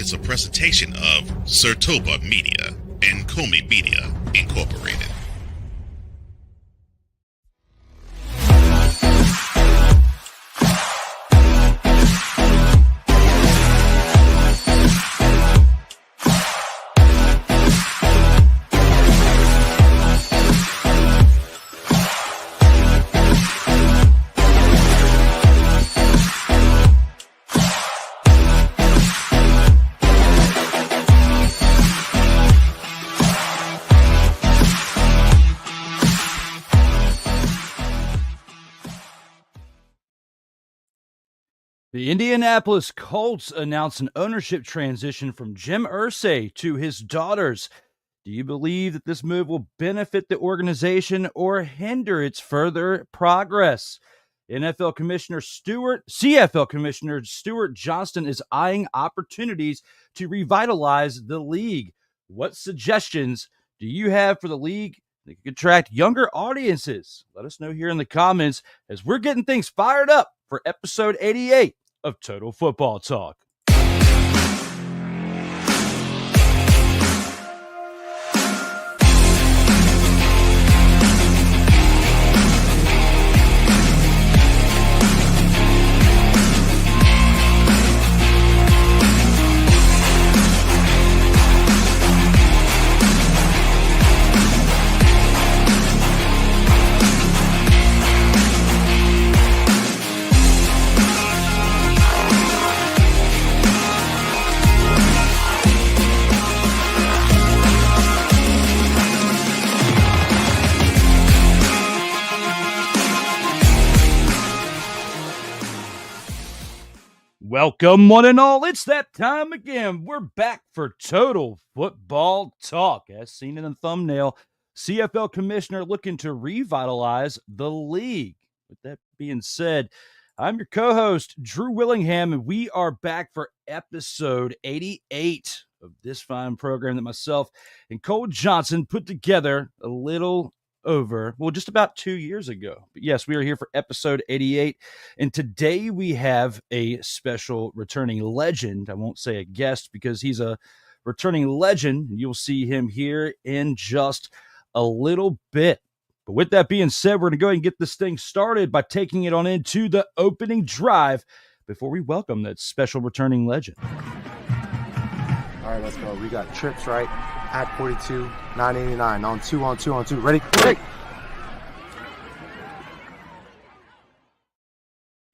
is a presentation of Sertoba Media and Comey Media, Incorporated. The Indianapolis Colts announced an ownership transition from Jim Irsay to his daughters. Do you believe that this move will benefit the organization or hinder its further progress? CFL Commissioner Stuart Johnston is eyeing opportunities to revitalize the league. What suggestions do you have for the league that could attract younger audiences? Let us know here in the comments as we're getting things fired up for episode 88 of Total Football Talk. Welcome, one and all. It's that time again. We're back for Total Football Talk. As seen in the thumbnail, CFL Commissioner looking to revitalize the league. With that being said, I'm your co-host, Drew Willingham, and we are back for episode 88 of this fine program that myself and Cole Johnson put together a little over, just about 2 years ago. But yes, we are here for episode 88, and today we have a special returning legend. I won't say a guest because he's a returning legend. You'll see him here in just a little bit. But with that being said, we're going to go ahead and get this thing started by taking it on into the opening drive before we welcome that special returning legend. All right, let's go. We got trips, right? At 42, 989. On two. Ready? Great.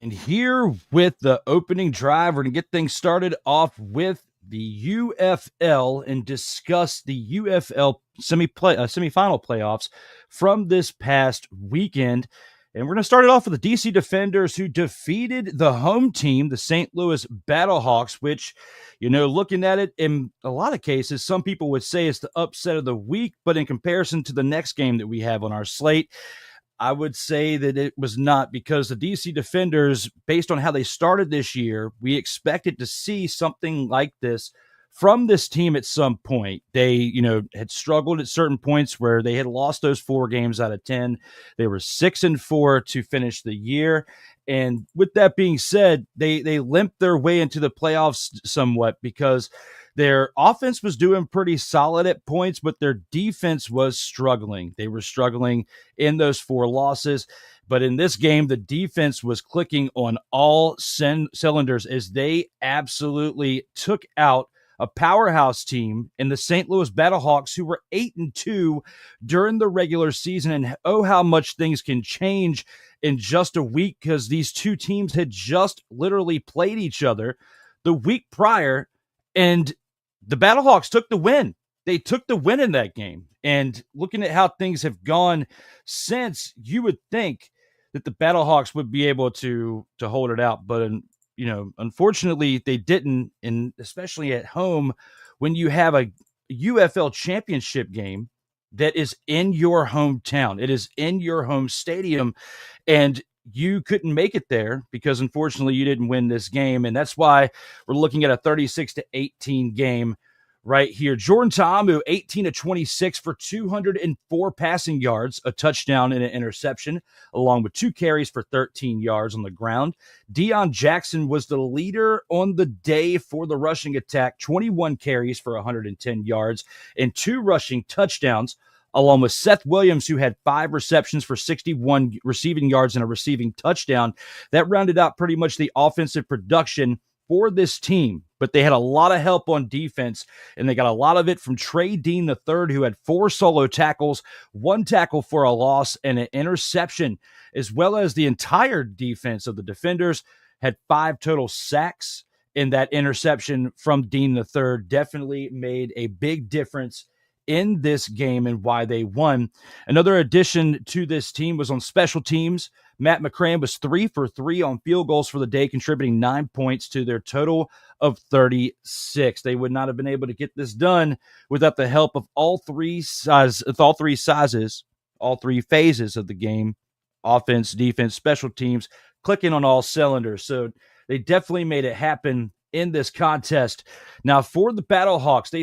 And here with the opening drive, we're going to get things started off with the UFL and discuss the UFL semifinal playoffs from this past weekend. And we're going to start it off with the DC Defenders, who defeated the home team, the St. Louis Battlehawks, which, looking at it, in a lot of cases, some people would say it's the upset of the week. But in comparison to the next game that we have on our slate, I would say that it was not, because the DC Defenders, based on how they started this year, we expected to see something like this from this team at some point. They, had struggled at certain points where they had lost those 4 games out of 10. They were 6-4 to finish the year. And with that being said, they limped their way into the playoffs somewhat because their offense was doing pretty solid at points, but their defense was struggling. They were struggling in those 4 losses. But in this game, the defense was clicking on all cylinders as they absolutely took out a powerhouse team in the St. Louis Battlehawks, who were 8-2 during the regular season. And oh, how much things can change in just a week, because these two teams had just literally played each other the week prior, and the Battlehawks took the win. They took the win in that game. And looking at how things have gone since, you would think that the Battlehawks would be able to hold it out, but unfortunately they didn't. And especially at home, when you have a UFL championship game that is in your hometown, it is in your home stadium, and you couldn't make it there because unfortunately you didn't win this game. And that's why we're looking at a 36-18 game right here. Jordan Ta'amu, 18 of 26 for 204 passing yards, a touchdown and an interception, along with 2 carries for 13 yards on the ground. Deion Jackson was the leader on the day for the rushing attack, 21 carries for 110 yards and 2 rushing touchdowns, along with Seth Williams, who had 5 receptions for 61 receiving yards and a receiving touchdown. That rounded out pretty much the offensive production for this team, but they had a lot of help on defense, and they got a lot of it from Trey Dean III, who had 4 solo tackles, 1 tackle for a loss, and an interception, as well as the entire defense of the Defenders had 5 total sacks, and that interception from Dean III definitely made a big difference in this game and why they won. Another addition to this team was on special teams. Matt McCran was 3 for 3 on field goals for the day, contributing 9 points to their total of 36. They would not have been able to get this done without the help of all three phases of the game: offense, defense, special teams, clicking on all cylinders. So they definitely made it happen in this contest. Now, for the Battlehawks, they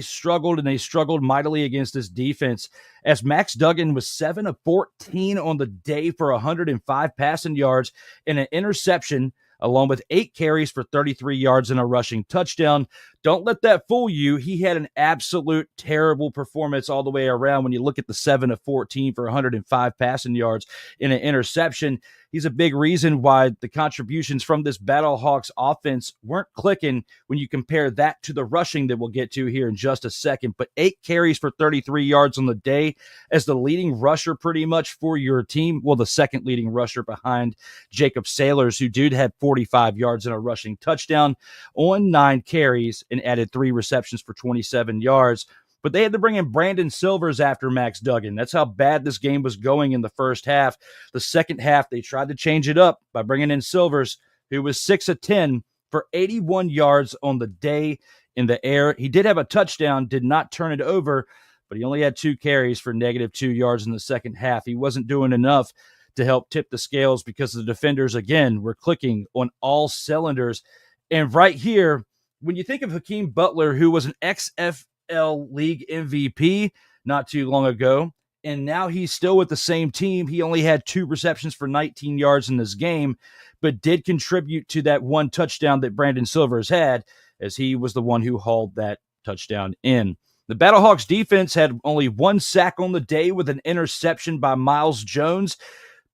struggled mightily against this defense, as Max Duggan was 7 of 14 on the day for 105 passing yards and an interception, along with 8 carries for 33 yards and a rushing touchdown. Don't let that fool you. He had an absolute terrible performance all the way around when you look at the 7 of 14 for 105 passing yards and an interception. He's a big reason why the contributions from this Battlehawks offense weren't clicking when you compare that to the rushing that we'll get to here in just a second. But 8 carries for 33 yards on the day as the leading rusher pretty much for your team. Well, the second leading rusher behind Jacob Sailors, who did have 45 yards and a rushing touchdown on 9 carries and added 3 receptions for 27 yards. But they had to bring in Brandon Silvers after Max Duggan. That's how bad this game was going in the first half. The second half, they tried to change it up by bringing in Silvers, who was 6 of 10 for 81 yards on the day in the air. He did have a touchdown, did not turn it over, but he only had 2 carries for -2 yards in the second half. He wasn't doing enough to help tip the scales because the Defenders, again, were clicking on all cylinders. And right here, when you think of Hakeem Butler, who was an XFL League MVP not too long ago, and now he's still with the same team. He only had 2 receptions for 19 yards in this game, but did contribute to that 1 touchdown that Brandon Silvers had, as he was the one who hauled that touchdown in. The Battlehawks defense had only 1 sack on the day with an interception by Miles Jones.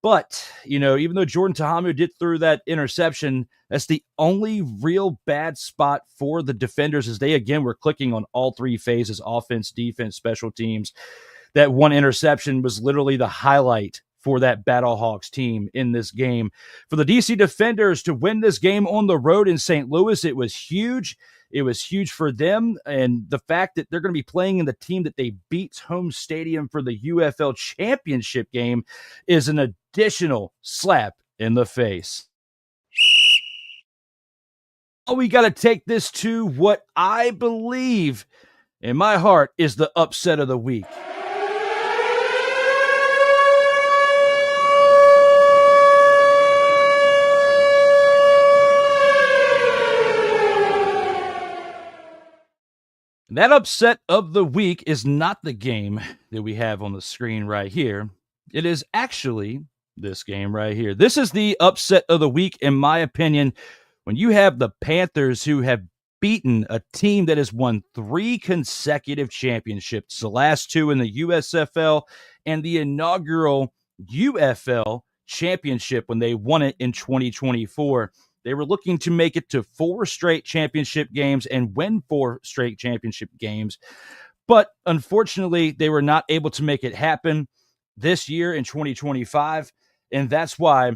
But, even though Jordan Ta'amu did throw that interception, that's the only real bad spot for the Defenders, as they, again, were clicking on all 3 phases: offense, defense, special teams. That 1 interception was literally the highlight for that Battlehawks team in this game. For the DC Defenders to win this game on the road in St. Louis, it was huge. It was huge for them, and the fact that they're going to be playing in the team that they beat's home stadium for the UFL championship game is an additional slap in the face. We got to take this to what I believe in my heart is the upset of the week. That upset of the week is not the game that we have on the screen right here. It is actually this game right here. This is the upset of the week, in my opinion, when you have the Panthers, who have beaten a team that has won 3 consecutive championships, the last 2 in the USFL and the inaugural UFL championship when they won it in 2024. They were looking to make it to 4 straight championship games and win 4 straight championship games. But unfortunately, they were not able to make it happen this year in 2025. And that's why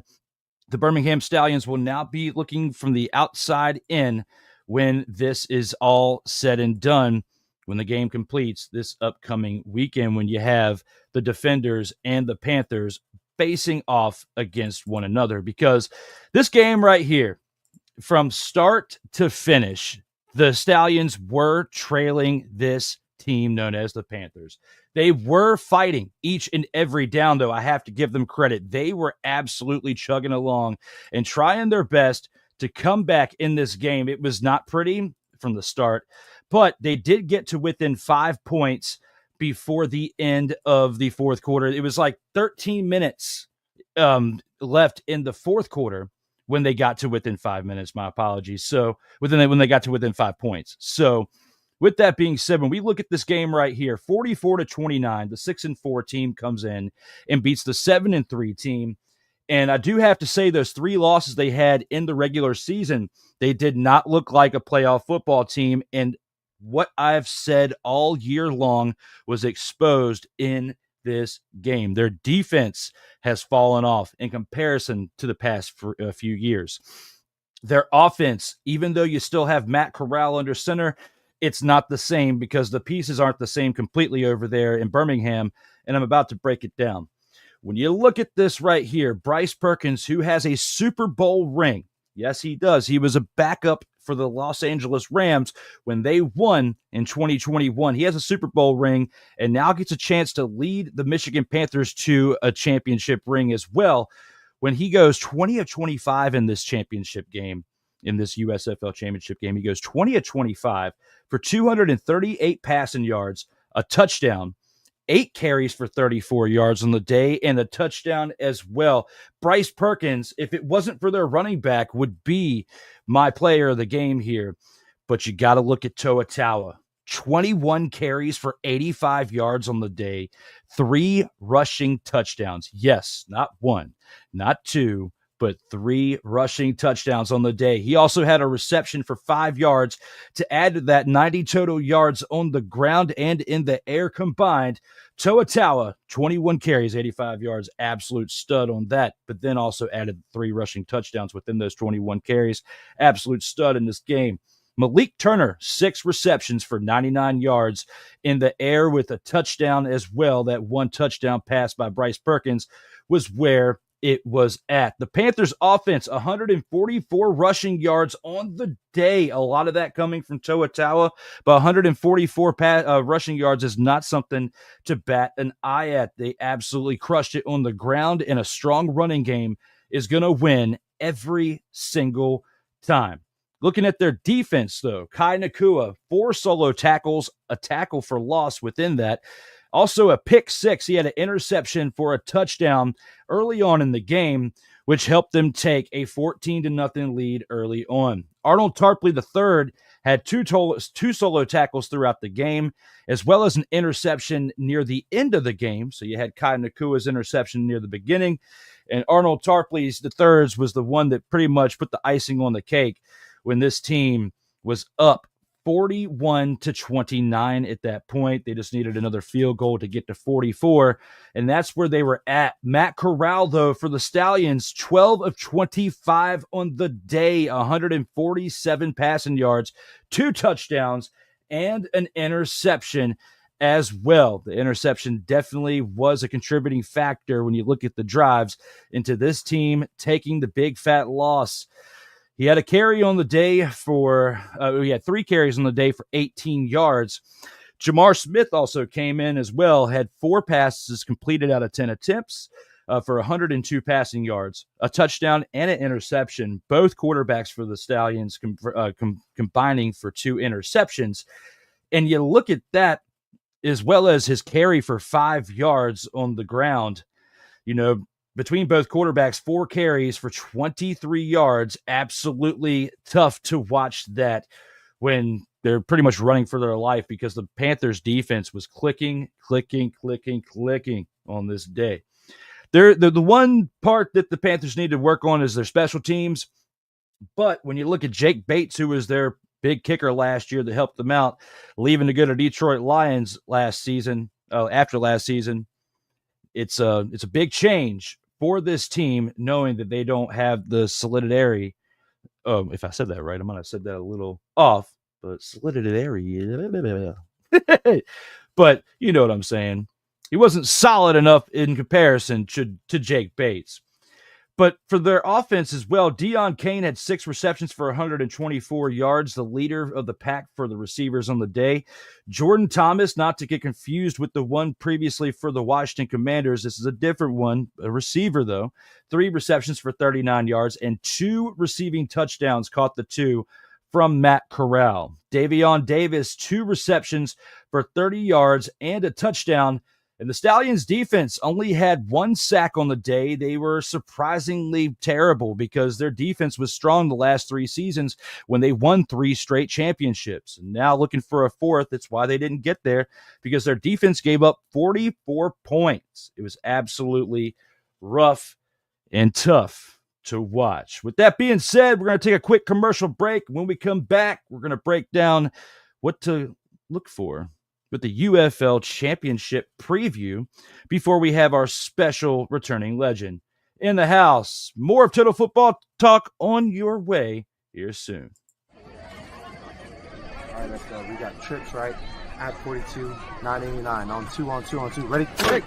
the Birmingham Stallions will now be looking from the outside in when this is all said and done, when the game completes this upcoming weekend, when you have the Defenders and the Panthers facing off against one another. Because this game right here, from start to finish, the Stallions were trailing this team known as the Panthers. They were fighting each and every down, though. I have to give them credit. They were absolutely chugging along and trying their best to come back in this game. It was not pretty from the start, but they did get to within 5 points before the end of the fourth quarter. It was like 13 minutes left in the fourth quarter when they got to within 5 minutes. My apologies. So when they got to within 5 points. So with that being said, when we look at this game right here, 44-29, the 6-4 team comes in and beats the 7-3 team. And I do have to say, those 3 losses they had in the regular season, they did not look like a playoff football team. And what I've said all year long was exposed in this game. Their defense has fallen off in comparison to the past few years. Their offense, even though you still have Matt Corral under center, it's not the same because the pieces aren't the same completely over there in Birmingham, and I'm about to break it down. When you look at this right here, Bryce Perkins, who has a Super Bowl ring, yes, he does. He was a backup for the Los Angeles Rams when they won in 2021. He has a Super Bowl ring and now gets a chance to lead the Michigan Panthers to a championship ring as well when he goes 20 of 25 in this championship game. In this USFL championship game, he goes 20 of 25 for 238 passing yards, a touchdown, 8 carries for 34 yards on the day, and a touchdown as well. Bryce Perkins, if it wasn't for their running back, would be my player of the game here. But you got to look at Toa Taua. 21 carries for 85 yards on the day, 3 rushing touchdowns. Yes, not 1, not 2, but 3 rushing touchdowns on the day. He also had a reception for 5 yards to add to that 90 total yards on the ground and in the air combined. Toa Taua, 21 carries, 85 yards, absolute stud on that, but then also added 3 rushing touchdowns within those 21 carries. Absolute stud in this game. Malik Turner, 6 receptions for 99 yards in the air with a touchdown as well. That 1 touchdown pass by Bryce Perkins was where it was at. The Panthers offense, 144 rushing yards on the day. A lot of that coming from Toa Taua, but 144 rushing yards is not something to bat an eye at. They absolutely crushed it on the ground, and a strong running game is going to win every single time. Looking at their defense, though, Kai Nakua, 4 solo tackles, a tackle for loss within that. Also a pick 6. He had an interception for a touchdown early on in the game, which helped them take a 14-0 lead early on. Arnold Tarpley III had 2 solo tackles throughout the game, as well as an interception near the end of the game. So you had Kai Nakua's interception near the beginning, and Arnold Tarpley's III's was the one that pretty much put the icing on the cake when this team was up 41-29 at that point. They just needed another field goal to get to 44, and that's where they were at. Matt Corral, though, for the Stallions, 12 of 25 on the day, 147 passing yards, 2 touchdowns, and an interception as well. The interception definitely was a contributing factor when you look at the drives into this team taking the big fat loss. He had a carry on the day he had 3 carries on the day for 18 yards. Jamar Smith also came in as well, had 4 passes completed out of 10 attempts for 102 passing yards, a touchdown, and an interception. Both quarterbacks for the Stallions combining for 2 interceptions. And you look at that as well as his carry for 5 yards on the ground. You know, between both quarterbacks, 4 carries for 23 yards. Absolutely tough to watch that when they're pretty much running for their life because the Panthers defense was clicking on this day. The one part that the Panthers need to work on is their special teams. But when you look at Jake Bates, who was their big kicker last year that helped them out, leaving to go to Detroit Lions after last season, it's a big change for this team, knowing that they don't have the solidarity. If I said that right, I might have said that a little off, but solidarity. But you know what I'm saying. He wasn't solid enough in comparison to Jake Bates. But for their offense as well, Deion Kane had 6 receptions for 124 yards, the leader of the pack for the receivers on the day. Jordan Thomas, not to get confused with the one previously for the Washington Commanders. This is a different one, a receiver though. 3 receptions for 39 yards and 2 receiving touchdowns, caught the 2 from Matt Corral. Davion Davis, 2 receptions for 30 yards and a touchdown. And the Stallions defense only had 1 sack on the day. They were surprisingly terrible because their defense was strong the last 3 seasons when they won 3 straight championships. And now looking for a 4th. That's why they didn't get there, because their defense gave up 44 points. It was absolutely rough and tough to watch. With that being said, we're going to take a quick commercial break. When we come back, we're going to break down what to look for with the UFL Championship preview before we have our special returning legend in the house. More of Total Football Talk on your way here soon. All right, let's go. We got trips, right? At 42, 989. On 2. Ready? Break!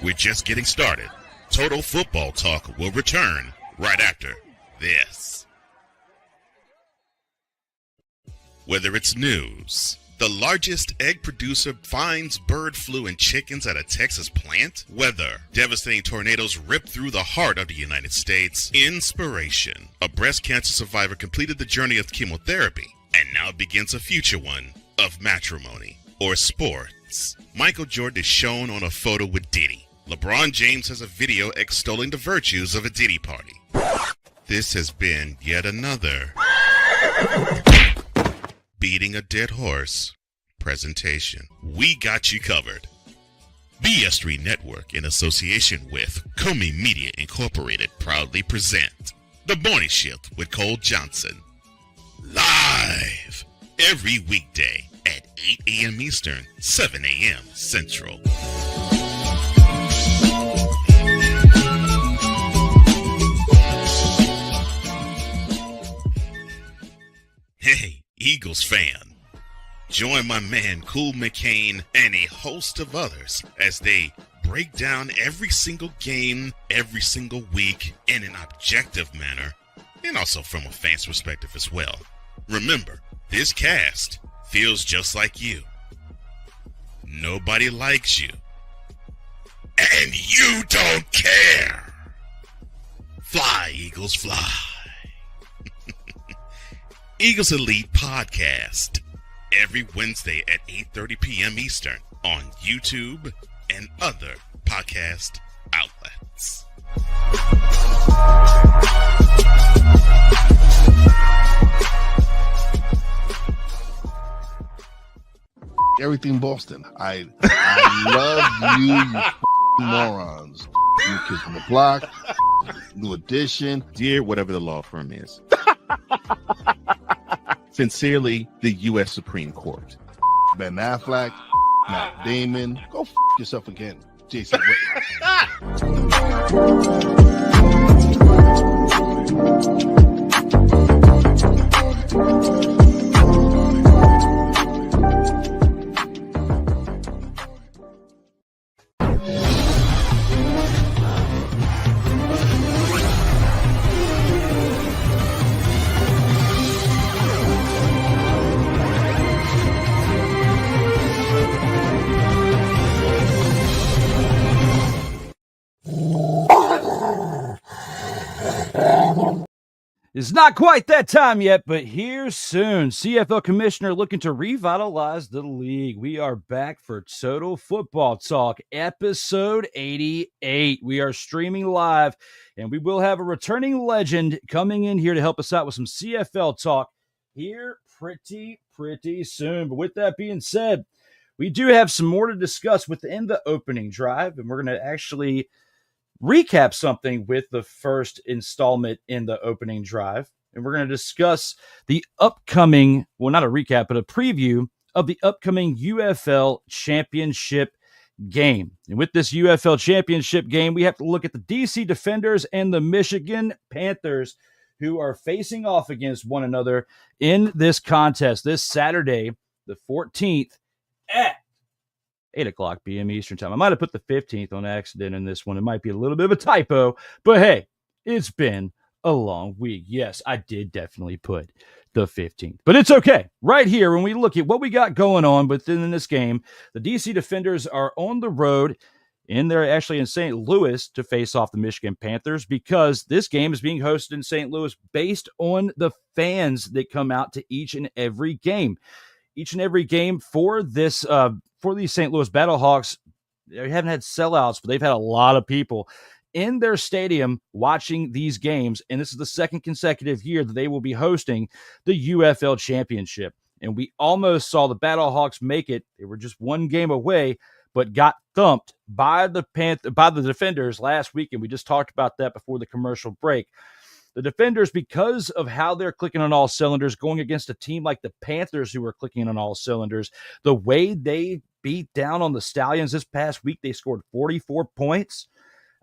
We're just getting started. Total Football Talk will return right after this. Whether it's news, the largest egg producer finds bird flu in chickens at a Texas plant, weather, devastating tornadoes rip through the heart of the United States, inspiration, a breast cancer survivor completed the journey of chemotherapy and now begins a future one of matrimony or sports. Michael Jordan is shown on a photo with Diddy. LeBron James has a video extolling the virtues of a Diddy party. This has been yet another beating a dead horse presentation. We got you covered. BS3 Network, in association with Comey Media Incorporated, proudly present The Morning Shift with Cole Johnson. Live every weekday at 8 a.m. Eastern, 7 a.m. Central. Hey, Eagles fan. Join my man Cool McCain and a host of others as they break down every single game, every single week in an objective manner, and also from a fan's perspective as well. Remember, this cast feels just like you. Nobody likes you. And you don't care. Fly, Eagles, fly. Eagles Elite Podcast, every Wednesday at 8:30 p.m. Eastern on YouTube and other podcast outlets. Everything Boston. I love you, you morons. New Kids on the Block, New Edition. Dear whatever the law firm is. Sincerely, the U.S. Supreme Court. Ben Affleck, Matt Damon. Go yourself again, Jason. It's not quite that time yet, but here soon. CFL Commissioner looking to revitalize the league. We are back for Total Football Talk, episode 88. We are streaming live, and we will have a returning legend coming in here to help us out with some CFL talk here pretty soon. But with that being said, we do have some more to discuss within the opening drive, and we're going to actually recap something with the first installment in the opening drive. And we're going to discuss the upcoming, well, not a recap, but a preview of the upcoming UFL Championship game. And with this UFL Championship game, we have to look at the DC Defenders and the Michigan Panthers, who are facing off against one another in this contest this Saturday, the 14th at 8 o'clock p.m. Eastern time. I might have put the 15th on accident in this one. It might be a little bit of a typo, but hey, it's been a long week. Yes, I did definitely put the 15th, but it's okay. Right here, when we look at what we got going on within this game, the DC Defenders are on the road and they're actually in St. Louis to face off the Michigan Panthers, because this game is being hosted in St. Louis based on the fans that come out to each and every game. Each and every game for this for these St. Louis Battlehawks, they haven't had sellouts, but they've had a lot of people in their stadium watching these games, and this is the second consecutive year that they will be hosting the UFL Championship. And we almost saw the Battlehawks make it. They were just one game away, but got thumped by the Defenders last week, and we just talked about that before the commercial break. The Defenders, because of how they're clicking on all cylinders, going against a team like the Panthers who are clicking on all cylinders, the way they beat down on the Stallions this past week, they scored 44 points.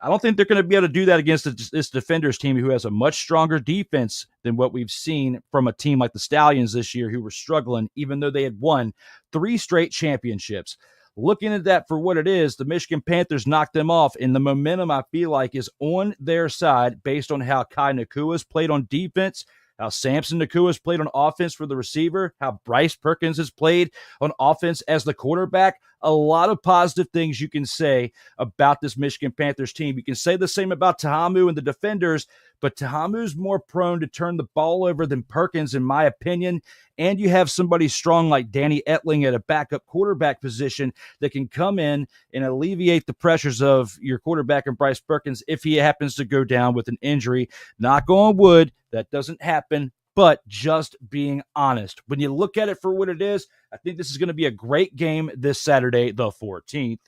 I don't think they're going to be able to do that against this Defenders team who has a much stronger defense than what we've seen from a team like the Stallions this year, who were struggling, even though they had won 3 straight championships. Looking at that for what it is, the Michigan Panthers knocked them off, and the momentum, I feel like, is on their side based on how Kai Nakua's played on defense, how Samson Nakua's played on offense for the receiver, how Bryce Perkins has played on offense as the quarterback. A lot of positive things you can say about this Michigan Panthers team. You can say the same about Tahamu and the Defenders, but Tahamu's more prone to turn the ball over than Perkins, in my opinion. And you have somebody strong like Danny Etling at a backup quarterback position that can come in and alleviate the pressures of your quarterback and Bryce Perkins if he happens to go down with an injury. Knock on wood, that doesn't happen, but just being honest. When you look at it for what it is, I think this is going to be a great game this Saturday, the 14th,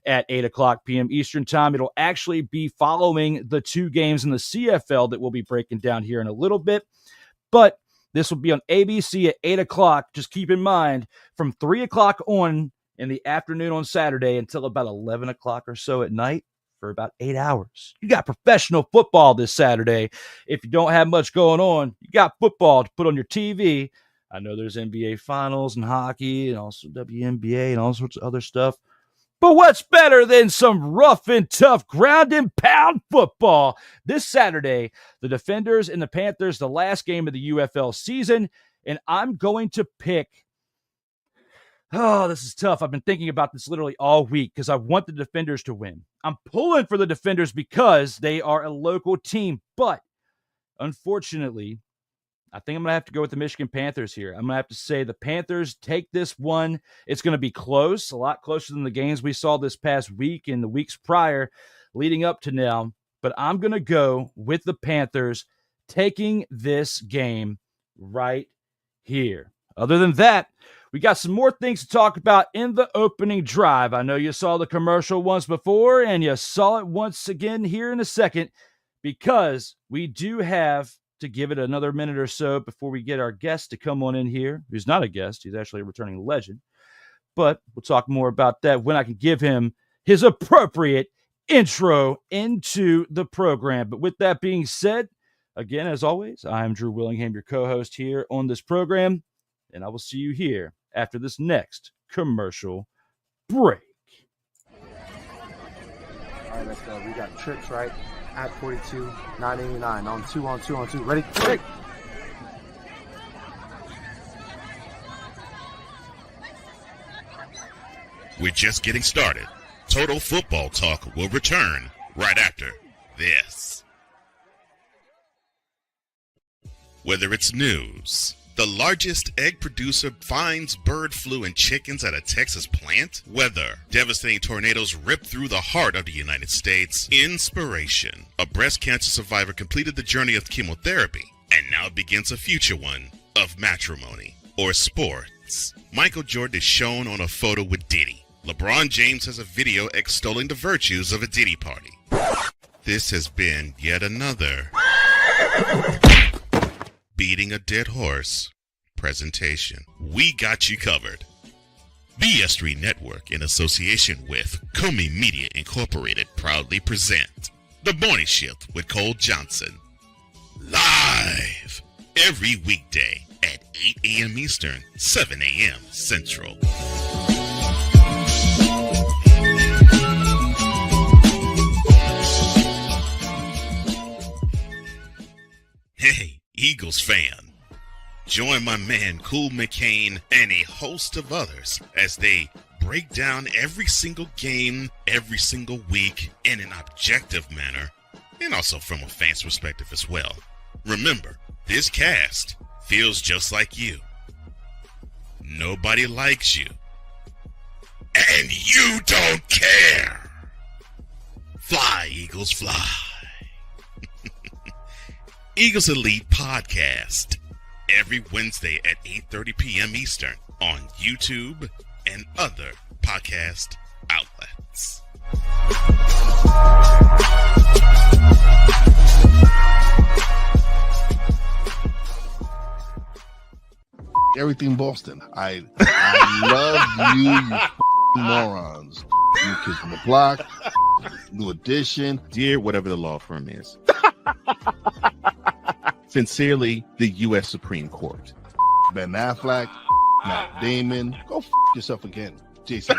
at 8 o'clock p.m. Eastern Time. It'll actually be following the 2 games in the CFL that we'll be breaking down here in a little bit. But this will be on ABC at 8 o'clock. Just keep in mind, from 3 o'clock on in the afternoon on Saturday until about 11 o'clock or so at night, for about 8 hours. You got professional football this Saturday. If you don't have much going on, you got football to put on your TV. I know there's NBA Finals and hockey and also WNBA and all sorts of other stuff. But what's better than some rough and tough ground and pound football? This Saturday, the Defenders and the Panthers, the last game of the UFL season, and I'm going to pick. Oh, this is tough. I've been thinking about this literally all week because I want the Defenders to win. I'm pulling for the Defenders because they are a local team, but unfortunately, I think I'm going to have to go with the Michigan Panthers here. I'm going to have to say the Panthers take this one. It's going to be close, a lot closer than the games we saw this past week and the weeks prior leading up to now. But I'm going to go with the Panthers taking this game right here. Other than that, we got some more things to talk about in the opening drive. I know you saw the commercial once before, and you saw it once again here in a second, because we do have to give it another minute or so before we get our guest to come on in here, who's not a guest. He's actually a returning legend. But we'll talk more about that when I can give him his appropriate intro into the program. But with that being said, again, as always, I am Drew Willingham, your co-host here on this program, and I will see you here after this next commercial break. All right, let's go. We got trips, right? At 42, 989. On two. Ready? Break! We're just getting started. Total Football Talk will return right after this. Whether it's news, the largest egg producer finds bird flu in chickens at a Texas plant, weather, devastating tornadoes rip through the heart of the United States, inspiration, a breast cancer survivor completed the journey of chemotherapy, and now begins a future one of matrimony, or sports. Michael Jordan is shown on a photo with Diddy. LeBron James has a video extolling the virtues of a Diddy party. This has been yet another beating a dead horse presentation. We got you covered. BS3 Network, in association with Comey Media Incorporated, proudly present The Morning Shift with Cole Johnson. Live every weekday at 8 a.m. Eastern, 7 a.m. Central. Hey, Eagles fan. Join my man Cool McCain and a host of others as they break down every single game, every single week in an objective manner, and also from a fan's perspective as well. Remember, this cast feels just like you. Nobody likes you. And you don't care. Fly, Eagles, fly. Eagles Elite Podcast. Every Wednesday at 8:30 p.m. Eastern on YouTube and other podcast outlets. Everything Boston. I love you morons. New Kids on the Block, New Edition. Dear whatever the law firm is. Sincerely, the U.S. Supreme Court. Ben Affleck, Matt Damon. Go yourself again, Jason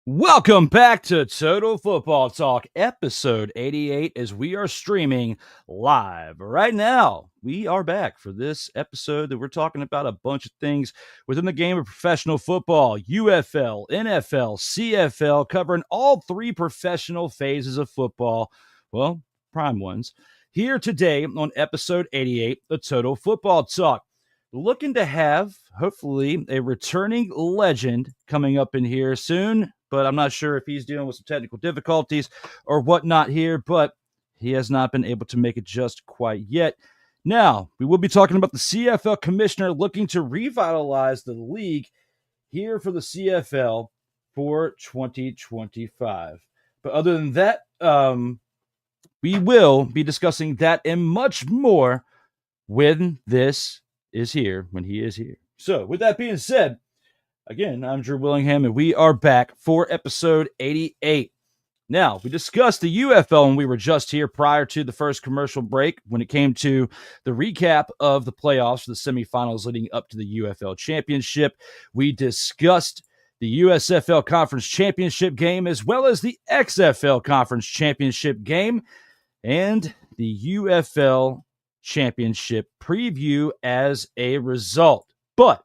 Welcome back to Total Football Talk, episode 88, as we are streaming live right now. We are back for this episode that we're talking about a bunch of things within the game of professional football, UFL, NFL, CFL, covering all three professional phases of football, well, prime ones, here today on episode 88 of Total Football Talk. Looking to have, hopefully, a returning legend coming up in here soon, but I'm not sure if he's dealing with some technical difficulties or whatnot here, but he has not been able to make it just quite yet. Now, we will be talking about the CFL commissioner looking to revitalize the league here for the CFL for 2025. But other than that, we will be discussing that and much more when this is here, when he is here. So, with that being said, again, I'm Drew Willingham, and we are back for episode 88. Now, we discussed the UFL, and we were just here prior to the first commercial break when it came to the recap of the playoffs for the semifinals leading up to the UFL championship. We discussed the USFL Conference Championship game as well as the XFL Conference Championship game and the UFL Championship preview as a result. But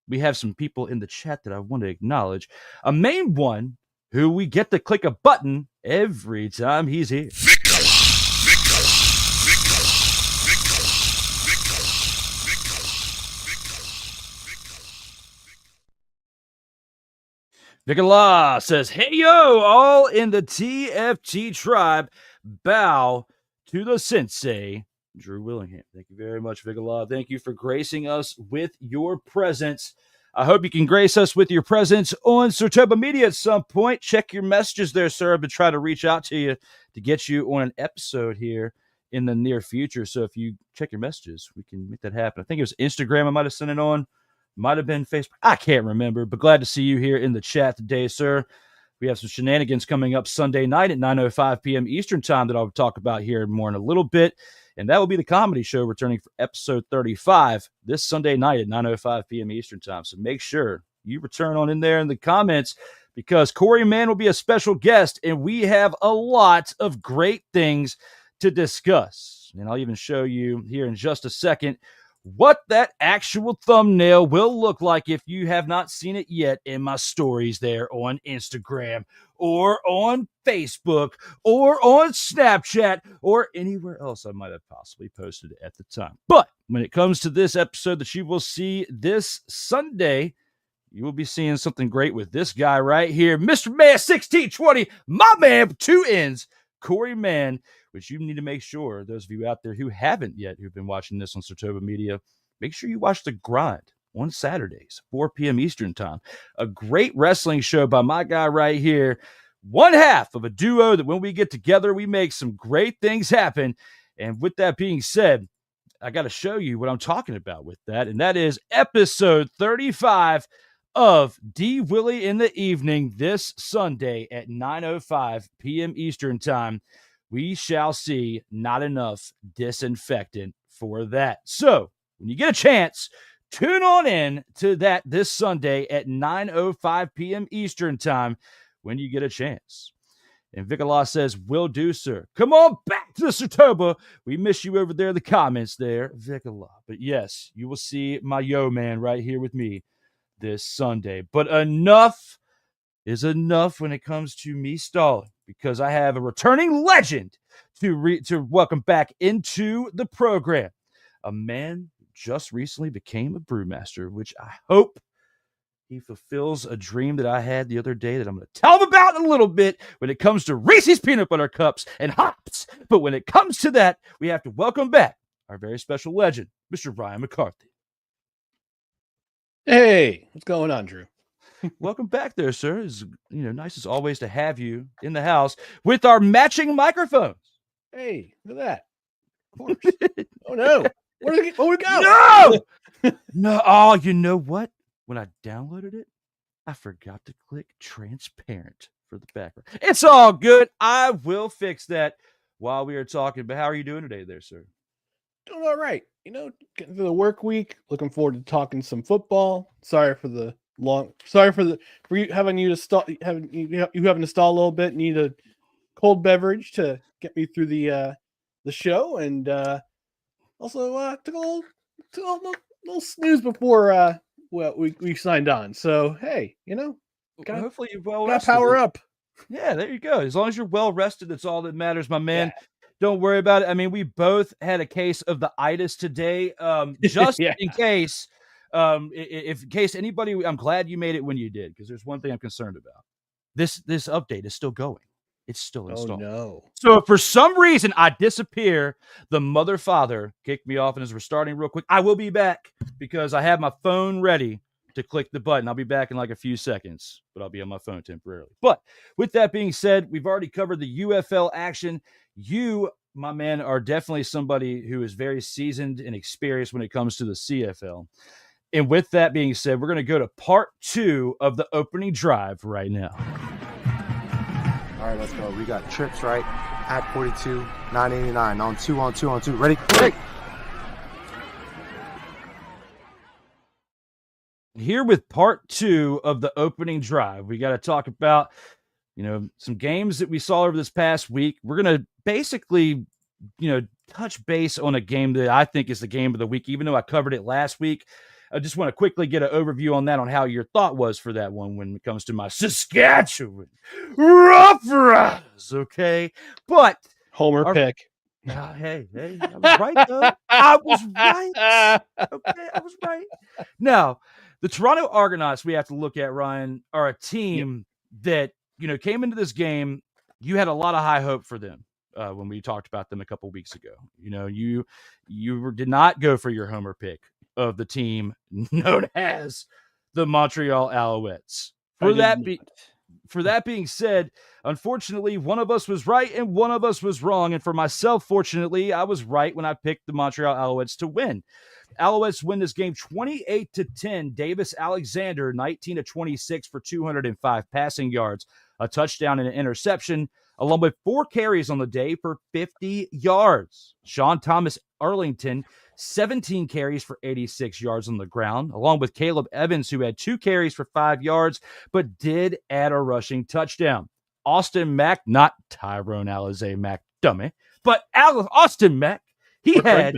we have some people in the chat that I want to acknowledge. A main one who we get to click a button every time he's here. Vicola says, hey, yo, all in the TFT tribe, bow to the sensei, Drew Willingham. Thank you very much, Vicola. Thank you for gracing us with your presence. I hope you can grace us with your presence on Sartoba Media at some point. Check your messages there, sir. I've been trying to reach out to you to get you on an episode here in the near future. So if you check your messages, we can make that happen. I think it was Instagram I might have sent it on. Might have been Facebook. I can't remember, but glad to see you here in the chat today, sir. We have some shenanigans coming up Sunday night at 9:05 p.m. Eastern time that I'll talk about here more in a little bit. And that will be the comedy show returning for episode 35 this Sunday night at 9:05 p.m. Eastern time. So make sure you return on in there in the comments because Corey Mann will be a special guest and we have a lot of great things to discuss. And I'll even show you here in just a second what that actual thumbnail will look like if you have not seen it yet in my stories there on Instagram or on Facebook or on Snapchat or anywhere else I might have possibly posted at the time. But when it comes to this episode that you will see this Sunday, you will be seeing something great with this guy right here, Mr. Man 1620, my man with two N's, Corey Mann, which you need to make sure, those of you out there who haven't yet, who've been watching this on Sartoba Media, make sure you watch The Grind on Saturdays, 4 p.m. Eastern time. A great wrestling show by my guy right here. One half of a duo that when we get together, we make some great things happen. And with that being said, I got to show you what I'm talking about with that. And that is episode 35 of D. Willie in the evening this Sunday at 9:05 p.m. Eastern Time. We shall see not enough disinfectant for that. So when you get a chance, tune on in to that this Sunday at 9:05 p.m. Eastern Time when you get a chance. And Vicala says, will do, sir. Come on back to the Sertoba. We miss you over there in the comments there, Vicala. But yes, you will see my yo man right here with me this Sunday. But enough is enough when it comes to me stalling, because I have a returning legend to welcome back into the program. A man who just recently became a brewmaster, which I hope he fulfills a dream that I had the other day that I'm going to tell him about in a little bit when it comes to Reese's Peanut Butter Cups and hops. But when it comes to that, we have to welcome back our very special legend, Mr. Ryan McCarthy. Hey, what's going on, Drew? Welcome back there, sir. It's nice as always to have you in the house with our matching microphones. Hey, look at that. Of course. Oh, no. Where we go? No! No. Oh, you know what? When I downloaded it, I forgot to click transparent for the background. It's all good. I will fix that while we are talking. But how are you doing today there, sir? Doing all right. Getting through the work week. Looking forward to talking some football. Sorry for you having you to stall. You having to stall a little bit. Need a cold beverage to get me through the show, and also took a little snooze before we signed on. So hey, hopefully you're well rested. Rested. Power up. Yeah, there you go. As long as you're well rested, that's all that matters, my man. Yeah. Don't worry about it. I mean, we both had a case of the itis today. Just in case, if in case anybody, I'm glad you made it when you did, because there's one thing I'm concerned about. This update is still going. It's still installed. Oh no! So if for some reason I disappear, the mother father kicked me off, and as we're starting real quick, I will be back because I have my phone ready to click the button. I'll be back in like a few seconds, but I'll be on my phone temporarily. But with that being said, we've already covered the UFL action. You, my man, are definitely somebody who is very seasoned and experienced when it comes to the CFL. And with that being said, we're going to go to part 2 of the opening drive right now. All right, let's go. We got trips right at 42, 989 on 2. Ready? Ready. Here with part 2 of the opening drive, we got to talk about, some games that we saw over this past week. We're going to basically, touch base on a game that I think is the game of the week, even though I covered it last week. I just want to quickly get an overview on that, on how your thought was for that one when it comes to my Saskatchewan Roughriders, okay? But Homer pick. Hey, I was right, though. I was right. Okay, I was right. Now, the Toronto Argonauts, we have to look at, Ryan, are a team that, came into this game. You had a lot of high hope for them when we talked about them a couple weeks ago. You did not go for your Homer pick of the team known as the Montreal Alouettes. For that being said, unfortunately, one of us was right and one of us was wrong. And for myself, fortunately, I was right when I picked the Montreal Alouettes to win. Alouettes win this game 28-10. Davis Alexander, 19-26 for 205 passing yards, a touchdown and an interception, along with 4 carries on the day for 50 yards. Sean Thomas Arlington, 17 carries for 86 yards on the ground, along with Caleb Evans, who had 2 carries for 5 yards, but did add a rushing touchdown. Austin Mack, not Tyrone Alize Mack, dummy, but Austin Mack, he had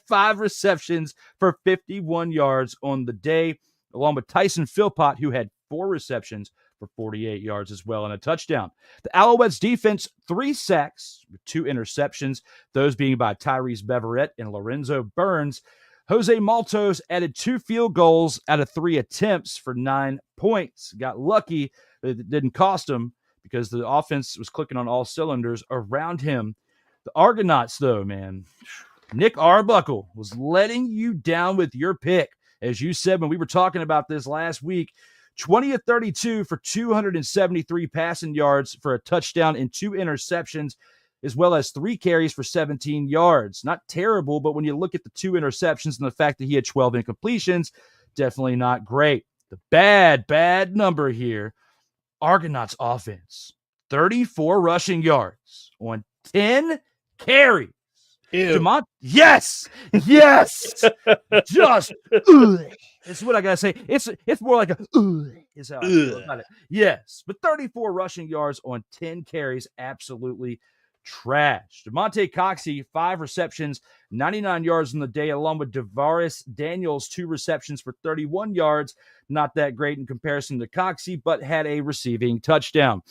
5 receptions for 51 yards on the day, along with Tyson Philpott, who had 4 receptions for 48 yards as well and a touchdown. The Alouettes defense, 3 sacks with 2 interceptions, those being by Tyrese Beverett and Lorenzo Burns. Jose Maltos added 2 field goals out of 3 attempts for 9 points. Got lucky that it didn't cost him because the offense was clicking on all cylinders around him. The Argonauts, though, man, Nick Arbuckle was letting you down with your pick. As you said when we were talking about this last week, 20-32 for 273 passing yards for a touchdown and 2 interceptions, as well as 3 carries for 17 yards. Not terrible, but when you look at the 2 interceptions and the fact that he had 12 incompletions, definitely not great. The bad number here, Argonauts offense, 34 rushing yards on 10 carries. Ew. Yes, just it's what I gotta say. It's more like a is how I feel about it. Yes, but 34 rushing yards on 10 carries, absolutely trash. DeMonte Coxey, 5 receptions, 99 yards on the day, along with Devaris Daniels, 2 receptions for 31 yards. Not that great in comparison to Coxey, but had a receiving touchdown.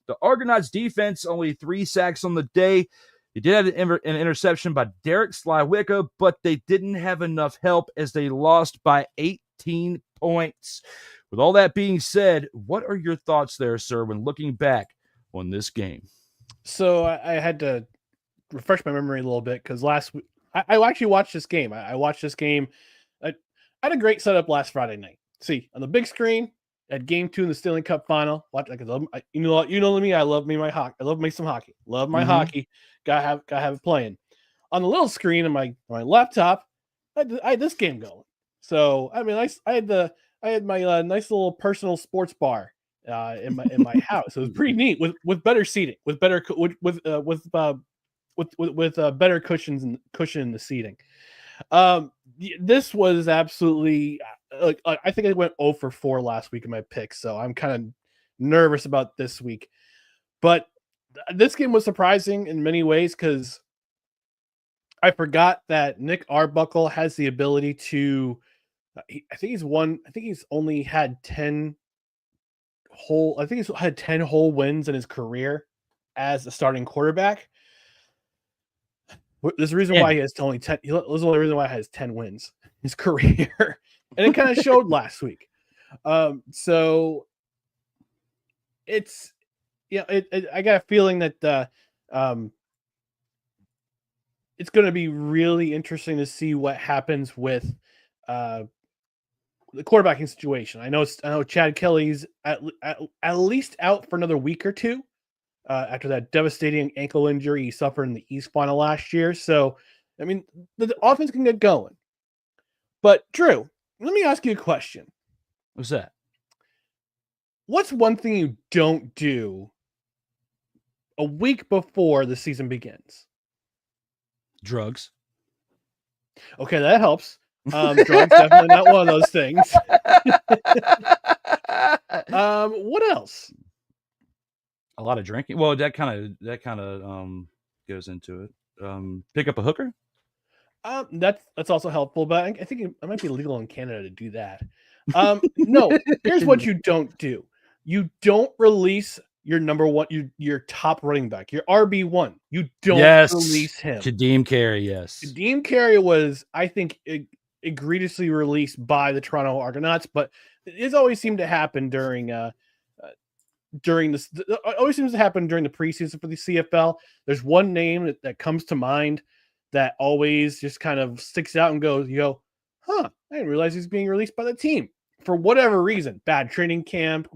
The Argonauts defense, only 3 sacks on the day. They did have an interception by Derek Slywicka, but they didn't have enough help as they lost by 18 points. With all that being said, what are your thoughts there, sir, when looking back on this game? So I had to refresh my memory a little bit because last week I actually watched this game. I watched this game. I had a great setup last Friday night. See, on the big screen at Game 2 in the Stanley Cup Final. You know me. I love my hockey. I love me some hockey. Love my hockey. Gotta have it playing. On the little screen on my laptop, I had this game going. So I mean, I had my nice little personal sports bar in my house. It was pretty neat with better seating, with better better cushions and cushion in the seating. This was absolutely I think I went 0 for 4 last week in my picks, so I'm kind of nervous about this week. But this game was surprising in many ways because I forgot that Nick Arbuckle has the ability to. I think he's only had 10 whole. I think he's had 10 whole wins in his career as a starting quarterback. There's a reason why he has only 10. There's the only reason why he has 10 wins in his career, and it kind of showed last week. So it's I got a feeling that it's going to be really interesting to see what happens with the quarterbacking situation. I know Chad Kelly's at least out for another week or two. After that devastating ankle injury he suffered in the East Final last year. So, I mean, the offense can get going. But, Drew, let me ask you a question. What's that? What's one thing you don't do a week before the season begins? Drugs. Okay, that helps. Drugs, definitely not one of those things. What else? A lot of drinking. Well, that kind of goes into it. Pick up a hooker. That's also helpful, but I think it might be legal in Canada to do that. No, here's what you don't do. You don't release your number one, your top running back, your RB1. You don't release him. Kadeem Carey, yes. Kadeem Carey was, I think, egregiously released by the Toronto Argonauts, but it always seemed to happen during the preseason for the CFL. There's one name that comes to mind that always just kind of sticks out and goes, I didn't realize he's being released by the team for whatever reason. Bad training camp,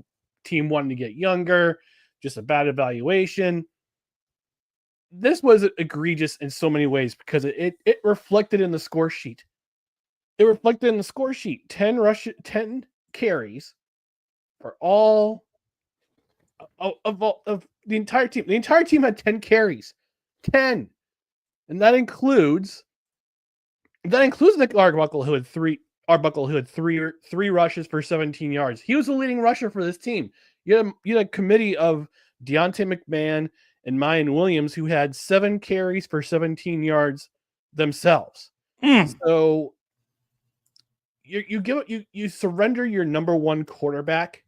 team wanting to get younger, just a bad evaluation. This was egregious in so many ways because it reflected in the score sheet. 10 carries for all of the entire team. The entire team had 10 carries. 10. And that includes Nick Arbuckle, who had three rushes for 17 yards. He was the leading rusher for this team. You had a committee of Deontay McMahon and Mayan Williams who had 7 carries for 17 yards themselves. So you surrender your number one quarterback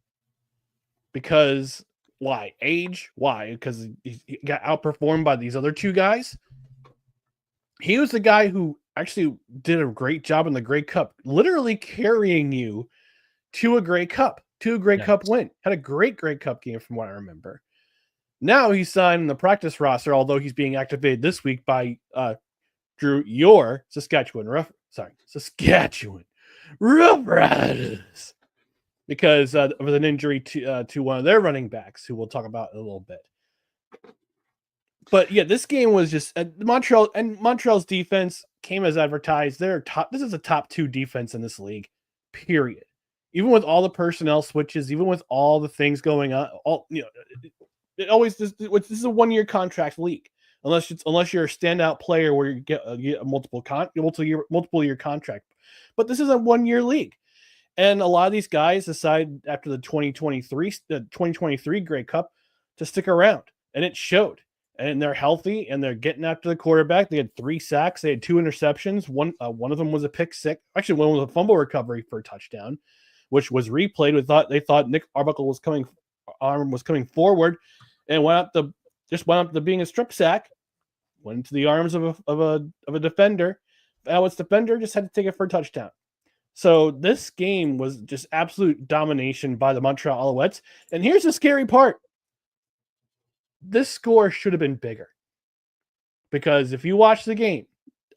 because why? Age? Why? Because he got outperformed by these other two guys. He was the guy who actually did a great job in the Grey Cup, literally carrying you to a Grey Cup, Cup win. Had a great Grey Cup game from what I remember. Now he's signed in the practice roster, although he's being activated this week by Drew, your Saskatchewan Roughriders, because of an injury to one of their running backs, who we'll talk about in a little bit. But yeah, this game was just Montreal's defense came as advertised. This is a top 2 defense in this league, period. Even with all the personnel switches, even with all the things going on, it always this is a 1-year contract league. Unless you're a standout player where you get a multiple year contract. But this is a 1-year league. And a lot of these guys decide after the 2023 Grey Cup to stick around. And it showed. And they're healthy and they're getting after the quarterback. They had 3 sacks. They had 2 interceptions. One of them was a pick six. Actually, one was a fumble recovery for a touchdown, which was replayed. They thought Nick Arbuckle was coming forward, and went up to being a strip sack. Went into the arms of a defender. Alouettes defender just had to take it for a touchdown. So this game was just absolute domination by the Montreal Alouettes. And here's the scary part. This score should have been bigger. Because if you watch the game,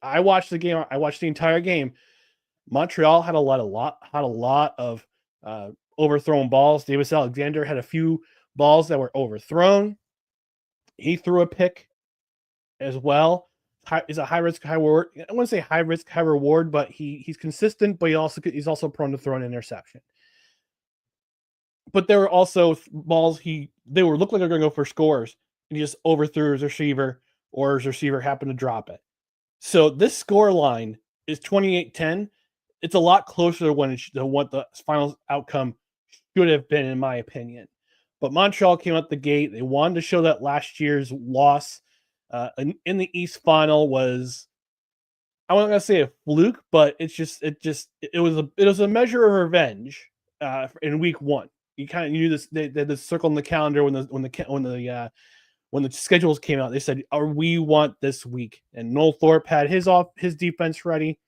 I watched the entire game. Montreal had a lot of overthrown balls. Davis Alexander had a few balls that were overthrown. He threw a pick as well. Is a high risk, high reward. I wouldn't say high risk, high reward, but he's consistent, but he's also prone to throw an interception. But there were also balls they looked like they're going to go for scores, and he just overthrew his receiver, or his receiver happened to drop it. So this score line is 28-10. It's a lot closer to what the final outcome should have been, in my opinion. But Montreal came out the gate. They wanted to show that last year's loss in the East Final was, I wasn't gonna say a fluke, but it was a measure of revenge in week 1. You kind of knew this. They had this circle in the calendar when the schedules came out. They said, we want this week, and Noel Thorpe had his defense ready.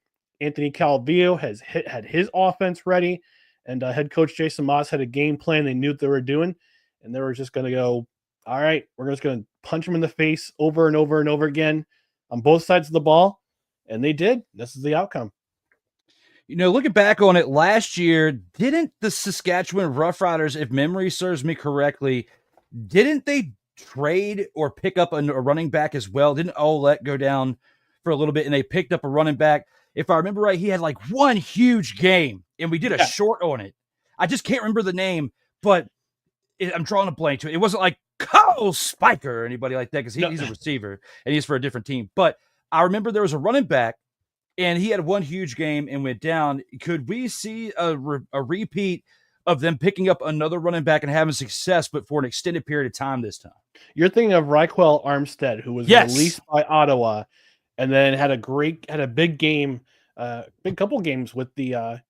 Anthony Calvillo had his offense ready, and head coach Jason Moss had a game plan. They knew what they were doing, and they were just going to go, all right, we're just going to punch them in the face over and over and over again on both sides of the ball. And they did. This is the outcome. Looking back on it, last year, didn't the Saskatchewan Roughriders, if memory serves me correctly, didn't they trade or pick up a running back as well? Didn't Olet go down for a little bit, and they picked up a running back? If I remember right, he had like one huge game, and we did a short on it. I just can't remember the name, but I'm drawing a blank to it. It wasn't like Cole Spiker or anybody like that, because he's a receiver, and he's for a different team. But I remember there was a running back, and he had one huge game and went down. Could we see a repeat of them picking up another running back and having success, but for an extended period of time this time? You're thinking of Raquel Armstead, who was released by Ottawa, and then had a big game, big couple games with the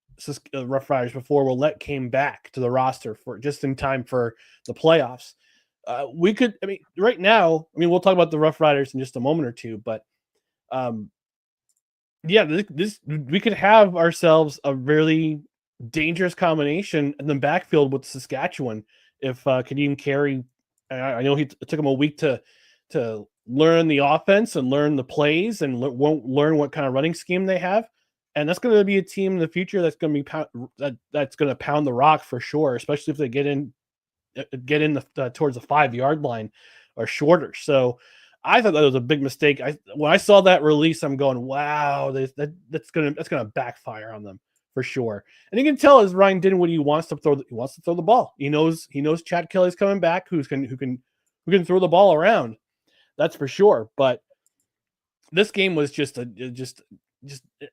Roughriders before Willette came back to the roster for just in time for the playoffs. Right now, we'll talk about the Roughriders in just a moment or two, but we could have ourselves a really dangerous combination in the backfield with Saskatchewan if Kadeem Carey. I know it took him a week to learn the offense and learn the plays and learn what kind of running scheme they have, and that's going to be a team in the future that's going to be that's going to pound the rock for sure, especially if they get in towards the 5-yard line or shorter. So I thought that was a big mistake. When I saw that release, I'm going, wow, that's gonna backfire on them for sure. And you can tell as Ryan Dinwoody, he wants to throw the ball. He knows Chad Kelly's coming back, who can throw the ball around. That's for sure. But this game was just an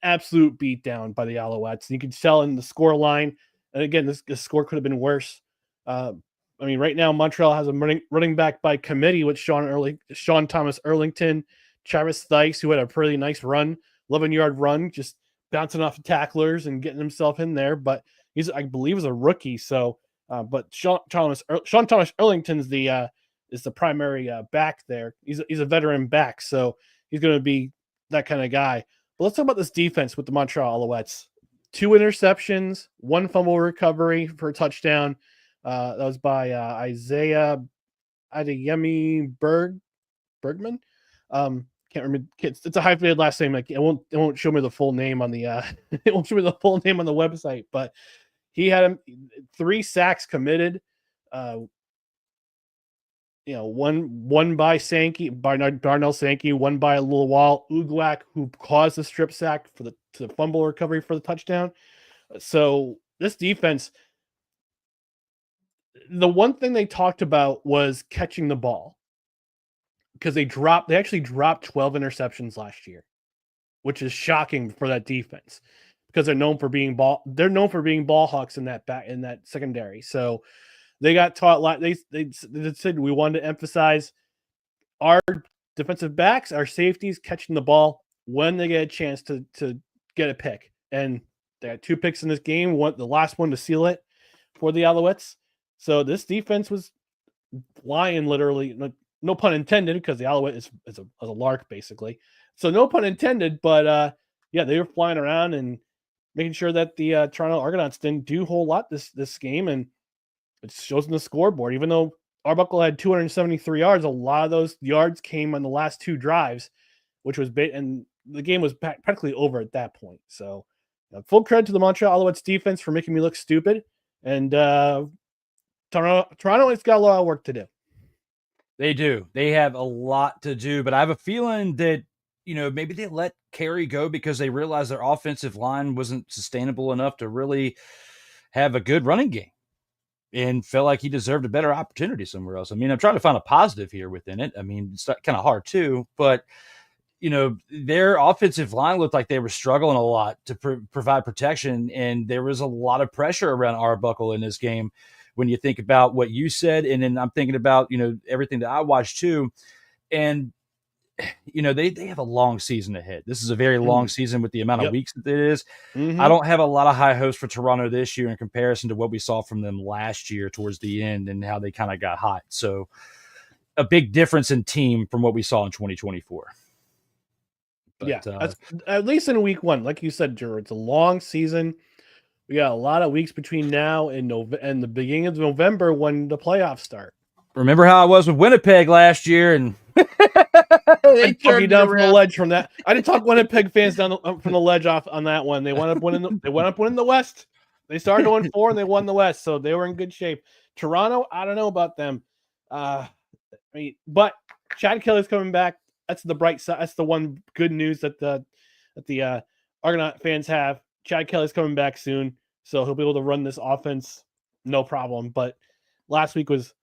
absolute beatdown by the Alouettes. And you can tell in the score line. And again, this score could have been worse. Right now Montreal has a running back by committee with Sean Thomas Erlington, Travis Thykes, who had a pretty nice run, 11-yard run, just bouncing off the tacklers and getting himself in there. But I believe, is a rookie. So, but Sean Thomas Erlington is the primary back there. He's a veteran back, so he's going to be that kind of guy. But let's talk about this defense with the Montreal Alouettes. 2 interceptions, 1 fumble recovery for a touchdown. That was by Isaiah Adeyemi Bergman. Can't remember. It's a hyphenated last name. It won't show me the full name on the it won't show me the full name on the website. But he had 3 sacks committed. One by Darnell Sankey, one by Lawal Uglak, who caused the strip sack to the fumble recovery for the touchdown. So this defense, the one thing they talked about was catching the ball, because they actually dropped 12 interceptions last year, which is shocking for that defense, because they're known for being ball hawks in that secondary. So they got taught like they said, we wanted to emphasize our defensive backs, our safeties catching the ball when they get a chance to get a pick. And they had 2 picks in this game, the last one to seal it for the Alouettes. So this defense was flying, literally, no pun intended, because the Alouette is a lark, basically. So no pun intended, but yeah, they were flying around and making sure that the Toronto Argonauts didn't do a whole lot this game, and it shows in the scoreboard. Even though Arbuckle had 273 yards, a lot of those yards came on the last 2 drives, which was and the game was practically over at that point. So full credit to the Montreal Alouettes defense for making me look stupid, and Toronto has got a lot of work to do. They do. They have a lot to do, but I have a feeling that, maybe they let Carey go because they realized their offensive line wasn't sustainable enough to really have a good running game, and felt like he deserved a better opportunity somewhere else. I mean, I'm trying to find a positive here within it. I mean, it's kind of hard too, but their offensive line looked like they were struggling a lot to provide protection, and there was a lot of pressure around Arbuckle in this game. When you think about what you said, and then I'm thinking about, everything that I watched too. And, they have a long season ahead. This is a very long season with the amount of weeks that it is. Mm-hmm. I don't have a lot of high hopes for Toronto this year in comparison to what we saw from them last year towards the end and how they kind of got hot. So a big difference in team from what we saw in 2024. But, yeah, at least in week 1, like you said, Drew, it's a long season. We got a lot of weeks between now and the beginning of November when the playoffs start. Remember how I was with Winnipeg last year, and they took you down from the ledge from that. I didn't talk Winnipeg fans down from the ledge off on that one. They went up winning. They went up winning the West. They started 0-4 and they won the West, so they were in good shape. Toronto, I don't know about them. But Chad Kelly's coming back. That's the bright side. That's the one good news that the Argonaut fans have. Chad Kelly's coming back soon, so he'll be able to run this offense no problem. But last week was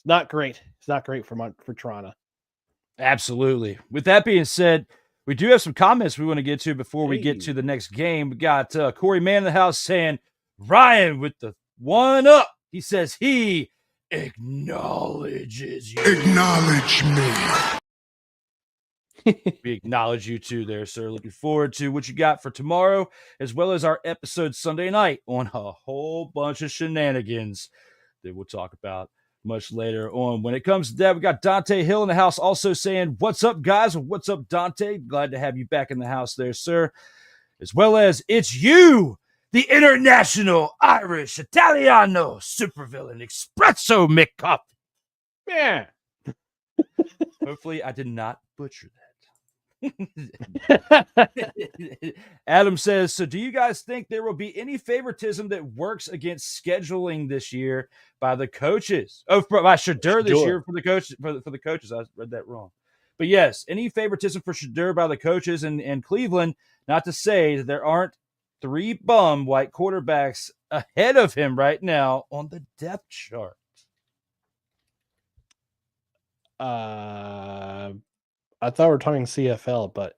not great. It's not great for Toronto. Absolutely. With that being said, we do have some comments we want to get to before we get to the next game. We got Corey Mann in the house saying, Ryan with the 1 up. He says he acknowledges you. Acknowledge me. We acknowledge you too there, sir. Looking forward to what you got for tomorrow, as well as our episode Sunday night on a whole bunch of shenanigans that we'll talk about much later on. When it comes to that, we got Dante Hill in the house also saying, what's up, guys? What's up, Dante? Glad to have you back in the house there, sir. As well as, it's you, the international Irish Italiano supervillain Espresso McCarthy. Yeah. Hopefully I did not butcher that. Adam says, so do you guys think there will be any favoritism that works against scheduling this year by the coaches? Oh, by Shadur this year for the coaches. For the coaches, I read that wrong. But yes, any favoritism for Shadur by the coaches and Cleveland, not to say that there aren't 3 bum white quarterbacks ahead of him right now on the depth chart. I thought we were talking CFL, but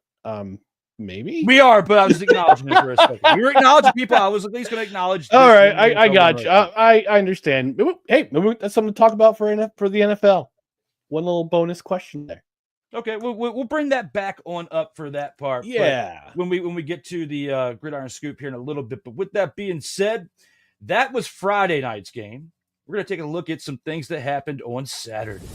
maybe we are. But I was acknowledging it for a second. We were acknowledging people. I was at least going to acknowledge. All right, I got you. I understand. Hey, maybe that's something to talk about for the NFL. One little bonus question there. Okay, we'll bring that back on up for that part. Yeah, when we get to the Gridiron Scoop here in a little bit. But with that being said, that was Friday night's game. We're going to take a look at some things that happened on Saturday.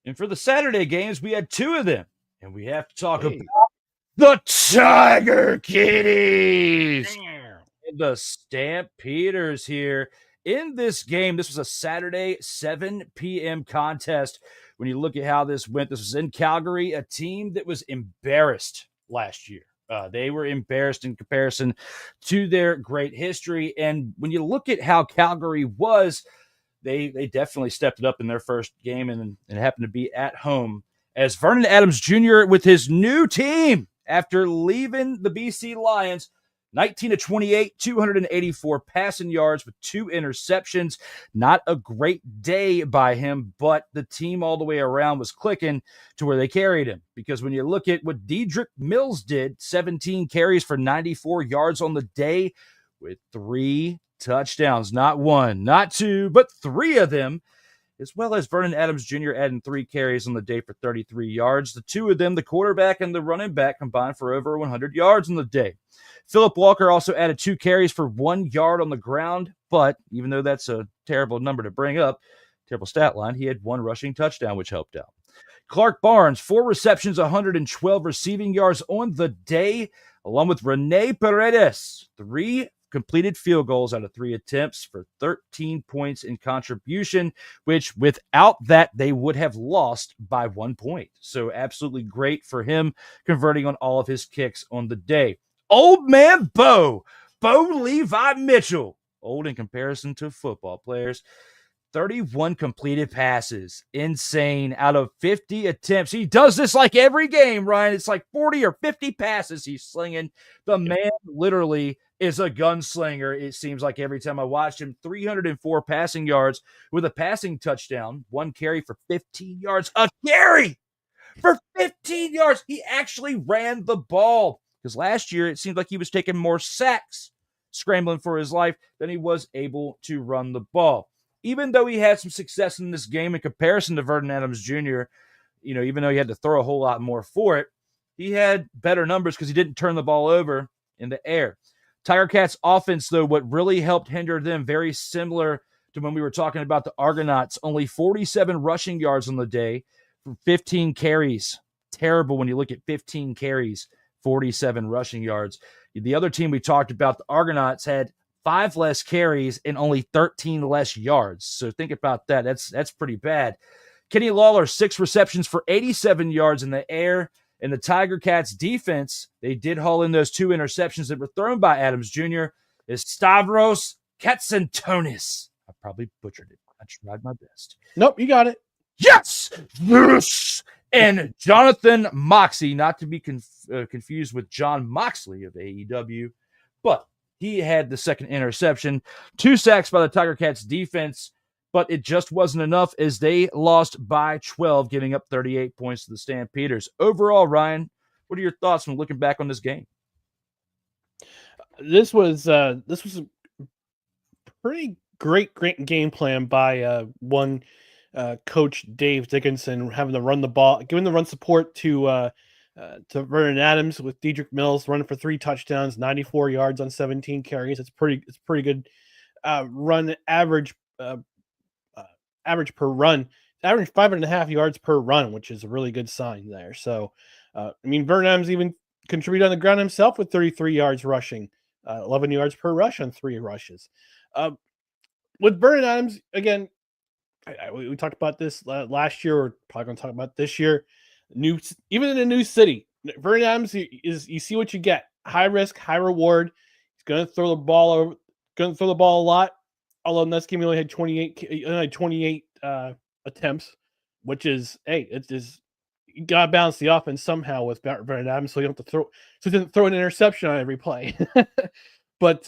And for the Saturday games, we had 2 of them. And we have to talk about the Tiger Kitties and the Stampeders here. In this game, this was a Saturday 7 p.m. contest. When you look at how this went, this was in Calgary, a team that was embarrassed last year. They were embarrassed in comparison to their great history. And when you look at how Calgary was, they definitely stepped it up in their first game and happened to be at home as Vernon Adams Jr. with his new team After leaving the BC Lions, 19 to 28, 284 passing yards with 2 interceptions. Not a great day by him, but the team all the way around was clicking to where they carried him. Because when you look at what Dedrick Mills did, 17 carries for 94 yards on the day with 3 touchdowns. Not 1, not 2, but 3 of them, as well as Vernon Adams Jr. adding 3 carries on the day for 33 yards. The 2 of them, the quarterback and the running back, combined for over 100 yards on the day. Philip Walker also added 2 carries for 1 yard on the ground, but even though that's a terrible number to bring up, terrible stat line, he had 1 rushing touchdown, which helped out. Clark Barnes, 4 receptions, 112 receiving yards on the day, along with Rene Paredes, 3 completed field goals out of 3 attempts for 13 points in contribution, which without that, they would have lost by 1 point. So absolutely great for him converting on all of his kicks on the day. Old man Bo Levi Mitchell, old in comparison to football players, 31 completed passes. Insane. Out of 50 attempts. He does this like every game, Ryan. It's like 40 or 50 passes he's slinging. The man literally is a gunslinger, it seems like every time I watch him. 304 passing yards with a passing touchdown. 1 carry for 15 yards. A carry for 15 yards. He actually ran the ball. Because last year, it seemed like he was taking more sacks, scrambling for his life, than he was able to run the ball. Even though he had some success in this game in comparison to Vernon Adams Jr., even though he had to throw a whole lot more for it, he had better numbers because he didn't turn the ball over in the air. Tiger Cats offense, though, what really helped hinder them, very similar to when we were talking about the Argonauts, only 47 rushing yards on the day for 15 carries. Terrible when you look at 15 carries. 47 rushing yards. The other team we talked about, the Argonauts, had 5 less carries and only 13 less yards. So think about that. That's pretty bad. Kenny Lawler, 6 receptions for 87 yards in the air. And the Tiger Cats defense, they did haul in those 2 interceptions that were thrown by Adams Jr. is Stavros Katsantonis. I probably butchered it. I tried my best. Nope, you got it. Yes! And Jonathan Moxley, not to be confused with John Moxley of AEW, but he had the 2nd interception. 2 sacks by the Tiger Cats defense, but it just wasn't enough as they lost by 12, giving up 38 points to the Stampeders. Overall, Ryan, what are your thoughts when looking back on this game? This was a pretty great game plan by one coach Dave Dickinson, having to run the ball, giving the run support to Vernon Adams with Dedrick Mills running for 3 touchdowns, 94 yards on 17 carries. It's pretty good run average per run. Average 5.5 yards per run, which is a really good sign there. So, Vernon Adams even contributed on the ground himself with 33 yards rushing, 11 yards per rush on 3 rushes. With Vernon Adams, again, we talked about this last year. We're probably going to talk about this year. Even in a new city, Vernon Adams you see what you get. High risk, high reward. He's going to throw the ball a lot. Although in this game he only had 28 attempts, which is you got to balance the offense somehow with Vernon Adams, so you don't have to throw. So he didn't throw an interception on every play. But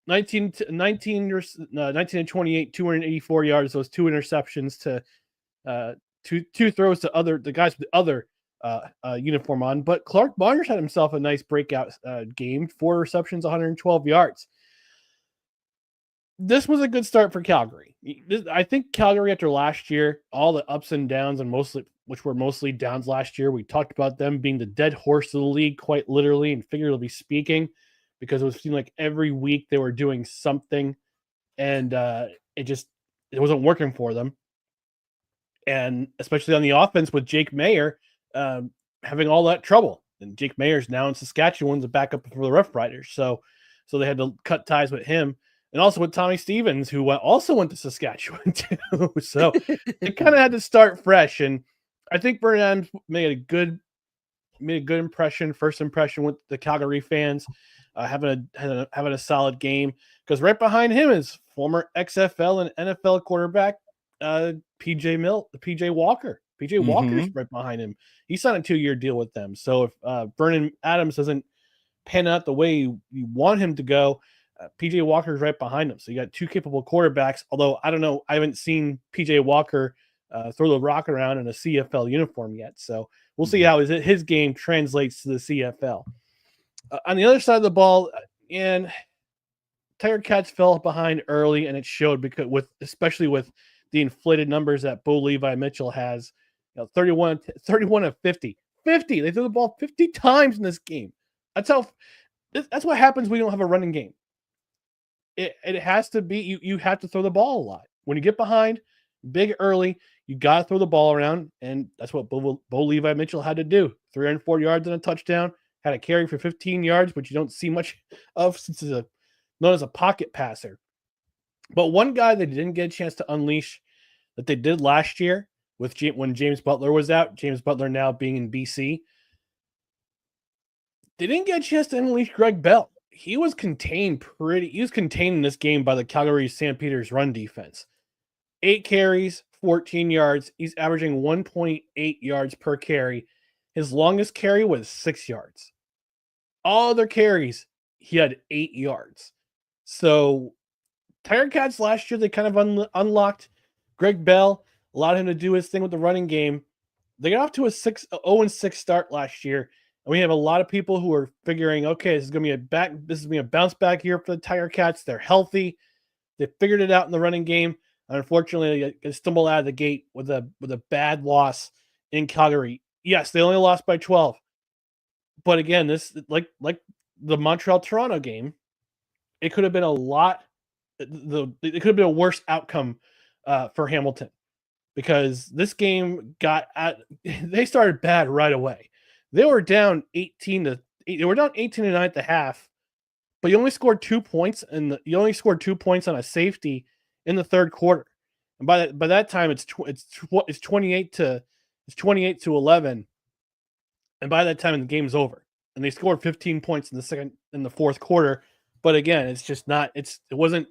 19 and 28, 284 yards. Those 2 interceptions to two throws to the guys with the other uniform on. But Clark Barnes had himself a nice breakout game. 4 receptions, 112 yards. This was a good start for Calgary. I think Calgary, after last year, all the ups and downs, which were mostly downs last year, we talked about them being the dead horse of the league, quite literally and figuratively speaking, because it seemed like every week they were doing something, and it wasn't working for them. And especially on the offense with Jake Mayer having all that trouble. And Jake Mayer's now in Saskatchewan, the backup for the Roughriders. So they had to cut ties with him. And also with Tommy Stevens, who also went to Saskatchewan too. So it kind of had to start fresh. And I think Vernon Adams made a good first impression with the Calgary fans, having a solid game. Because right behind him is former XFL and NFL quarterback PJ Walker. PJ Walker's right behind him. He signed a 2-year deal with them. So if Vernon Adams doesn't pan out the way you want him to go, PJ Walker's right behind him. So you got 2 capable quarterbacks. Although I don't know, I haven't seen PJ Walker throw the rock around in a CFL uniform yet. So we'll see how his game translates to the CFL. On the other side of the ball, and Tiger Cats fell behind early, and it showed especially with the inflated numbers that Bo Levi Mitchell has. 31 of 50. 50. They threw the ball 50 times in this game. That's what happens when you don't have a running game. It has to be you have to throw the ball a lot. When you get behind big early, you got to throw the ball around, and that's what Bo Levi Mitchell had to do. 304 yards and a touchdown, had a carry for 15 yards, which you don't see much of since he's known as a pocket passer. But one guy that didn't get a chance to unleash that they did last year when James Butler was out, James Butler now being in BC, they didn't get a chance to unleash Greg Bell. He was contained in this game by the Calgary Stampeders run defense. 8 carries, 14 yards. He's averaging 1.8 yards per carry. His longest carry was 6 yards. All other carries, he had 8 yards. So Tiger Cats last year, they kind of unlocked Greg Bell, allowed him to do his thing with the running game. They got off to a 0-6 start last year. And we have a lot of people who are figuring, okay, this is going to be a bounce back year for the Tiger Cats. They're healthy. They figured it out in the running game. And unfortunately, they stumbled out of the gate with a bad loss in Calgary. Yes, they only lost by 12. But again, this like the Montreal-Toronto game, it could have been it could have been a worse outcome for Hamilton, because this game they started bad right away. They were down 18-9 at the half, but you only scored 2 points, and you only scored 2 points on a safety in the third quarter. And by that time, it's 28-11, and by that time the game's over. And they scored 15 points in the fourth quarter. But again, it's just not. It wasn't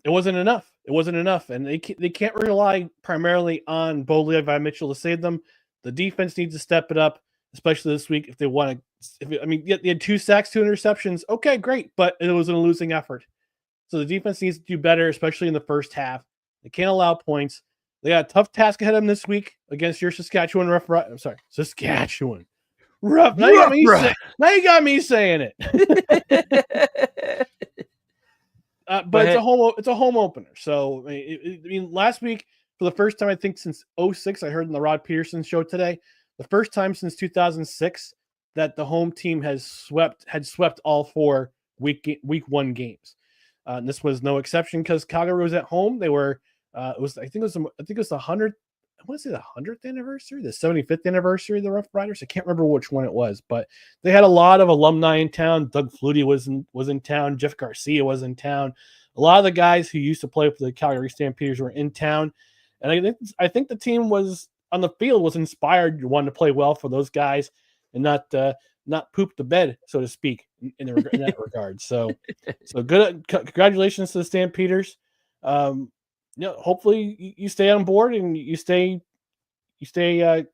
enough. It wasn't enough, and they can't rely primarily on Bo Levi Mitchell to save them. The defense needs to step it up, especially this week if they want to. They had 2 sacks, 2 interceptions. Okay, great, but it was a losing effort. So the defense needs to do better, especially in the first half. They can't allow points. They got a tough task ahead of them this week against your Saskatchewan Saskatchewan. Rough. Now you got me saying it. But it's a home opener. So I mean, last week, for the first time, I think since 2006, I heard in the Rod Peterson show today, the first time since 2006 that the home team had swept all 4 week 1 games. And this was no exception because Calgary was at home. They were I think it was the 100th. I want to say the 100th anniversary, the 75th anniversary of the Roughriders. I can't remember which one it was, but they had a lot of alumni in town. Doug Flutie was in town. Jeff Garcia was in town. A lot of the guys who used to play for the Calgary Stampeders were in town. And I think the team was on the field was inspired, wanted to play well for those guys and not poop the bed, so to speak, in that regard. So good. Congratulations to the Stampeders. Hopefully you stay on board and you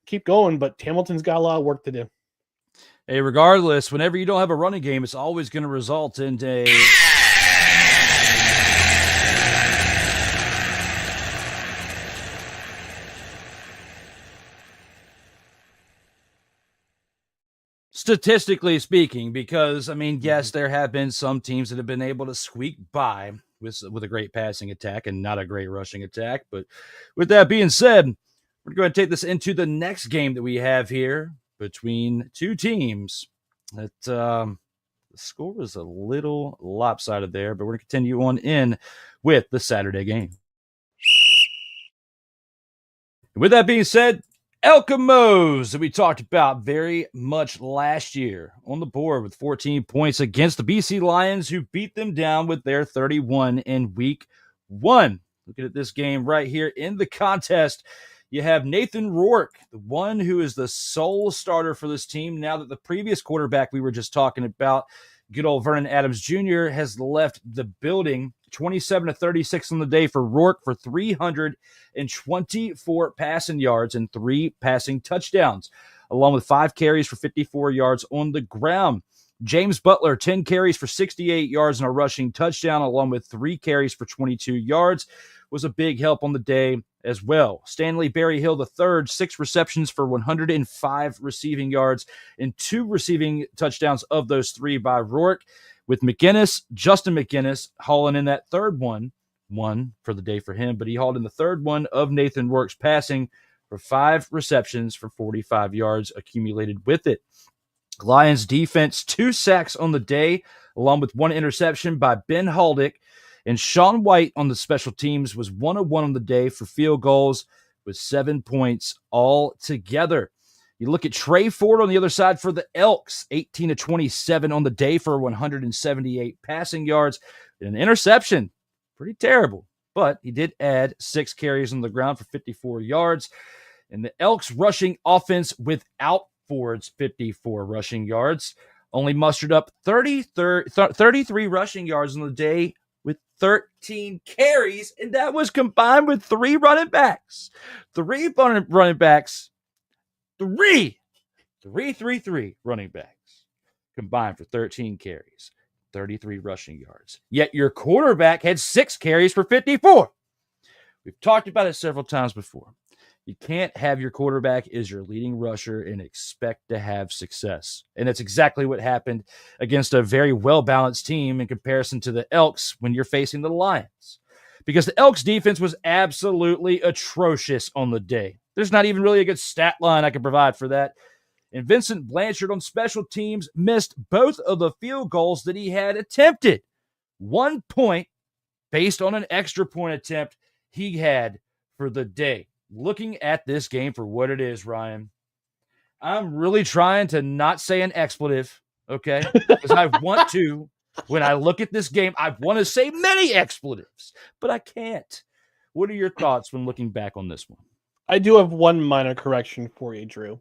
keep going. But Hamilton's got a lot of work to do. Hey, regardless, whenever you don't have a running game, it's always going to result in a. Statistically speaking, because, I mean, yes, there have been some teams that have been able to squeak by with a great passing attack and not a great rushing attack. But with that being said, we're going to take this into the next game that we have here between 2 teams. The score is a little lopsided there, but we're going to continue on in with the Saturday game. With that being said, Elkamos that we talked about very much last year on the board with 14 points against the BC Lions, who beat them down with their 31 in week 1. Looking at this game right here in the contest, you have Nathan Rourke, the one who is the sole starter for this team now that the previous quarterback we were just talking about, good old Vernon Adams Jr., has left the building 27-36 on the day for Rourke for 324 passing yards and 3 passing touchdowns, along with 5 carries for 54 yards on the ground. James Butler, 10 carries for 68 yards and a rushing touchdown, along with 3 carries for 22 yards, was a big help on the day as well. Stanley Berryhill III, 6 receptions for 105 receiving yards and 2 receiving touchdowns of those 3 by Rourke, with Justin McGinnis hauling in that third one for the day for him, but he hauled in the third one of Nathan Rourke's passing for 5 receptions for 45 yards accumulated with it. Lions defense, 2 sacks on the day, along with 1 interception by Ben Haldick. And Sean White on the special teams was 1 of 1 on the day for field goals with 7 points all together. You look at Trey Ford on the other side for the Elks, 18 of 27 on the day for 178 passing yards and an interception. Pretty terrible, but he did add 6 carries on the ground for 54 yards. And the Elks rushing offense without Ford's 54 rushing yards only mustered up 33 rushing yards on the day with 13 carries, and that was combined with 3 running backs. 3 running backs. 3 running backs combined for 13 carries, 33 rushing yards. Yet your quarterback had 6 carries for 54. We've talked about it several times before. You can't have your quarterback as your leading rusher and expect to have success. And that's exactly what happened against a very well-balanced team in comparison to the Elks when you're facing the Lions. Because the Elks defense was absolutely atrocious on the day. There's not even really a good stat line I can provide for that. And Vincent Blanchard on special teams missed both of the field goals that he had attempted. 1 point based on an extra point attempt he had for the day. Looking at this game for what it is, Ryan, I'm really trying to not say an expletive, okay? Because I want to. When I look at this game, I want to say many expletives, but I can't. What are your thoughts when looking back on this one? I do have one minor correction for you, Drew.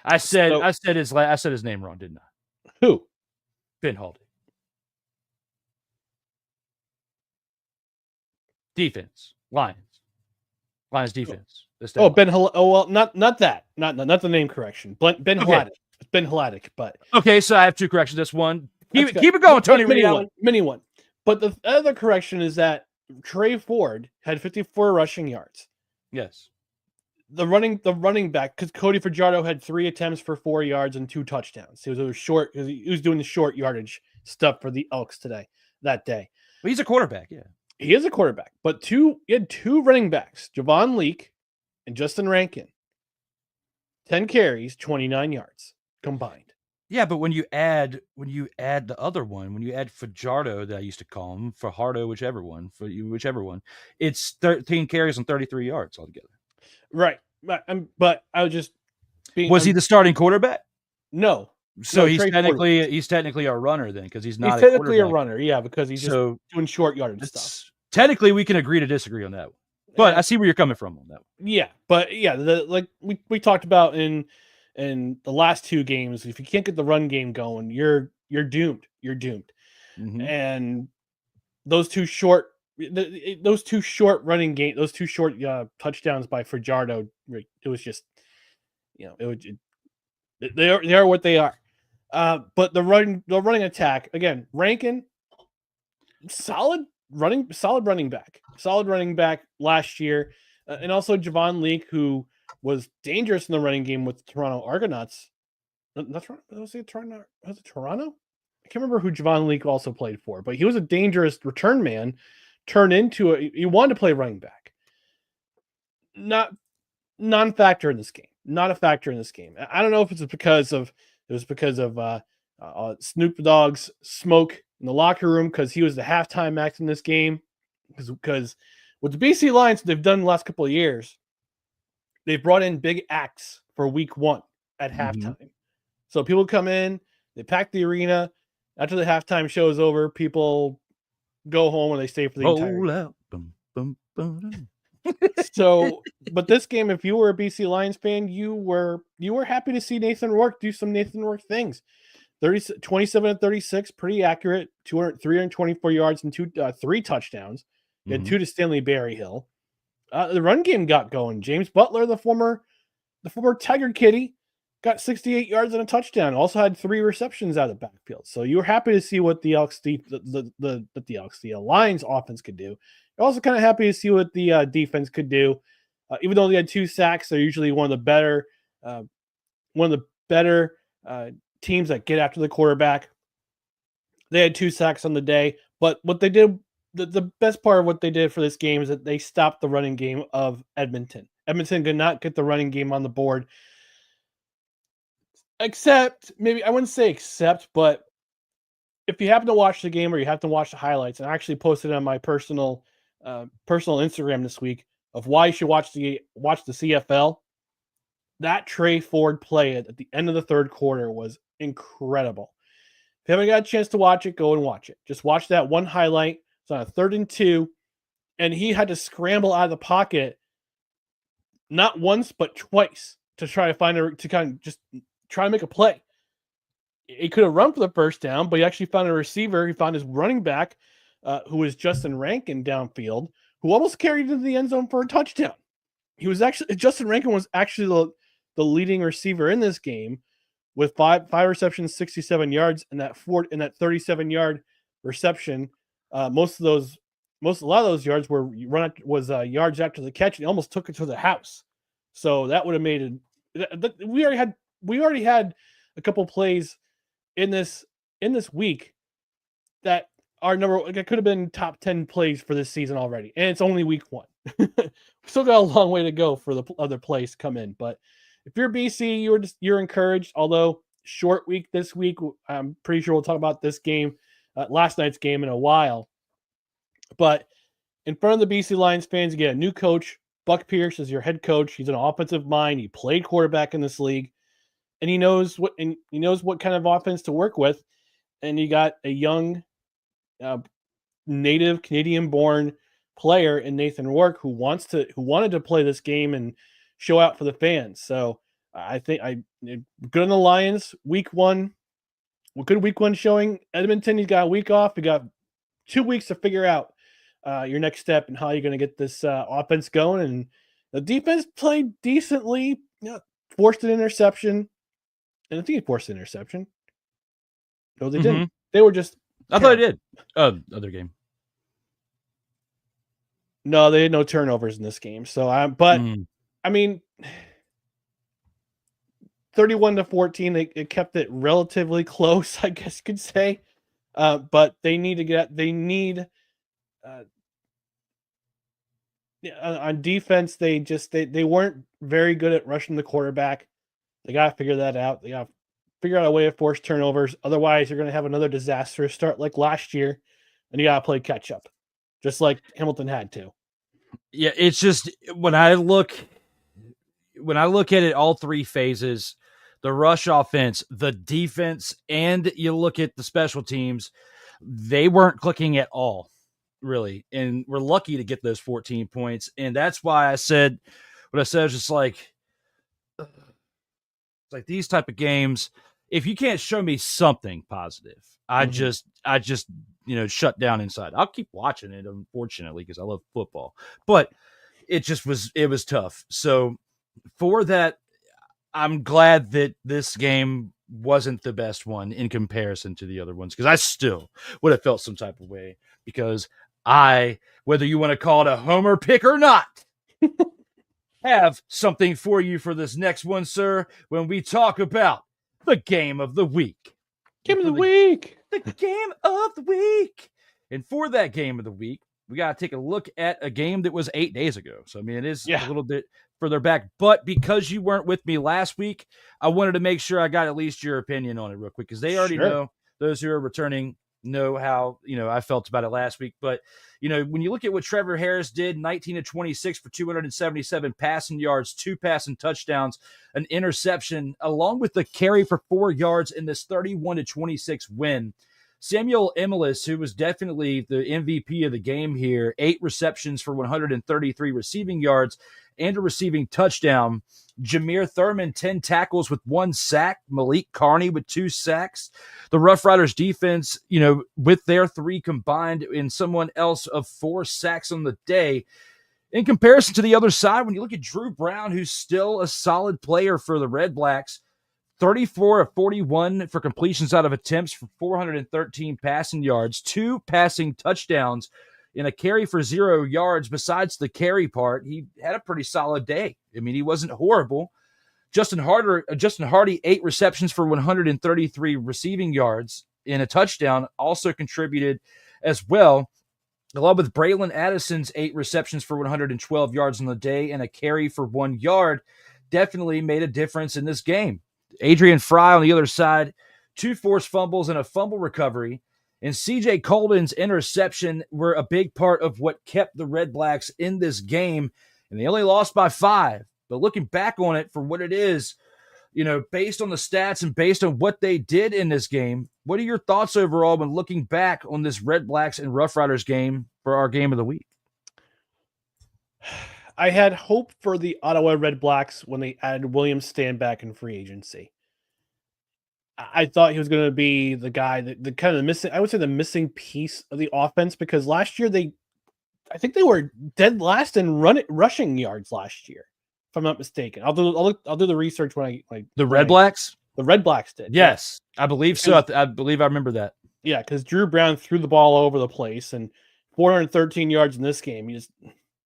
I said his name wrong, didn't I? Who? Ben Haldick. Defense. Lions defense. Oh, Ben. Oh, well, not that. Not the name correction. Ben Hladic. It's Ben Hladic, but okay. So I have 2 corrections. That's one. Keep it going, Tony. Mini one. But the other correction is that Trey Ford had 54 rushing yards. Yes. The running back, because Cody Fajardo had 3 attempts for 4 yards and 2 touchdowns. He was short. He was doing the short yardage stuff for the Elks that day. Well, he's a quarterback. Yeah. He is a quarterback, but he had 2 running backs, Javon Leake and Justin Rankin. 10 carries, 29 yards combined. Yeah, but when you add the other one, when you add Fajardo, that I used to call him, Fajardo, whichever one, it's 13 carries and 33 yards altogether. Right, but I was just being. Was he the starting quarterback? No. So no, he's technically a runner then, because he's not. He's technically a runner, yeah, because he's just doing short yardage stuff. Technically, we can agree to disagree on that one, but I see where you're coming from on that one. Yeah, but yeah, like we talked about in the last 2 games, if you can't get the run game going, you're doomed. You're doomed. Mm-hmm. And those 2 short touchdowns by Fajardo, it was just, they are what they are. But the running attack again, Rankin, solid running back last year, and also Javon Leake, who was dangerous in the running game with the Toronto Argonauts. Not Toronto. Was it Toronto? I can't remember who Javon Leake also played for, but he was a dangerous return man. He wanted to play running back. Non-factor in this game. Not a factor in this game. I don't know if it was because of Snoop Dogg's smoke in the locker room, because he was the halftime act in this game. Because with the BC Lions, they've done the last couple of years, they've brought in big acts for week 1 at halftime. So people come in, they pack the arena. After the halftime show is over, people go home and they stay for the entire game. So, but this game, if you were a BC Lions fan, you were happy to see Nathan Rourke do some Nathan Rourke things. 27 to 36, pretty accurate. 324 yards and three touchdowns. And two to Stanley Berryhill. The run game got going. James Butler, the former Tiger Kitty, got 68 yards and a touchdown. Also had 3 receptions out of the backfield. So you were happy to see what the Elks, the Lions offense could do. You're also kind of happy to see what the defense could do. Even though they had 2 sacks, they're usually one of the better teams that get after the quarterback. They had 2 sacks on the day, but what they did, the best part of what they did for this game is that they stopped the running game of Edmonton. Edmonton did not get the running game on the board. Except, maybe, I wouldn't say except, but if you happen to watch the game or you have to watch the highlights, and I actually posted on my personal Instagram this week of why you should watch the CFL, that Trey Ford play at the end of the third quarter was incredible. If you haven't got a chance to watch it, go and watch it. Just watch that one highlight. It's on a 3rd and 2, and he had to scramble out of the pocket not once but twice to try to make a play. He could have run for the first down, but he actually found a receiver. He found his running back, who was Justin Rankin downfield, who almost carried into the end zone for a touchdown. Justin Rankin was actually the leading receiver in this game with five receptions, 67 yards, and that 37-yard reception. A lot of those yards were yards after the catch, and he almost took it to the house. So that would have made it. We already had a couple plays in this week that are it could have been top 10 plays for this season already, and it's only week 1. Still got a long way to go for the other plays to come in, but if you're BC, you're encouraged. Although short week this week, I'm pretty sure we'll talk about this game, last night's game, in a while. But in front of the BC Lions fans, you get a new coach. Buck Pierce is your head coach. He's an offensive mind. He played quarterback in this league, and he knows what kind of offense to work with. And you got a young, native Canadian-born player in Nathan Rourke who wanted to play this game and show out for the fans. So I think good on the Lions. Week 1, good week 1 showing. Edmonton, he's got a week off. You got 2 weeks to figure out your next step and how you're going to get this offense going. And the defense played decently. Forced an interception, and I think he forced an interception. No, they didn't. They were just. I thought they did. Other game. No, they had no turnovers in this game. So I mean, 31-14, they kept it relatively close, I guess you could say. But they need on defense, they weren't very good at rushing the quarterback. They got to figure that out. They got to figure out a way to force turnovers. Otherwise, you're going to have another disastrous start like last year, and you got to play catch up, just like Hamilton had to. Yeah, it's just when I look at it, all 3 phases, the rush offense, the defense, and you look at the special teams, they weren't clicking at all, really. And we're lucky to get those 14 points. And that's why I said what I said. Was just like, it's like these type of games, if you can't show me something positive, I just shut down inside. I'll keep watching it, unfortunately, because I love football. But it was tough. So for that, I'm glad that this game wasn't the best one in comparison to the other ones, because I still would have felt some type of way, because whether you want to call it a homer pick or not, have something for you for this next one, sir, when we talk about the game of the week. Game of the week. The game of the week. And for that game of the week, we got to take a look at a game that was 8 days ago. So, I mean, it is a little bit further back. But because you weren't with me last week, I wanted to make sure I got at least your opinion on it real quick, because they already know, those who are returning know how, I felt about it last week. But, when you look at what Trevor Harris did, 19-26 for 277 passing yards, 2 passing touchdowns, an interception, along with the carry for 4 yards in this 31-26 win. Samuel Emilus, who was definitely the MVP of the game here, 8 receptions for 133 receiving yards and a receiving touchdown. Jameer Thurman, 10 tackles with 1 sack. Malik Carney with 2 sacks. The Roughriders defense, with their 3 combined, and someone else of 4 sacks on the day. In comparison to the other side, when you look at Drew Brown, who's still a solid player for the Redblacks, 34 of 41 for completions out of attempts for 413 passing yards, 2 passing touchdowns, and a carry for 0 yards. Besides the carry part, he had a pretty solid day. I mean, he wasn't horrible. Justin Hardy, 8 receptions for 133 receiving yards and a touchdown, also contributed as well, along with Braylon Addison's 8 receptions for 112 yards on the day and a carry for 1 yard. Definitely made a difference in this game. Adrian Fry on the other side, 2 forced fumbles and a fumble recovery. And CJ Colden's interception were a big part of what kept the Redblacks in this game. And they only lost by 5. But looking back on it for what it is, based on the stats and based on what they did in this game, what are your thoughts overall when looking back on this Redblacks and Roughriders game for our game of the week? I had hope for the Ottawa Redblacks when they added William Stanback in free agency. I thought he was going to be the guy that kind of the missing piece of the offense, because last year I think they were dead last in rushing yards last year, if I'm not mistaken. I'll do the research when the Redblacks. The Redblacks did. Yes, yeah. I believe so. I believe I remember that. Yeah, because Drew Brown threw the ball all over the place and 413 yards in this game.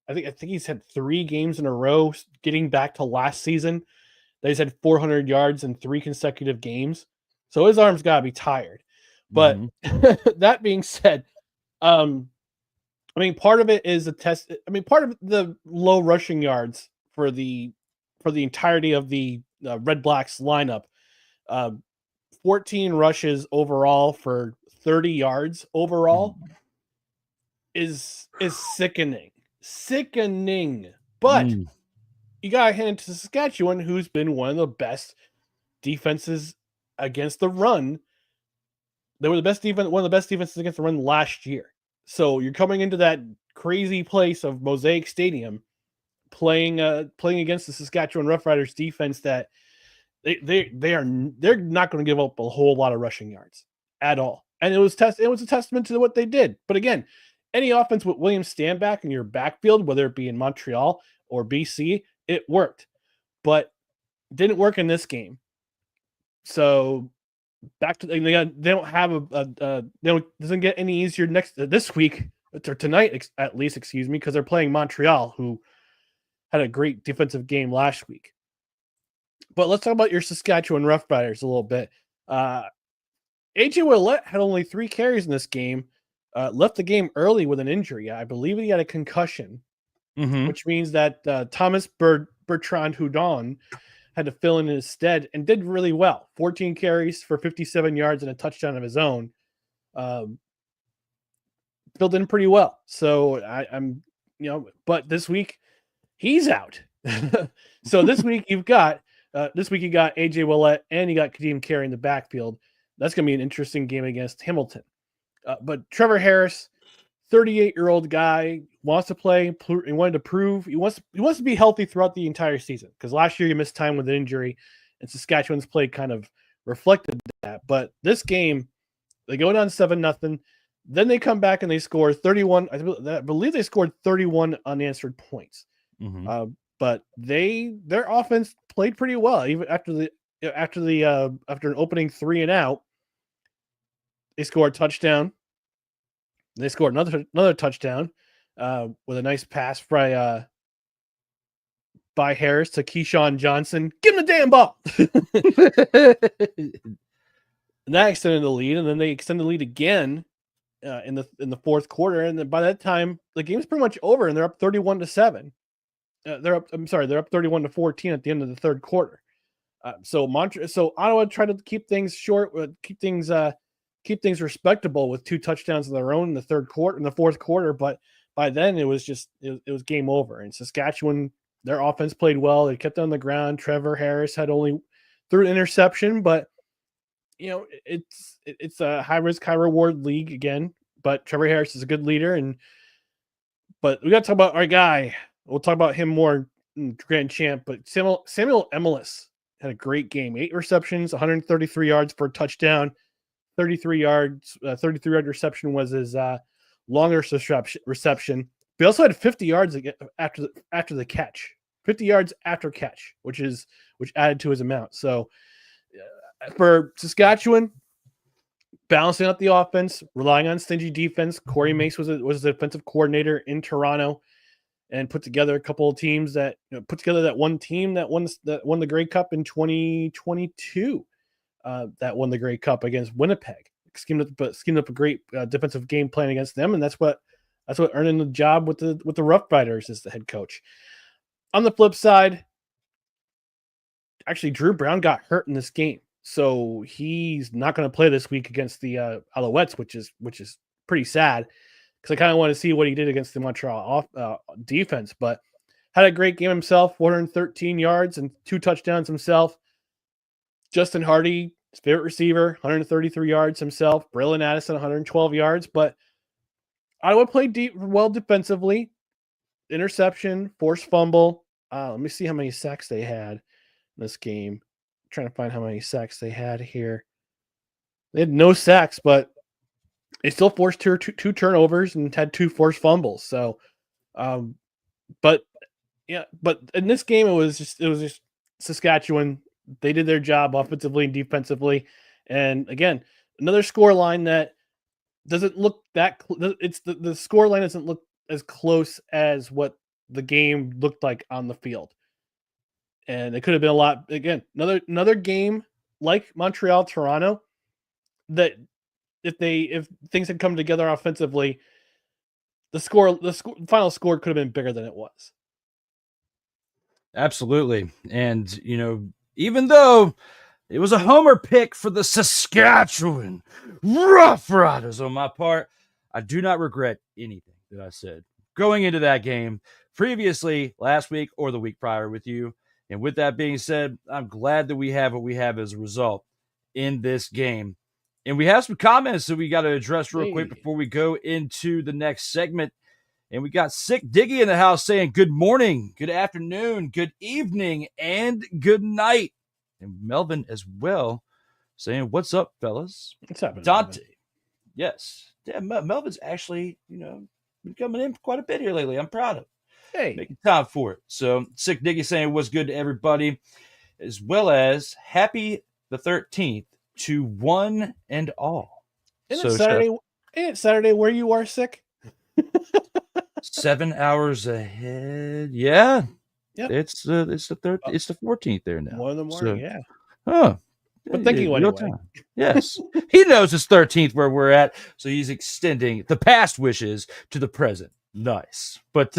I think he's had 3 games in a row getting back to last season. He's had 400 yards in 3 consecutive games. So his arm's got to be tired. But that being said, part of it is a test. Part of the low rushing yards for the entirety of the Redblacks lineup, 14 rushes overall for 30 yards overall is sickening. But you got to hand it to Saskatchewan, who's been one of the best defenses against the run. They were one of the best defenses against the run last year. So you're coming into that crazy place of Mosaic Stadium, playing against the Saskatchewan Roughriders defense that they're not going to give up a whole lot of rushing yards at all. And it was a testament to what they did. But again, any offense with William Stanback in your backfield, whether it be in Montreal or BC, it worked, but didn't work in this game. So back to they don't have doesn't get any easier this week or tonight at least, because they're playing Montreal, who had a great defensive game last week. But let's talk about your Saskatchewan Roughriders a little bit. AJ Willett had only 3 carries in this game. Left the game early with an injury. I believe he had a concussion, which means that Thomas Bertrand Houdon had to fill in his stead and did really well. 14 carries for 57 yards and a touchdown of his own. Filled in pretty well. So I'm but this week he's out. So this week you got AJ Willett and you got Kadeem Carey in the backfield. That's going to be an interesting game against Hamilton. But Trevor Harris, 38-year-old guy, wants to play. He wanted to prove he wants to be healthy throughout the entire season, because last year he missed time with an injury, and Saskatchewan's play kind of reflected that. But this game, they go down 7-0. Then they come back and they score 31. I believe they scored 31 unanswered points. But their offense played pretty well even after an opening 3 and out. They scored a touchdown. They scored another touchdown with a nice pass by Harris to Keyshawn Johnson. Give him the damn ball. And that extended the lead, and then they extended the lead again in the fourth quarter. And then by that time, the game's pretty much over, and they're up 31-7. They're up 31-14 at the end of the third quarter. So Ottawa tried to keep things short, keep things respectable with 2 touchdowns of their own in the fourth quarter. But by then it was game over. And Saskatchewan, their offense played well. They kept it on the ground. Trevor Harris had only threw an interception, but it's a high risk, high reward league again. But Trevor Harris is a good leader, but we got to talk about our guy. We'll talk about him more in Grand Champ. But Samuel Emilus had a great game. 8 receptions, 133 yards for a touchdown. 33 yard reception was his longest reception. He also had 50 yards after the catch. 50 yards after catch, which added to his amount. So for Saskatchewan, balancing out the offense, relying on stingy defense. Corey Mace was the defensive coordinator in Toronto, and put together a couple of teams that one team that won the Grey Cup in 2022. That won the Grey Cup against Winnipeg. Schemed up a great defensive game plan against them, and that's what earned him the job with the Roughriders as the head coach. On the flip side, actually, Drew Brown got hurt in this game, so he's not going to play this week against the Alouettes, which is pretty sad because I kind of want to see what he did against the Montreal defense. But had a great game himself, 413 yards and 2 touchdowns himself. Justin Hardy, his favorite receiver, 133 yards himself. Braylon Addison, 112 yards. But Ottawa played well defensively. Interception, forced fumble. Let me see how many sacks they had in this game. I'm trying to find how many sacks they had here. They had no sacks, but they still forced two turnovers and had 2 forced fumbles. So, but in this game it was just Saskatchewan. They did their job offensively and defensively, and again, another score line that doesn't look that. The score line doesn't look as close as what the game looked like on the field, and it could have been a lot. Again, another game like Montreal, Toronto, that if things had come together offensively, the final score could have been bigger than it was. Absolutely, and even though it was a homer pick for the Saskatchewan Roughriders on my part, I do not regret anything that I said going into that game previously last week or the week prior with you. And with that being said, I'm glad that we have what we have as a result in this game. And we have some comments that we got to address real quick before we go into the next segment. And we got Sick Diggy in the house saying good morning, good afternoon, good evening, and good night. And Melvin as well saying, what's up, fellas? What's happening, Dante. Melvin? Yes. Yeah, Melvin's actually, been coming in quite a bit here lately. I'm proud of him. Hey. Making time for it. So Sick Diggy saying what's good to everybody, as well as happy the 13th to one and all. Isn't it Saturday where you are, Sick? 7 hours ahead. Yeah. Yep. It's the 14th there now. 1 in the morning, yeah. Huh. But thank you anyway. Yes. He knows it's 13th where we're at, so he's extending the past wishes to the present. Nice. But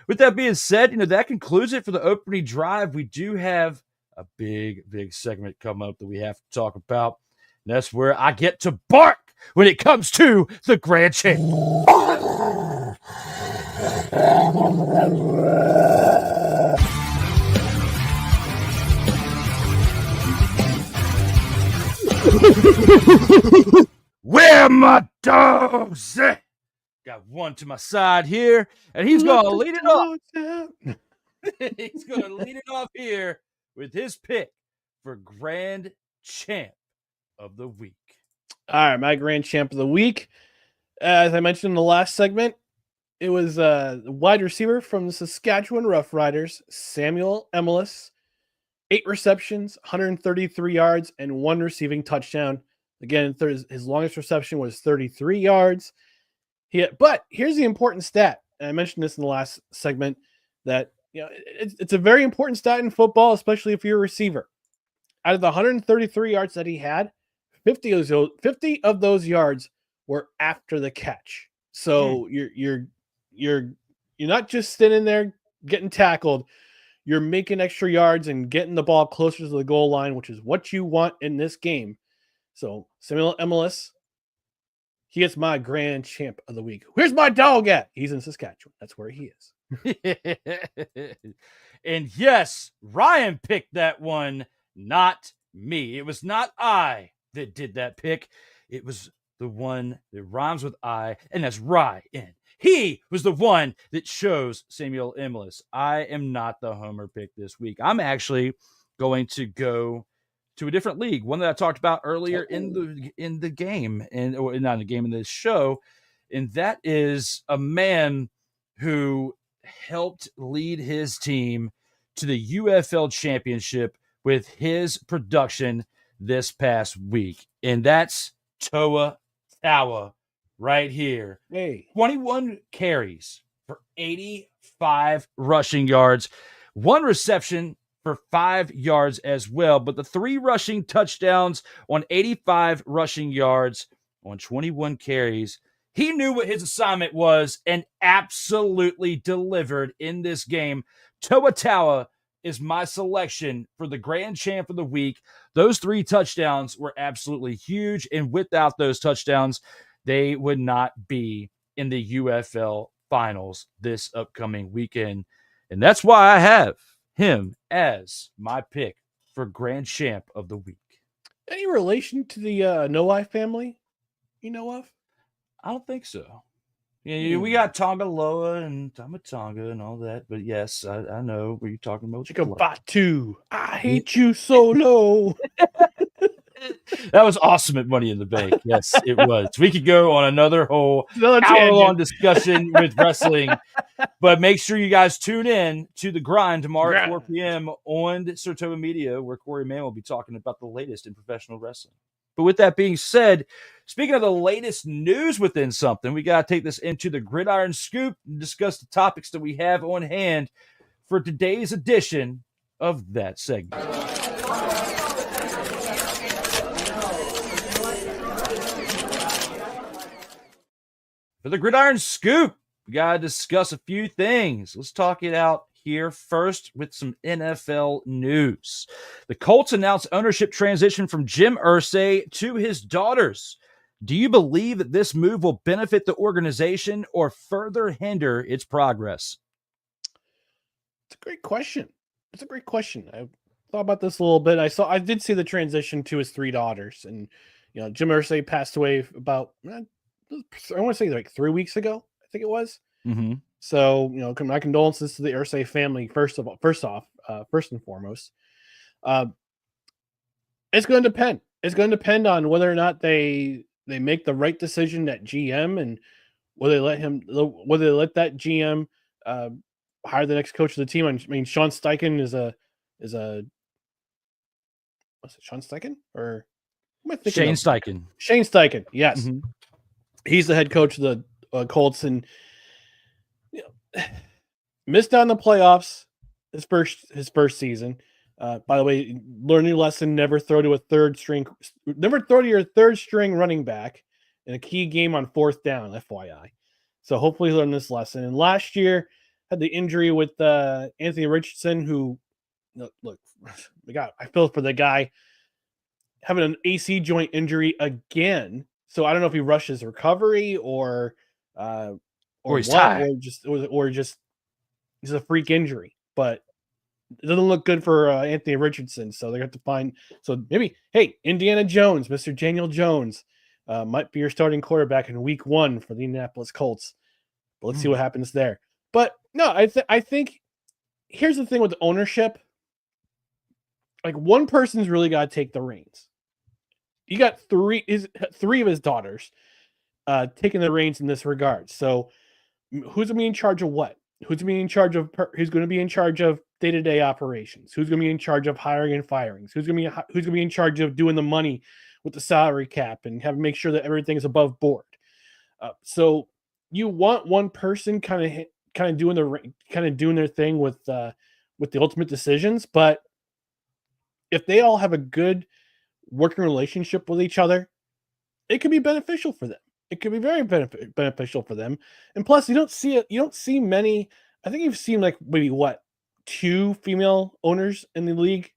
with that being said, that concludes it for the opening drive. We do have a big segment coming up that we have to talk about. And that's where I get to bark when it comes to the Grand Champ. Where my dogs at? Got one to my side here, and he's going to lead it off. He's going to lead it off here with his pick for Grand Champ of the Week. All right, my Grand Champ of the Week. As I mentioned in the last segment, it was a wide receiver from the Saskatchewan Roughriders, Samuel Emilus. 8 receptions, 133 yards, and 1 receiving touchdown. Again, his longest reception was 33 yards. But here's the important stat. And I mentioned this in the last segment that it's a very important stat in football, especially if you're a receiver. Out of the 133 yards that he had, 50 of those yards were after the catch. So you're not just sitting there getting tackled. You're making extra yards and getting the ball closer to the goal line, which is what you want in this game. So Samuel Emilus, he gets my Grand Champ of the Week. Where's my dog at? He's in Saskatchewan. That's where he is. And yes, Ryan picked that one, not me. It was not I that did that pick. It was the one that rhymes with I, and that's Ryan. He was the one that chose Samuel Emilus. I am not the homer pick this week. I'm actually going to go to a different league, one that I talked about earlier in the game, or not in the game, in this show, and that is a man who helped lead his team to the UFL championship with his production this past week, and that's Toa Tawa right here. Hey, 21 carries for 85 rushing yards, 1 reception for 5 yards as well, but the 3 rushing touchdowns on 85 rushing yards on 21 carries. He knew what his assignment was and absolutely delivered in this game. Toa Tawa is my selection for the grand champ of the week. Those 3 touchdowns were absolutely huge, and without those touchdowns, they would not be in the UFL finals this upcoming weekend. And that's why I have him as my pick for grand champ of the week. any relation to the Noai family you know of? I don't think so. Yeah, we got Tongaloa and Tamatonga and all that, but yes, I know what you're talking about. Chica Batu, I hate you so low. That was awesome at Money in the Bank. Yes, it was. We could go on another whole hour-long discussion with wrestling, but make sure you guys tune in to The Grind tomorrow at 4 p.m. on Saratoga Media, where Corey Mann will be talking about the latest in professional wrestling. But with that being said, speaking of the latest news within something, we got to take this into the Gridiron Scoop and discuss the topics that we have on hand for today's edition of that segment. For the Gridiron Scoop, we got to discuss a few things. Let's talk it out here first with some NFL news. The Colts announced ownership transition from Jim Irsay to his daughters. Do you believe that this move will benefit the organization or further hinder its progress? It's a great question. I thought about this a little bit. I did see the transition to his 3 daughters, and Jim Irsay passed away about, I want to say like 3 weeks ago, I think it was. Mm-hmm. So, my condolences to the Irsay family, first and foremost. It's going to depend. It's going to depend on whether or not they make the right decision at GM, and whether they let that GM hire the next coach of the team. I mean, Sean Steichen is a what's it, Sean Steichen? Or am I thinking Shane Steichen. Shane Steichen, yes. Mm-hmm. He's the head coach of the Colts, and missed out on the playoffs his first season. By the way, learn a new lesson: never throw to your third string running back in a key game on 4th down. FYI. So hopefully he learned this lesson. And last year had the injury with Anthony Richardson, who look, I feel for the guy having an AC joint injury again. So I don't know if he rushes recovery or he's tired, or just he's a freak injury, but it doesn't look good for Anthony Richardson. So they have to find. So maybe, hey, Indiana Jones, Mr. Daniel Jones, might be your starting quarterback in Week 1 for the Indianapolis Colts. But let's see what happens there. But no, I think here's the thing with the ownership. Like, one person's really got to take the reins. You got three of his daughters taking the reins in this regard. So who's going to be in charge of what? Who's going to be in charge of day-to-day operations? Who's going to be in charge of hiring and firings? Who's going to be in charge of doing the money with the salary cap and make sure that everything's above board? So you want one person kind of doing their thing with the ultimate decisions, but if they all have a good working relationship with each other, it could be beneficial for them. It could be very beneficial for them. And plus, you don't see many. I think you've seen like maybe 2 female owners in the league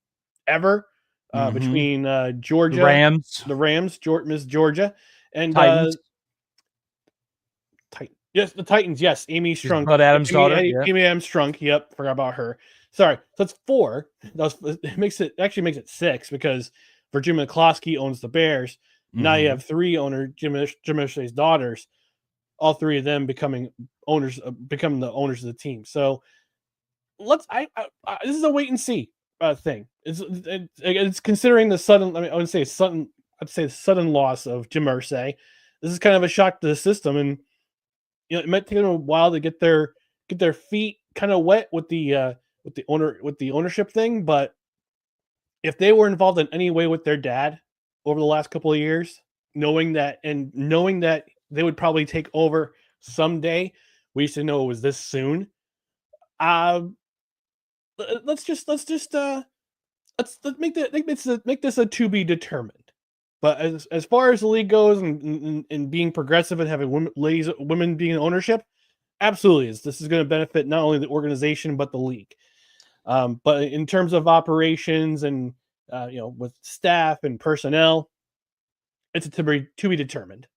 ever, between Georgia, the Rams, Miss Georgia, and Titans. Yes, the Titans. Yes, Amy Strunk, Bud Adams' daughter. Amy Adams Strunk. Yep, forgot about her. Sorry, so that's 4. It makes it 6 because Virginia McCloskey owns the Bears. Now you have three owners, Jim Irsay's daughters, all three of them becoming the owners of the team. So this is a wait and see thing. It's considering the sudden. I wouldn't say sudden. I'd say the sudden loss of Jim Irsay. This is kind of a shock to the system, and it might take them a while to get their feet kind of wet with the ownership thing. But if they were involved in any way with their dad over the last couple of years, knowing that they would probably take over someday, we used to know it was this soon. Let's make this a to be determined. But as far as the league goes and being progressive and having women being in ownership, absolutely this is going to benefit not only the organization but the league. But in terms of operations and with staff and personnel, it's to be determined.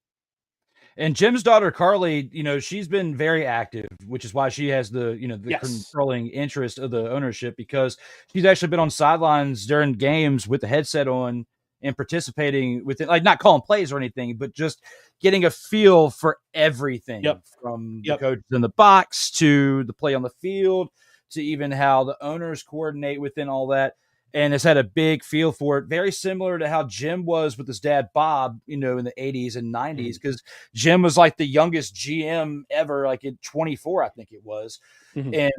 And Jim's daughter, Carly, she's been very active, which is why she has the controlling interest of the ownership, because she's actually been on sidelines during games with the headset on and participating with it, like not calling plays or anything, but just getting a feel for everything from the coaches in the box to the play on the field to even how the owners coordinate within all that. And has had a big feel for it, very similar to how Jim was with his dad, Bob, in the 80s and 90s, because Jim was like the youngest GM ever, like at 24, I think it was. And,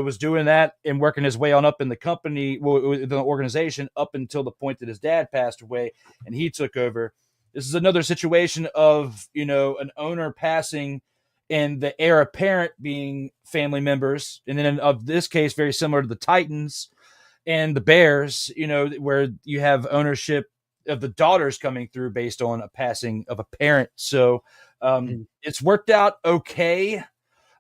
was doing that and working his way on up in the company, the organization, up until the point that his dad passed away and he took over. This is another situation of, an owner passing and the heir apparent being family members. And then of this case, very similar to the Titans and the Bears, where you have ownership of the daughters coming through based on a passing of a parent. So it's worked out okay.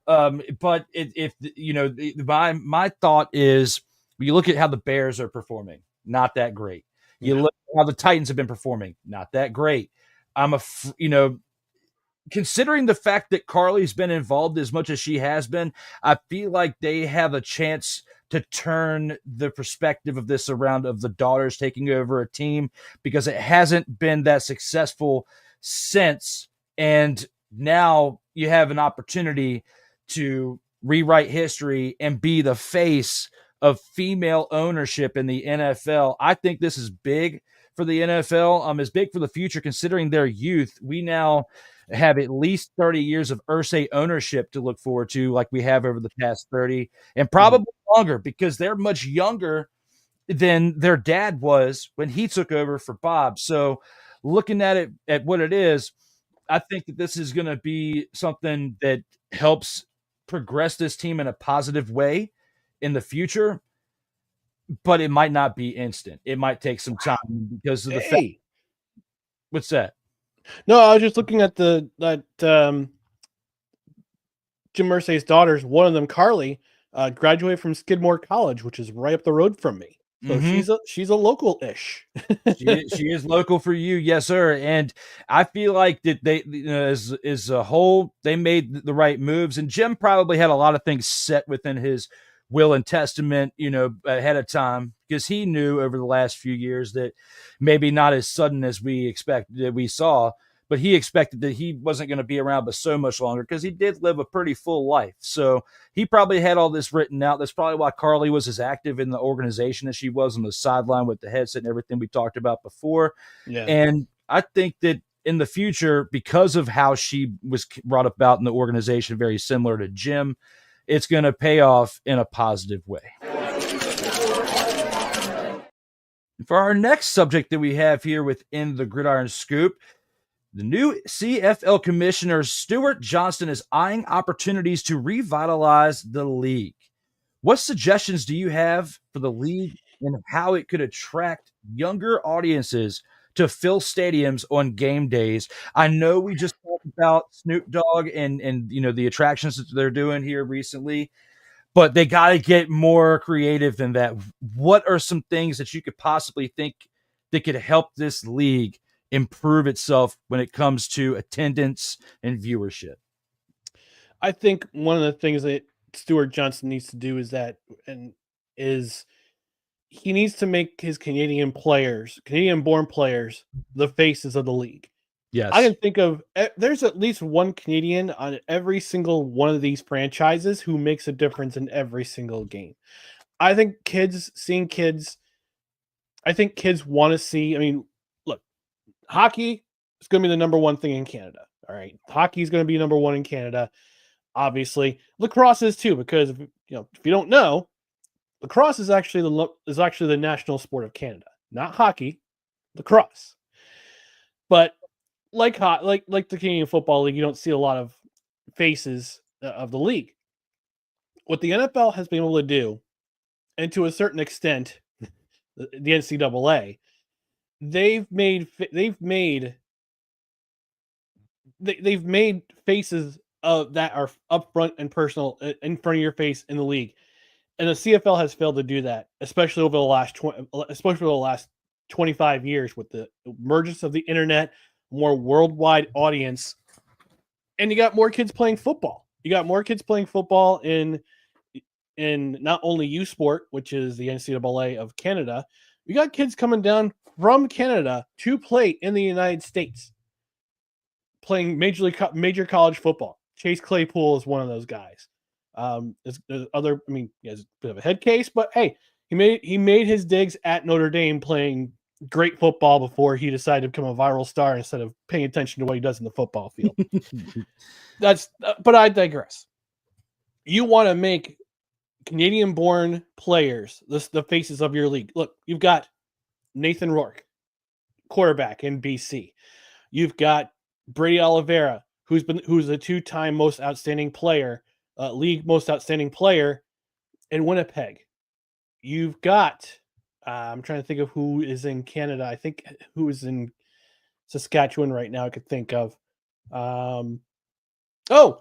But my thought is, when you look at how the Bears are performing, not that great. You look at how the Titans have been performing, not that great. Considering the fact that Carly's been involved as much as she has been, I feel like they have a chance to turn the perspective of this around, of the daughters taking over a team, because it hasn't been that successful since. And now you have an opportunity to rewrite history and be the face of female ownership in the NFL. I think this is big for the NFL. It's big for the future, considering their youth. We now have at least 30 years of Irsay ownership to look forward to, like we have over the past 30, and probably longer, because they're much younger than their dad was when he took over for Bob. So looking at it, at what it is, I think that this is going to be something that helps progress this team in a positive way in the future, but it might not be instant. It might take some time because of the fact. What's that? No, I was just looking at Jim Irsay's daughters. One of them, Carly, graduated from Skidmore College, which is right up the road from me. So she's a local-ish. she is local for you, yes, sir. And I feel like that they, as a whole, they made the right moves. And Jim probably had a lot of things set within his will and testament, ahead of time, because he knew over the last few years that maybe not as sudden as we saw, but he expected that he wasn't going to be around but so much longer, because he did live a pretty full life. So he probably had all this written out. That's probably why Carly was as active in the organization as she was on the sideline with the headset and everything we talked about before. Yeah. And I think that in the future, because of how she was brought about in the organization, very similar to Jim, it's going to pay off in a positive way. For our next subject that we have here within the Gridiron Scoop, the new CFL commissioner, Stuart Johnston, is eyeing opportunities to revitalize the league. What suggestions do you have for the league and how it could attract younger audiences to fill stadiums on game days? I know we just talked about Snoop Dogg and the attractions that they're doing here recently, but they got to get more creative than that. What are some things that you could possibly think that could help this league improve itself when it comes to attendance and viewership? I think one of the things that Stuart Johnston needs to do is he needs to make his Canadian-born players, the faces of the league. Yes. I can think of there's at least one Canadian on every single one of these franchises who makes a difference in every single game. I think kids want to see. I mean, look, hockey is going to be the number one thing in Canada. All right, hockey is going to be number one in Canada. Obviously, lacrosse is too, because if you don't know, lacrosse is actually the national sport of Canada, not hockey, lacrosse. But like the Canadian Football League, you don't see a lot of faces of the league. What the NFL has been able to do, and to a certain extent, the NCAA, they've made faces that are upfront and personal in front of your face in the league, and the CFL has failed to do that, especially over the last 25 years with the emergence of the internet, more worldwide audience, and you got more kids playing football. You got more kids playing football in not only U Sport, which is the NCAA of Canada. You got kids coming down from Canada to play in the United States, playing major college football. Chase Claypool is one of those guys. There's other. I mean, he has a bit of a head case, but hey, he made his digs at Notre Dame playing great football before he decided to become a viral star instead of paying attention to what he does in the football field. But I digress. You want to make Canadian-born players the faces of your league. Look, you've got Nathan Rourke, quarterback in BC. You've got Brady Oliveira, who's a two-time most outstanding player, league most outstanding player in Winnipeg. You've got I'm trying to think of who is in Canada. I think who is in Saskatchewan right now I could think of.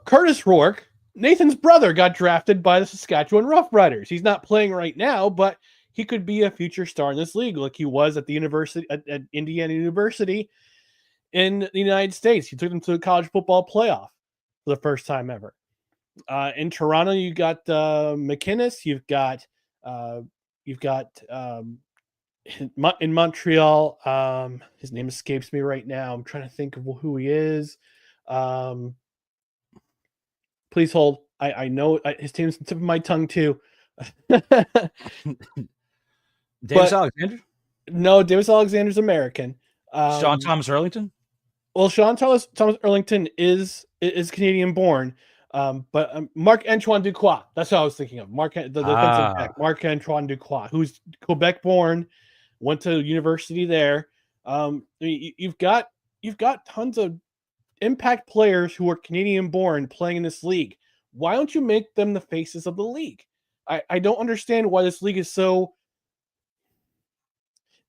Curtis Rourke, Nathan's brother, got drafted by the Saskatchewan Roughriders. He's not playing right now, but he could be a future star in this league, like he was at the university at Indiana University in the United States. He took them to the college football playoff for the first time ever. In Toronto, you got McInnes. You've got in Montreal. His name escapes me right now. I'm trying to think of who he is. Please hold. I know his name's on the tip of my tongue too. Davis Alexander? No, Davis Alexander's American. Sean Thomas Erlington? Well, Sean Thomas Erlington is Canadian born. But Marc-Antoine Ducroix, that's what I was thinking of. The defensive back, Marc-Antoine Ducroix, who's Quebec born, went to university there. You've got tons of impact players who are Canadian born playing in this league. Why don't you make them the faces of the league? I don't understand why this league is so.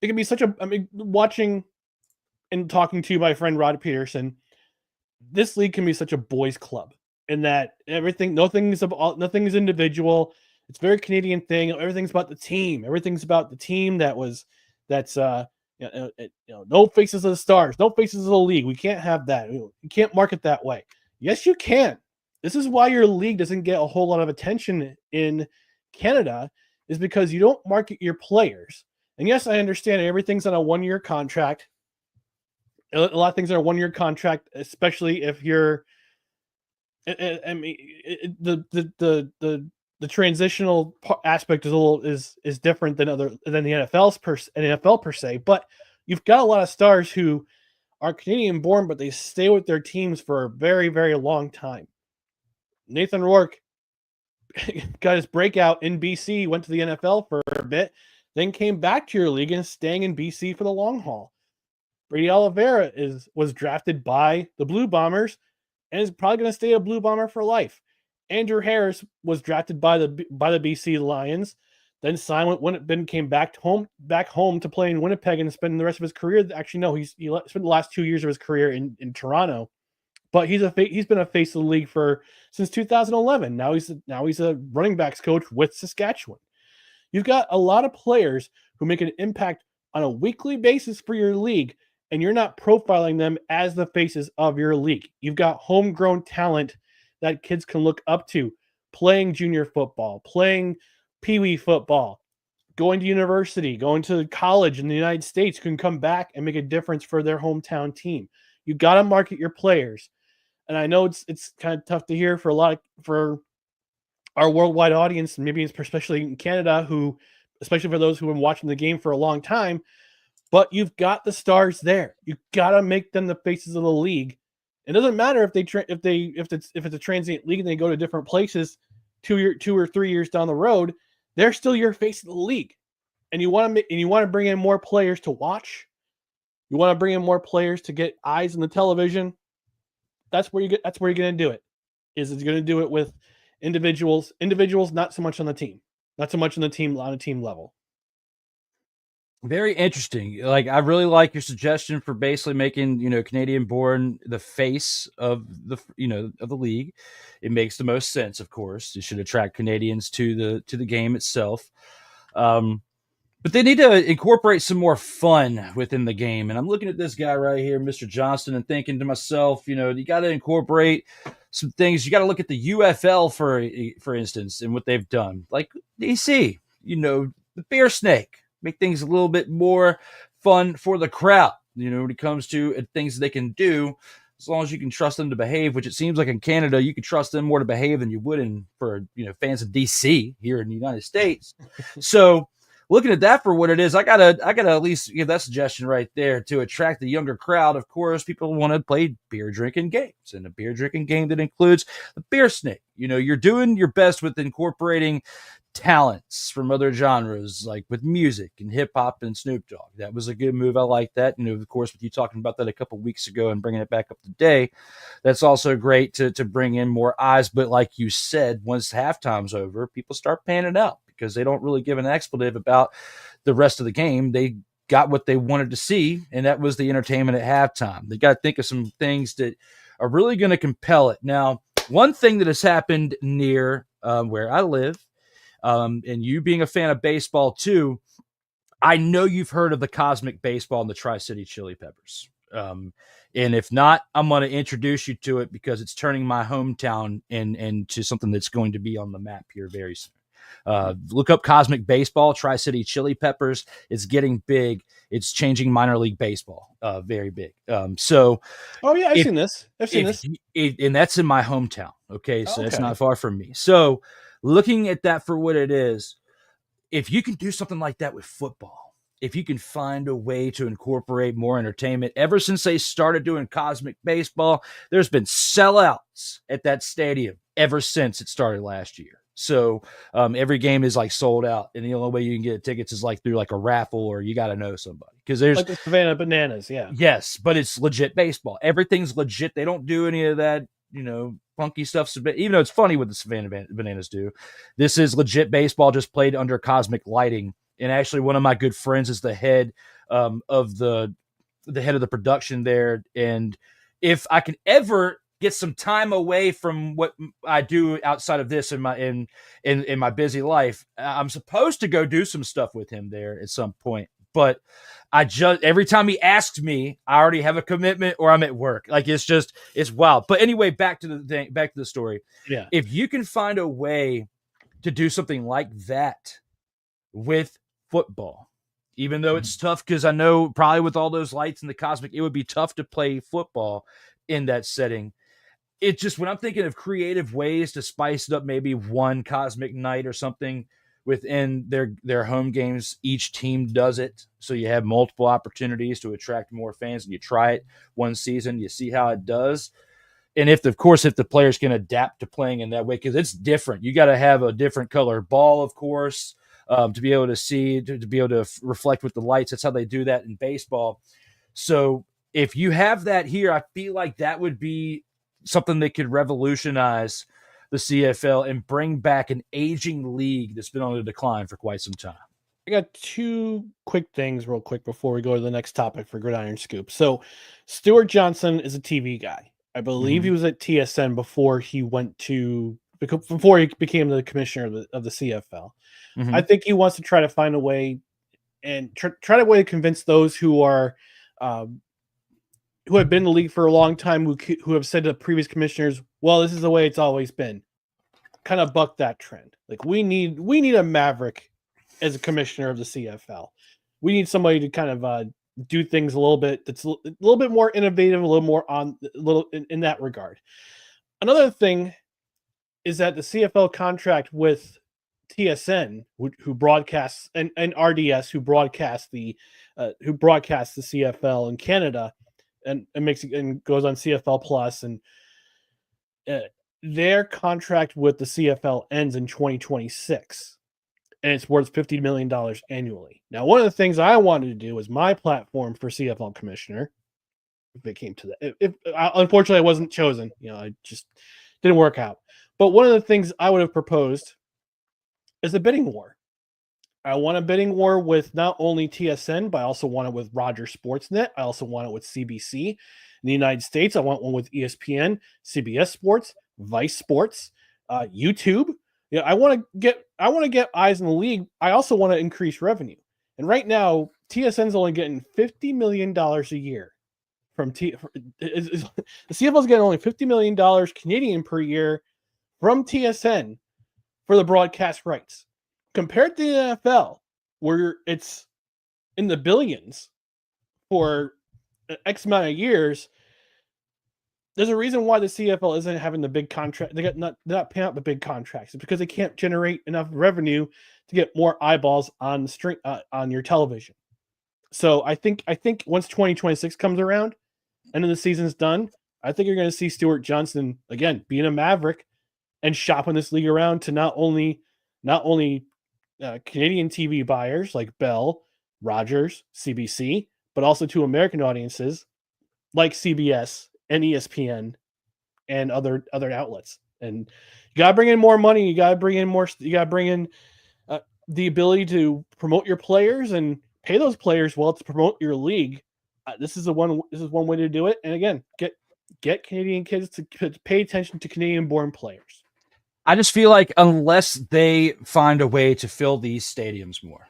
It can be such a. I mean, watching and talking to my friend Rod Peterson, this league can be such a boys' club. In that nothing is individual. It's a very Canadian thing. Everything's about the team. Everything's about the team no faces of the stars, no faces of the league. We can't have that. You can't market that way. Yes, you can. This is why your league doesn't get a whole lot of attention in Canada, is because you don't market your players. And yes, I understand everything's on a 1-year contract. A lot of things are a 1-year contract, especially if you're. I mean, the transitional aspect is different than the NFL per se. But you've got a lot of stars who are Canadian born, but they stay with their teams for a very, very long time. Nathan Rourke got his breakout in BC, went to the NFL for a bit, then came back to your league and staying in BC for the long haul. Brady Oliveira was drafted by the Blue Bombers and is probably going to stay a Blue Bomber for life. Andrew Harris was drafted by the BC Lions, then signed when came back home to play in Winnipeg and spend the rest of his career. Actually, no, he spent the last 2 years of his career in Toronto, but he's been a face of the league since 2011. Now he's a running backs coach with Saskatchewan. You've got a lot of players who make an impact on a weekly basis for your league, and you're not profiling them as the faces of your league. You've got homegrown talent that kids can look up to, playing junior football, playing peewee football, going to university, going to college in the United States can come back and make a difference for their hometown team. You got to market your players. And I know it's kind of tough to hear for our worldwide audience, maybe especially in Canada, especially for those who have been watching the game for a long time, but you've got the stars there. You got to make them the faces of the league. It doesn't matter if it's a transient league and they go to different places 2 or 3 years down the road. They're still your face of the league, and you want to bring in more players to watch. You want to bring in more players to get eyes on the television. That's where you're going to do it. It's going to do it with individuals, not so much on the team, on a team level. Very interesting. Like, I really like your suggestion for basically making, Canadian-born the face of the league. It makes the most sense, of course. It should attract Canadians to the game itself. But they need to incorporate some more fun within the game. And I'm looking at this guy right here, Mr. Johnston, and thinking to myself, you got to incorporate some things. You got to look at the UFL, for instance, and what they've done. Like DC, the beer snake. Make things a little bit more fun for the crowd, when it comes to things they can do, as long as you can trust them to behave, which it seems like in Canada, you can trust them more to behave than you would for fans of DC here in the United States. So looking at that for what it is, I gotta at least give that suggestion right there to attract the younger crowd. Of course, people want to play beer drinking games, and a beer drinking game that includes the beer snake. You're doing your best with incorporating talents from other genres, like with music and hip hop and Snoop Dogg. That was a good move. I like that. Of course, with you talking about that a couple weeks ago and bringing it back up today, that's also great to bring in more eyes. But like you said, once halftime's over, people start panning out because they don't really give an expletive about the rest of the game. They got what they wanted to see, and that was the entertainment at halftime. They got to think of some things that are really going to compel it. Now, one thing that has happened near where I live, and you being a fan of baseball too, I know you've heard of the Cosmic Baseball and the Tri-City Chili Peppers. And if not, I'm going to introduce you to it because it's turning my hometown into something that's going to be on the map here very soon. Look up Cosmic Baseball, Tri-City Chili Peppers. It's getting big. It's changing minor league baseball, very big. I've seen this. And that's in my hometown. Okay, so That's not far from me. So looking at that for what it is, if you can do something like that with football, if you can find a way to incorporate more entertainment, ever since they started doing Cosmic Baseball, there's been sellouts at that stadium ever since it started last year. So every game is like sold out, and the only way you can get tickets is like through like a raffle, or you got to know somebody, because there's like the Savannah Bananas. Yeah. Yes, but it's legit baseball. Everything's legit. They don't do any of that, funky stuff. Even though it's funny what the Savannah Bananas do, this is legit baseball, just played under cosmic lighting. And actually, one of my good friends is the head of the head of the production there. And if I can ever get some time away from what I do outside of this in my busy life, I'm supposed to go do some stuff with him there at some point. But every time he asks me, I already have a commitment or I'm at work. Like, it's wild. But anyway, back to the story. Yeah. If you can find a way to do something like that with football, even though it's tough, because I know probably with all those lights and the cosmic, it would be tough to play football in that setting. It's just, when I'm thinking of creative ways to spice it up, maybe one cosmic night or something within their home games, each team does it. So you have multiple opportunities to attract more fans, and you try it one season, you see how it does. And if the players can adapt to playing in that way, because it's different. You got to have a different color ball, of course, to be able to see, to be able to reflect with the lights. That's how they do that in baseball. So if you have that here, I feel like that would be something that could revolutionize the CFL and bring back an aging league that's been on the decline for quite some time. I got two quick things real quick before we go to the next topic for Gridiron Scoop. So Stuart Johnson is a TV guy. I believe he was at TSN before he became the commissioner of the CFL. I think he wants to try to find a way and try to convince those who are who have been in the league for a long time, who have said to previous commissioners, well, this is the way it's always been. Kind of buck that trend. Like, we need a maverick as a commissioner of the CFL. We need somebody to kind of do things a little bit that's a little bit more innovative, a little more in that regard. Another thing is that the CFL contract with TSN, who broadcasts, and RDS, who broadcasts the CFL in Canada, and makes it and goes on CFL Plus, and their contract with the CFL ends in 2026, and it's worth $50 million annually. Now, one of the things I wanted to do was my platform for CFL commissioner, if it came to that. Unfortunately, I wasn't chosen. I just didn't work out. But one of the things I would have proposed is a bidding war. I want a bidding war with not only TSN, but I also want it with Rogers Sportsnet. I also want it with CBC in the United States. I want one with ESPN, CBS Sports, Vice Sports, YouTube. I want to get eyes in the league. I also want to increase revenue. And right now, TSN's only getting $50 million a year from the CFL's getting only $50 million Canadian per year from TSN for the broadcast rights, compared to the NFL, where it's in the billions for X amount of years. There's a reason why the CFL isn't having the big contract. They're not paying out the big contracts. It's because they can't generate enough revenue to get more eyeballs on the string on your television. So I think once 2026 comes around, and then the season's done, I think you're going to see Stuart Johnson again being a Maverick and shopping this league around to not only Canadian TV buyers like Bell, Rogers, CBC, but also to American audiences like CBS and ESPN and other outlets. And you got to bring in more money. You got to bring in the ability to promote your players and pay those players well to promote your league. This is one way to do it. And again, get Canadian kids to pay attention to Canadian-born players. I just feel like unless they find a way to fill these stadiums more,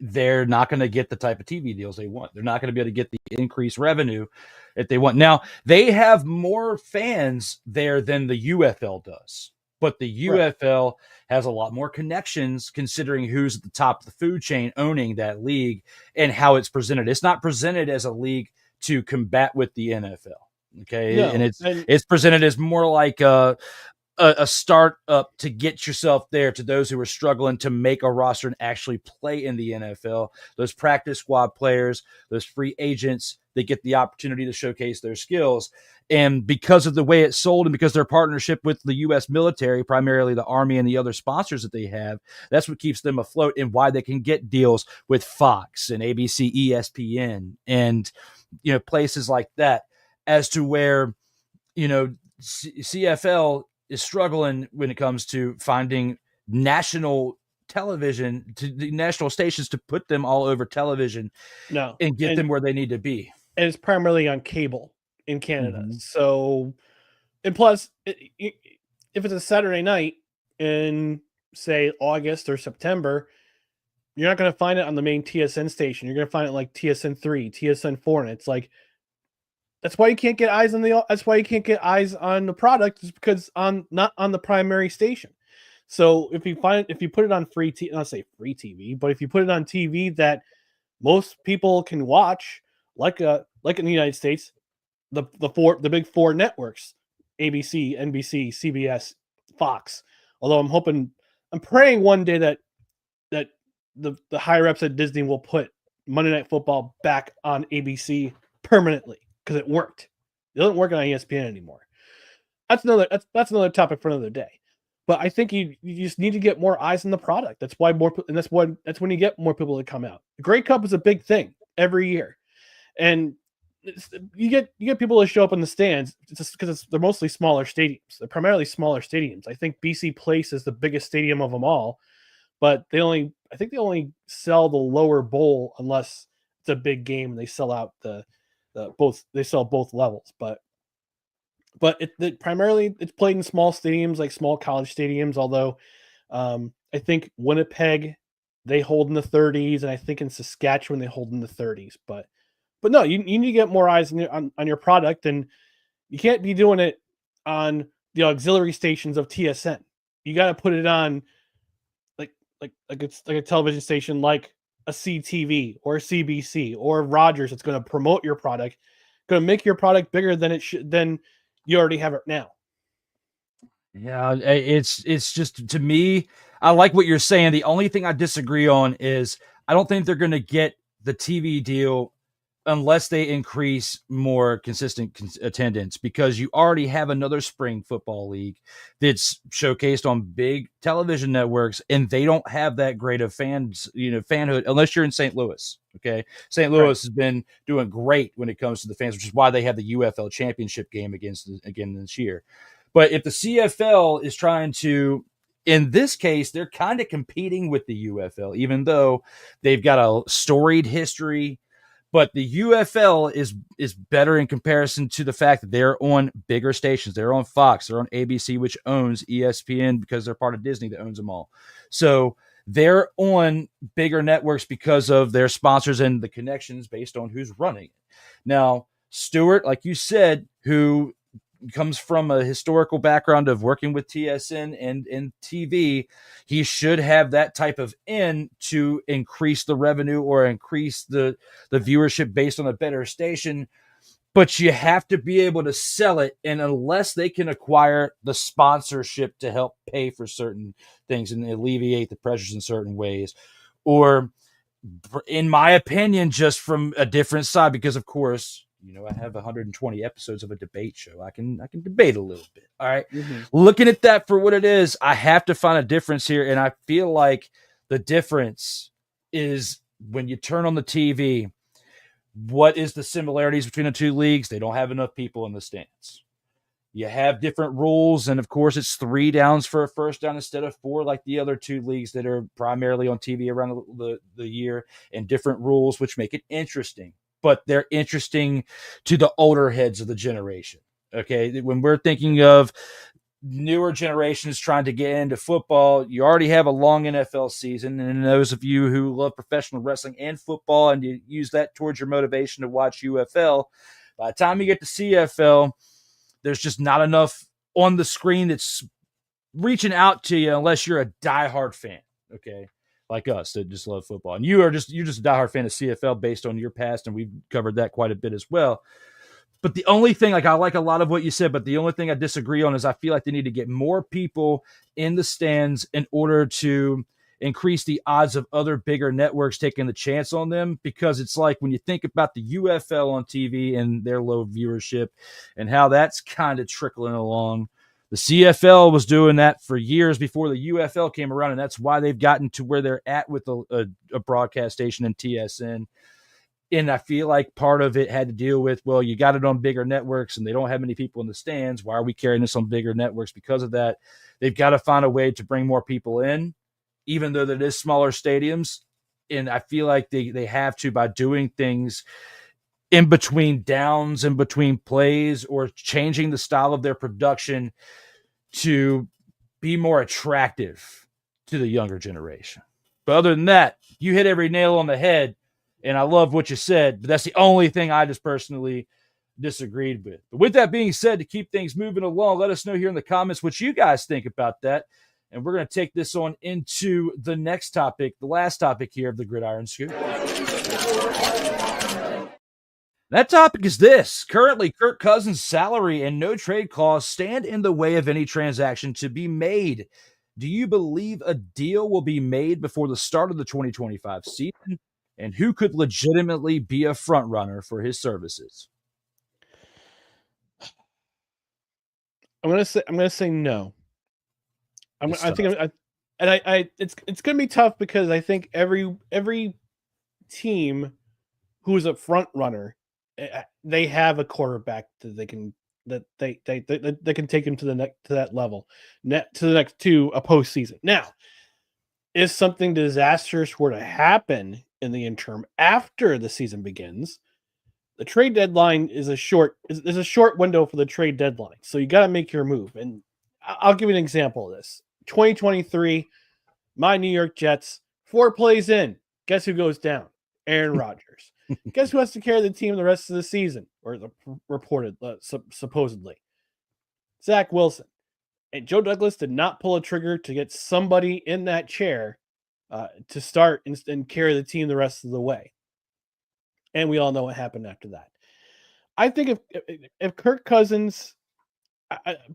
they're not going to get the type of TV deals they want. They're not going to be able to get the increased revenue that they want. Now, they have more fans there than the UFL does, but the UFL has a lot more connections considering who's at the top of the food chain owning that league and how it's presented. It's not presented as a league to combat with the NFL. Okay. No, and it's presented as more like a start up to get yourself there to those who are struggling to make a roster and actually play in the NFL, those practice squad players, those free agents that get the opportunity to showcase their skills. And because of the way it's sold and because their partnership with the U.S. military, primarily the Army and the other sponsors that they have, that's what keeps them afloat and why they can get deals with Fox and ABC, ESPN, and, places like that, as to where, CFL is struggling when it comes to finding national television, to the national stations to put them all over television and get them where they need to be. And it's primarily on cable in Canada. Mm-hmm. So, and plus, if it's a Saturday night in, say, August or September, you're not going to find it on the main TSN station. You're going to find it like TSN 3, TSN 4, and it's like, that's why you can't get eyes on the product, is because not on the primary station. So if you put it on free TV, not say free TV, but if you put it on TV that most people can watch, like in the United States, the big four networks, ABC, NBC, CBS, Fox. Although I'm praying one day that the higher ups at Disney will put Monday Night Football back on ABC permanently, because it worked. It doesn't work on ESPN anymore. That's another topic for another day. But I think you just need to get more eyes on the product. That's why that's when you get more people to come out. The Grey Cup is a big thing every year, and you get people to show up in the stands just because they're mostly smaller stadiums. They're primarily smaller stadiums. I think BC Place is the biggest stadium of them all, but they only sell the lower bowl unless it's a big game and they sell out they sell both levels. But primarily it's played in small stadiums, like small college stadiums. Although I think Winnipeg, they hold in the 30s, and I think in Saskatchewan they hold in the 30s. But no, you need to get more eyes on your product, and you can't be doing it on the auxiliary stations of TSN. You got to put it on like it's like a television station like a CTV or CBC or Rogers. It's going to promote your product, going to make your product bigger than than you already have it now. Yeah, it's just, to me, I like what you're saying. The only thing I disagree on is I don't think they're going to get the TV deal unless they increase more consistent attendance, because you already have another spring football league that's showcased on big television networks, and they don't have that great of fanhood unless you're in St. Louis. Okay. St. Louis has been doing great when it comes to the fans, which is why they have the UFL championship game again this year. But if the CFL is trying to, in this case, they're kind of competing with the UFL, even though they've got a storied history. But the UFL is better in comparison to the fact that they're on bigger stations. They're on Fox. They're on ABC, which owns ESPN because they're part of Disney that owns them all. So they're on bigger networks because of their sponsors and the connections based on who's running it. Now, Stewart, like you said, who comes from a historical background of working with TSN and TV, he should have that type of in to increase the revenue or increase the viewership based on a better station. But you have to be able to sell it, and unless they can acquire the sponsorship to help pay for certain things and alleviate the pressures in certain ways, or in my opinion, just from a different side, because of course, I have 120 episodes of a debate show. I can debate a little bit. All right. Mm-hmm. Looking at that for what it is, I have to find a difference here. And I feel like the difference is when you turn on the TV, what is the similarities between the two leagues? They don't have enough people in the stands. You have different rules. And of course, it's 3 downs for a first down instead of 4, like the other 2 leagues that are primarily on TV around the year, and different rules, which make it interesting. But they're interesting to the older heads of the generation. Okay. When we're thinking of newer generations trying to get into football, you already have a long NFL season. And those of you who love professional wrestling and football, and you use that towards your motivation to watch UFL, by the time you get to CFL, there's just not enough on the screen that's reaching out to you unless you're a diehard fan. Okay. Like us that just love football. And you're just a diehard fan of CFL based on your past, and we've covered that quite a bit as well. But the only thing, I like a lot of what you said, but the only thing I disagree on is I feel like they need to get more people in the stands in order to increase the odds of other bigger networks taking the chance on them, because it's like when you think about the UFL on TV and their low viewership and how that's kind of trickling along. The CFL was doing that for years before the UFL came around, and that's why they've gotten to where they're at with a broadcast station and TSN. And I feel like part of it had to deal with, well, you got it on bigger networks and they don't have many people in the stands. Why are we carrying this on bigger networks? Because of that, they've got to find a way to bring more people in, even though that is smaller stadiums. And I feel like they have to, by doing things in between downs, in between plays, or changing the style of their production to be more attractive to the younger generation. But other than that, you hit every nail on the head, and I love what you said, but that's the only thing I just personally disagreed with. But with that being said, to keep things moving along, let us know here in the comments what you guys think about that. And we're going to take this on into the next topic, the last topic here of the Gridiron Scoop. That topic is this. Currently, Kirk Cousins' salary and no trade clause stand in the way of any transaction to be made. Do you believe a deal will be made before the start of the 2025 season? And who could legitimately be a front runner for his services? I'm gonna say no. It's gonna be tough because I think every team who's a front runner, they have a quarterback that they can take him to that level, to a postseason. Now, if something disastrous were to happen in the interim after the season begins, the trade deadline is a short window for the trade deadline. So you got to make your move. And I'll give you an example of this. 2023, my New York Jets, 4 plays in. Guess who goes down? Aaron Rodgers. Guess who has to carry the team the rest of the season? Or supposedly. Zach Wilson. And Joe Douglas did not pull a trigger to get somebody in that chair to start and carry the team the rest of the way. And we all know what happened after that. I think if Kirk Cousins,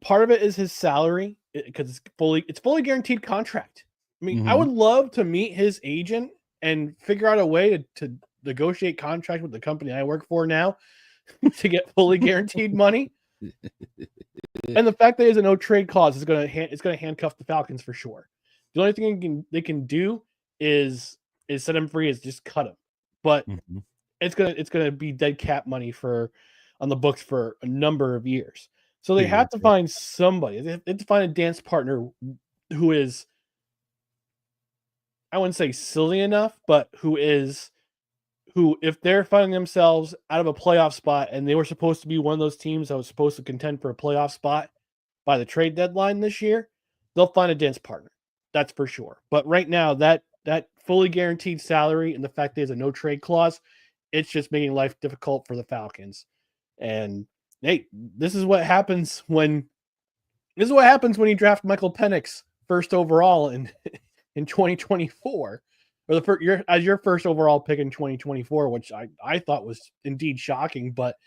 part of it is his salary because it's fully guaranteed contract. I mean, I would love to meet his agent and figure out a way to negotiate contract with the company I work for now to get fully guaranteed money. And the fact that there's a no trade clause is going to handcuff the Falcons for sure. The only thing they can do is set him free, is just cut him. But it's gonna be dead cap money on the books for a number of years. So they have to find somebody. They have to find a dance partner who is, I wouldn't say silly enough, but who if they're finding themselves out of a playoff spot and they were supposed to be one of those teams that was supposed to contend for a playoff spot by the trade deadline this year, they'll find a dance partner. That's for sure. But right now, that fully guaranteed salary and the fact there's a no trade clause, it's just making life difficult for the Falcons. And hey, this is what happens when you draft Michael Penix first overall in 2024, or as your first overall pick in 2024, which I thought was indeed shocking. But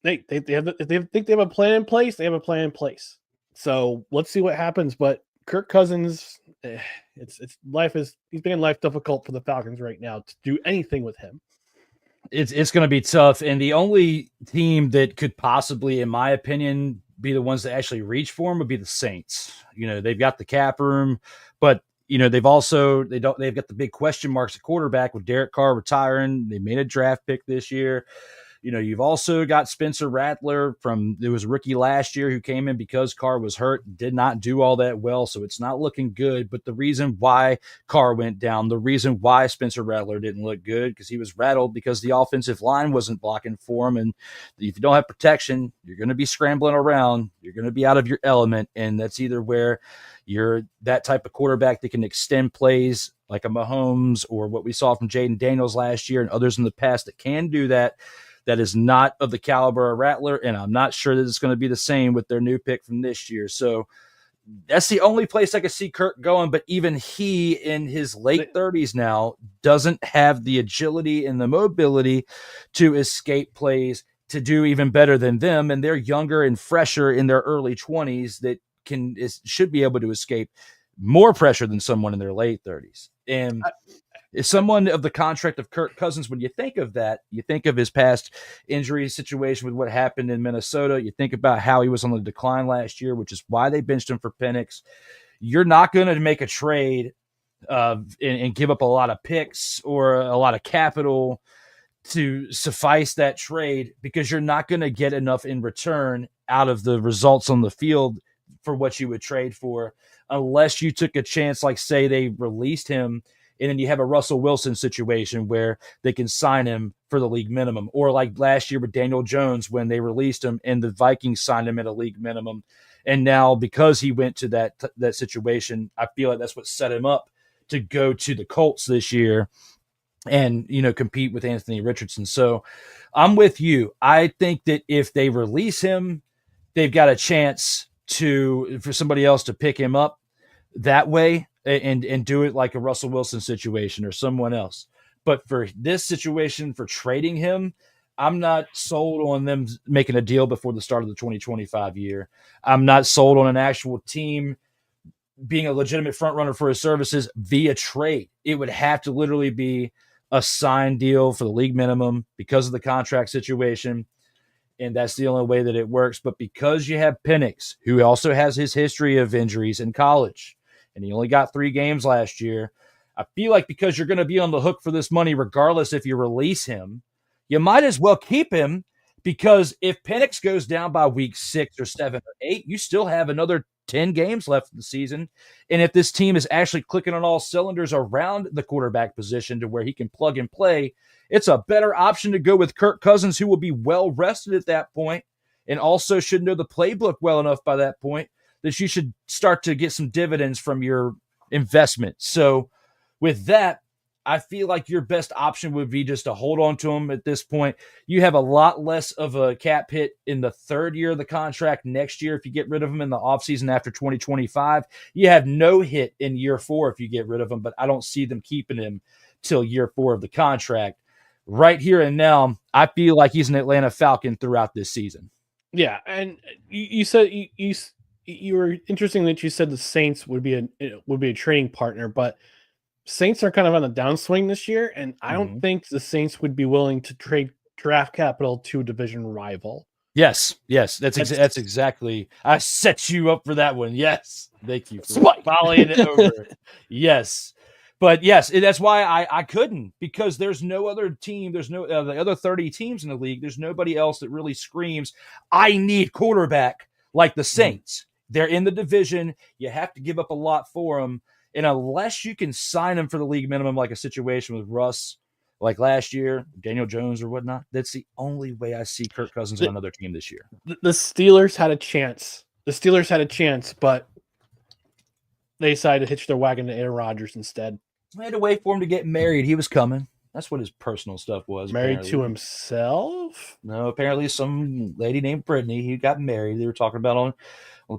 they think they have a plan in place. They have a plan in place. So let's see what happens. But Kirk Cousins, he's making life difficult for the Falcons right now to do anything with him. It's going to be tough. And the only team that could possibly, in my opinion, be the ones that actually reach for him would be the Saints. They've got the cap room, but they've got the big question marks at quarterback with Derek Carr retiring. They made a draft pick this year. You've also got Spencer Rattler there was a rookie last year who came in because Carr was hurt, did not do all that well, so it's not looking good. But the reason why Carr went down, the reason why Spencer Rattler didn't look good, because he was rattled because the offensive line wasn't blocking for him. And if you don't have protection, you're going to be scrambling around. You're going to be out of your element, and that's either where you're that type of quarterback that can extend plays like a Mahomes or what we saw from Jaden Daniels last year and others in the past that can do that. That is not of the caliber of Rattler, and I'm not sure that it's going to be the same with their new pick from this year. So that's the only place I could see Kirk going, but even he, in his late 30s now, doesn't have the agility and the mobility to escape plays to do even better than them, and they're younger and fresher in their early 20s that should be able to escape more pressure than someone in their late 30s. And is someone of the contract of Kirk Cousins, when you think of that, you think of his past injury situation with what happened in Minnesota. You think about how he was on the decline last year, which is why they benched him for Penix. You're not going to make a trade and give up a lot of picks or a lot of capital to suffice that trade, because you're not going to get enough in return out of the results on the field for what you would trade for, unless you took a chance, like say they released him and then you have a Russell Wilson situation where they can sign him for the league minimum, or like last year with Daniel Jones when they released him and the Vikings signed him at a league minimum. And now because he went to that situation, I feel like that's what set him up to go to the Colts this year and, compete with Anthony Richardson. So I'm with you. I think that if they release him, they've got a chance for somebody else to pick him up that way and do it like a Russell Wilson situation or someone else. But for this situation, for trading him, I'm not sold on them making a deal before the start of the 2025 year. I'm not sold on an actual team being a legitimate front runner for his services via trade. It would have to literally be a signed deal for the league minimum because of the contract situation. And that's the only way that it works. But because you have Penix, who also has his history of injuries in college, and he only got 3 games last year, I feel like because you're going to be on the hook for this money, regardless if you release him, you might as well keep him, because if Penix goes down by week 6 or 7 or 8, you still have another 10 games left in the season. And if this team is actually clicking on all cylinders around the quarterback position to where he can plug and play, it's a better option to go with Kirk Cousins, who will be well rested at that point and also should know the playbook well enough by that point that you should start to get some dividends from your investment. So with that, I feel like your best option would be just to hold on to him at this point. You have a lot less of a cap hit in the third year of the contract next year if you get rid of him in the offseason after 2025. You have no hit in year 4 if you get rid of him, but I don't see them keeping him till year 4 of the contract. Right here and now, I feel like he's an Atlanta Falcon throughout this season. Yeah, and you said you were interesting that you said the Saints would be a trading partner, but Saints are kind of on a downswing this year, and I don't think the Saints would be willing to trade draft capital to a division rival. Yes, that's exactly. I set you up for that one. Yes, thank you for following it over. Yes, but yes, that's why I couldn't, because there's no other team. There's no the other 30 teams in the league. There's nobody else that really screams, I need quarterback like the Saints. They're in the division. You have to give up a lot for them. And unless you can sign him for the league minimum, like a situation with Russ, like last year, Daniel Jones or whatnot, that's the only way I see Kirk Cousins on another team this year. The Steelers had a chance. But they decided to hitch their wagon to Aaron Rodgers instead. I had to wait for him to get married. He was coming. That's what his personal stuff was. Married apparently. to himself? No, apparently some lady named Brittany. He got married. They were talking about on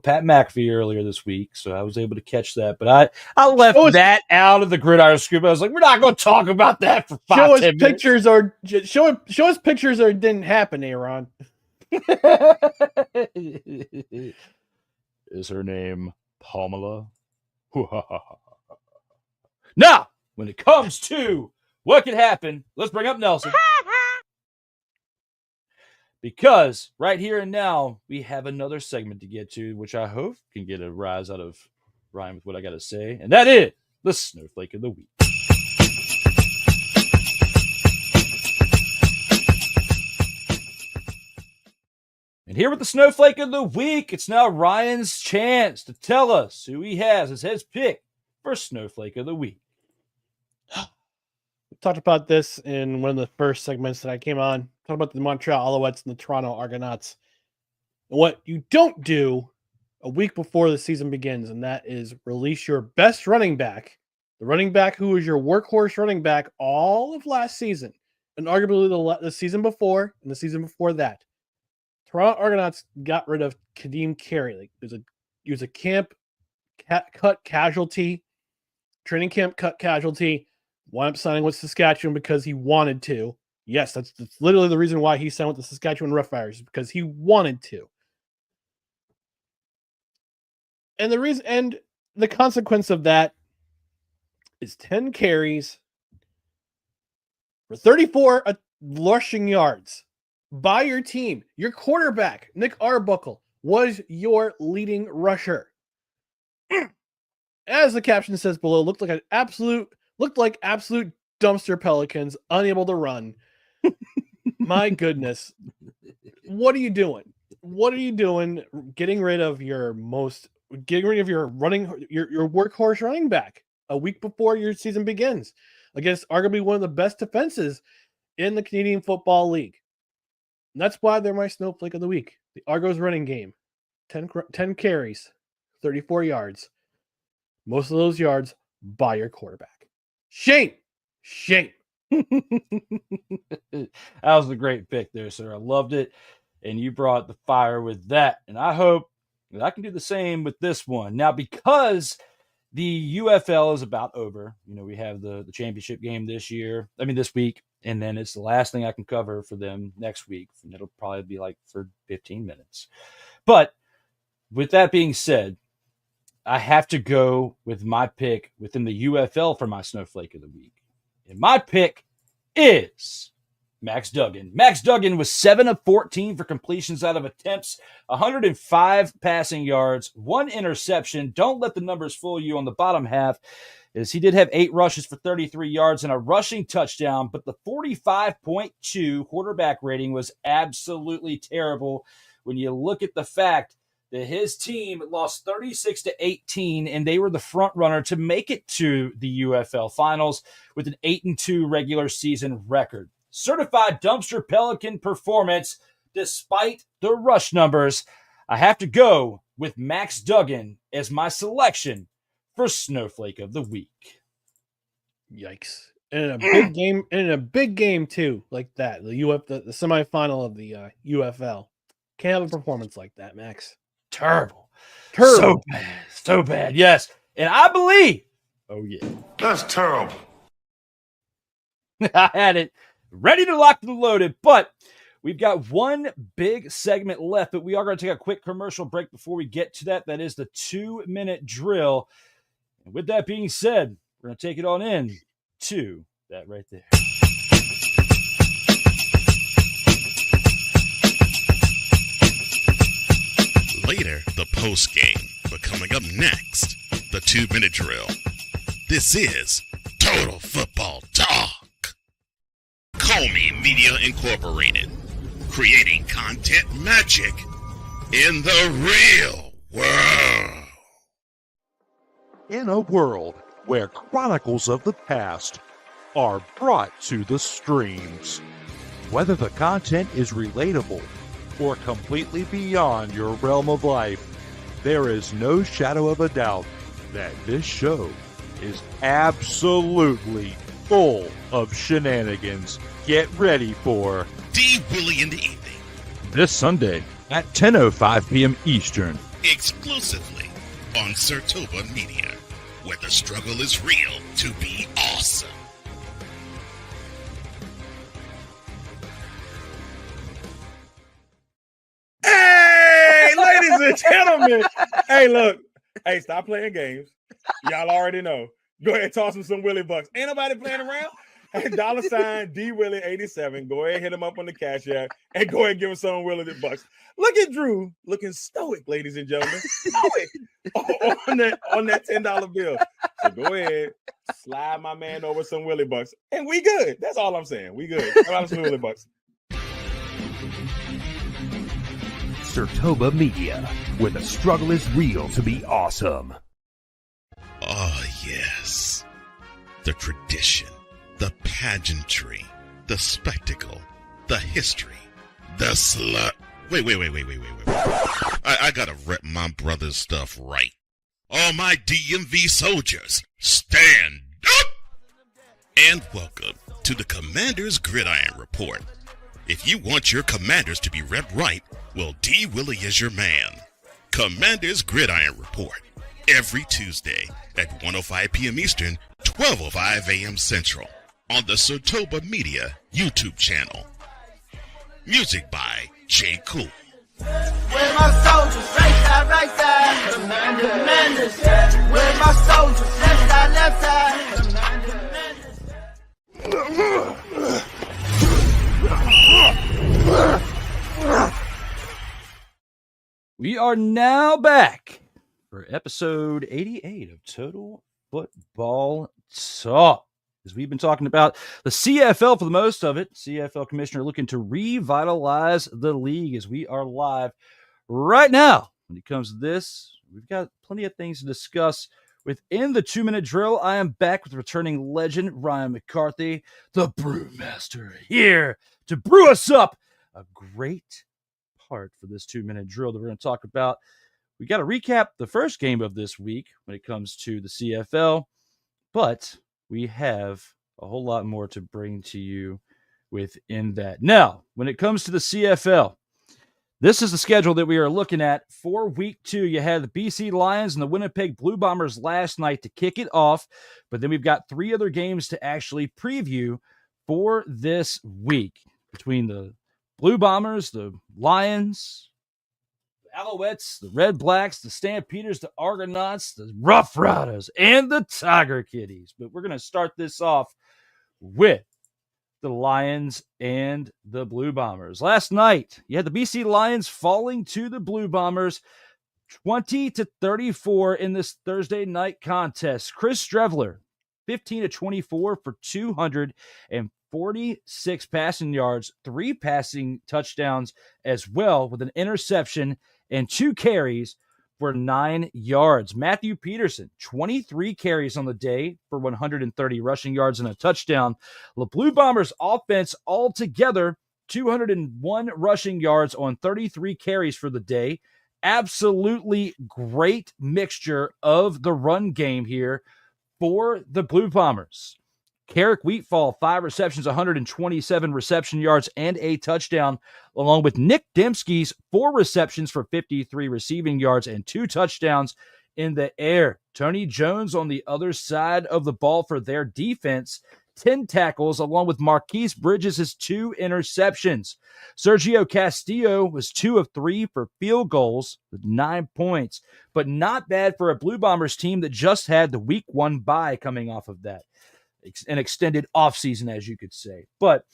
Pat McAfee earlier this week, so I was able to catch that. But I left that out of the Gridiron Scoop. I was like, we're not going to talk about that for 5 show us 10 pictures minutes. Show us pictures or it didn't happen, Aaron. Is her name Pamela? Now, when it comes to what could happen, let's bring up Nelson. Because right here and now, we have another segment to get to, which I hope can get a rise out of rhyme with what I got to say. And that is the Snowflake of the Week. And here with the Snowflake of the Week, it's now Ryan's chance to tell us who he has as his pick for Snowflake of the Week. We talked about this in one of the first segments that I came on. Talk about the Montreal Alouettes and the Toronto Argonauts. And what you don't do a week before the season begins, and that is release your best running back, the running back who was your workhorse running back all of last season, and arguably the season before and the season before that. Toronto Argonauts got rid of Kadeem Carey. He was a camp cut casualty, training camp cut casualty. Wound up signing with Saskatchewan because he wanted to. Yes, that's literally the reason why he signed with the Saskatchewan Roughriders, because he wanted to. And the consequence of that is 10 carries for 34 rushing yards by your team. Your quarterback, Nick Arbuckle, was your leading rusher. As the caption says below, looked like absolute dumpster pelicans, unable to run. My goodness. What are you doing? Getting rid of your workhorse running back a week before your season begins against arguably one of the best defenses in the Canadian Football League. And that's why they're my Snowflake of the Week. The Argos running game. 10 carries, 34 yards. Most of those yards by your quarterback. Shame. That was a great pick there, sir. I loved it. And you brought the fire with that. And I hope that I can do the same with this one. Now, because the UFL is about over, we have the championship game this week. And then it's the last thing I can cover for them next week. And it'll probably be like for 15 minutes. But with that being said, I have to go with my pick within the UFL for my Snowflake of the Week. And my pick is Max Duggan. Max Duggan was 7 of 14 for completions out of attempts, 105 passing yards, 1 interception. Don't let the numbers fool you on the bottom half, as he did have 8 rushes for 33 yards and a rushing touchdown, but the 45.2 quarterback rating was absolutely terrible when you look at the fact that his team lost 36-18, and they were the front runner to make it to the UFL finals with an 8-2 regular season record. Certified dumpster pelican performance despite the rush numbers. I have to go with Max Duggan as my selection for Snowflake of the Week. Yikes. And in a big game, and in a big game too, like that. The the semifinal of the UFL. Can't have a performance like that, Max. Terrible. Terrible. So bad. Yes. And I believe. Oh, yeah. That's terrible. I had it ready to lock and loaded, but we've got one big segment left, but we are going to take a quick commercial break before we get to that. That is the 2-minute drill. And with that being said, we're going to take it on in to that right there. Later, the post game. But coming up next, the 2-minute drill. This is Total Football Talk. Comey Media Incorporated. Creating content magic in the real world. In a world where chronicles of the past are brought to the streams, whether the content is relatable or completely beyond your realm of life, there is no shadow of a doubt that this show is absolutely full of shenanigans. Get ready for D. Willie in the evening. This Sunday at 10:05 p.m. Eastern. Exclusively on Sartoba Media, where the struggle is real to be awesome. Hey, ladies and gentlemen. Hey, look. Hey, stop playing games. Y'all already know. Go ahead and toss him some Willie Bucks. Ain't nobody playing around. Hey, $sign D Willie 87. Go ahead and hit him up on the Cash App and go ahead and give him some Willie Bucks. Look at Drew looking stoic, ladies and gentlemen. Stoic on that $10 bill. So go ahead, slide my man over some Willie Bucks, and we good. That's all I'm saying. We good. How about some Willie Bucks? Sartoba Media, where the struggle is real to be awesome. Oh, yes. The tradition, the pageantry, the spectacle, the history, the slut. Wait. I gotta rep my brother's stuff right. All my DMV soldiers, stand up! And welcome to the Commander's Gridiron Report. If you want your commanders to be repped right, well, D. Willie is your man. Commander's Gridiron Report. Every Tuesday at 1:05 p.m. Eastern, 12:05 a.m. Central. On the Sartoba Media YouTube channel. Music by J. Cool. Where my soldiers, right side, commanders. Where my soldiers, left side, commanders. We are now back for episode 88 of Total Football Talk. As we've been talking about the CFL for the most of it, CFL commissioner looking to revitalize the league as we are live right now. When it comes to this, we've got plenty of things to discuss within the 2-minute drill. I am back with returning legend Ryan McCarthy, the brewmaster, here to brew us up a great part for this 2-minute drill that we're going to talk about. We got to recap the first game of this week when it comes to the CFL, but we have a whole lot more to bring to you within that. Now, when it comes to the CFL, this is the schedule that we are looking at for week 2. You had the BC Lions and the Winnipeg Blue Bombers last night to kick it off, but then we've got 3 other games to actually preview for this week between the Blue Bombers, the Lions, the Alouettes, the Redblacks, the Stampeders, the Argonauts, the Roughriders, and the Tiger Kitties. But we're going to start this off with the Lions and the Blue Bombers. Last night, you had the BC Lions falling to the Blue Bombers 20-34 in this Thursday night contest. Chris Strevler, 15-24 for 246 passing yards, 3 passing touchdowns as well, with an interception and 2 carries for 9 yards. Matthew Peterson, 23 carries on the day for 130 rushing yards and a touchdown. The Blue Bombers offense altogether, 201 rushing yards on 33 carries for the day. Absolutely great mixture of the run game here for the Blue Bombers. Carrick Wheatfall, 5 receptions, 127 reception yards, and a touchdown, along with Nick Dembski's 4 receptions for 53 receiving yards and 2 touchdowns in the air. Tony Jones on the other side of the ball for their defense, 10 tackles, along with Marquise Bridges' 2 interceptions. Sergio Castillo was 2 of 3 for field goals with 9 points, but not bad for a Blue Bombers team that just had the week 1 bye coming off of that. An extended offseason, as you could say. But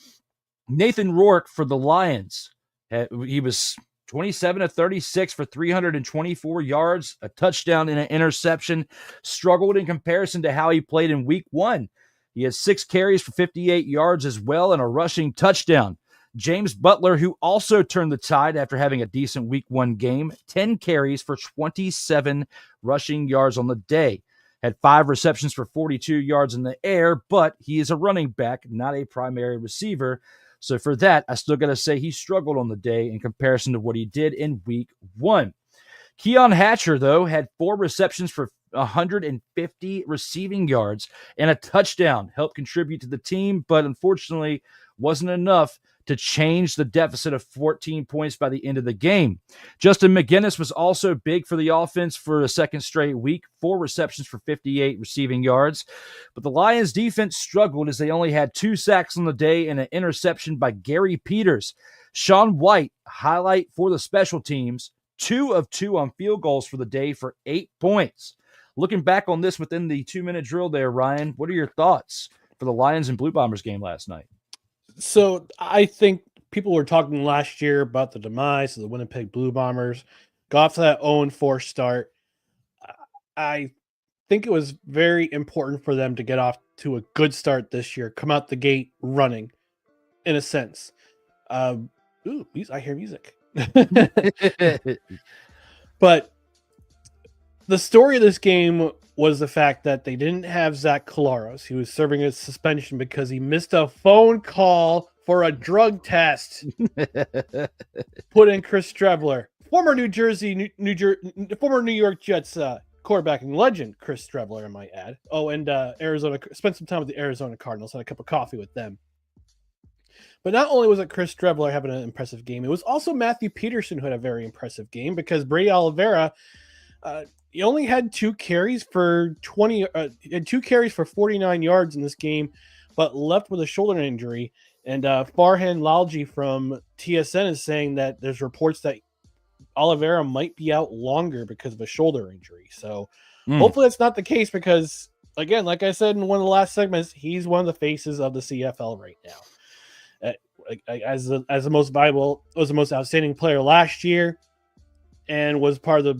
Nathan Rourke for the Lions, he was 27 of 36 for 324 yards, a touchdown and an interception. Struggled in comparison to how he played in week 1. He has 6 carries for 58 yards as well and a rushing touchdown. James Butler, who also turned the tide after having a decent week 1 game, 10 carries for 27 rushing yards on the day. Had 5 receptions for 42 yards in the air, but he is a running back, not a primary receiver. So for that, I still got to say he struggled on the day in comparison to what he did in week 1. Keon Hatcher, though, had 4 receptions for 150 receiving yards and a touchdown, helped contribute to the team, but unfortunately wasn't enough to change the deficit of 14 points by the end of the game. Justin McGinnis was also big for the offense for a second straight week, 4 receptions for 58 receiving yards. But the Lions defense struggled as they only had 2 sacks on the day and an interception by Gary Peters. Sean White, highlight for the special teams, 2 of 2 on field goals for the day for 8 points. Looking back on this within the 2-minute drill there, Ryan, what are your thoughts for the Lions and Blue Bombers game last night? So I think people were talking last year about the demise of the Winnipeg Blue Bombers. Got off to that 0-4 start. I think it was very important for them to get off to a good start this year, come out the gate running, in a sense. I hear music. But the story of this game was the fact that they didn't have Zach Collaros. He was serving a suspension because he missed a phone call for a drug test. Put in Chris Strebler, former New York Jets quarterbacking legend, Chris Strebler, I might add. Oh, and Arizona, spent some time with the Arizona Cardinals, had a cup of coffee with them. But not only was it Chris Strebler having an impressive game, it was also Matthew Peterson who had a very impressive game, because Brady Oliveira, he only had 2 carries for 49 yards in this game, but left with a shoulder injury. And Farhan Lalji from TSN is saying that there's reports that Oliveira might be out longer because of a shoulder injury. So hopefully that's not the case, because, again, like I said in one of the last segments, he's one of the faces of the CFL right now. As the most valuable, was the most outstanding player last year, and was part of the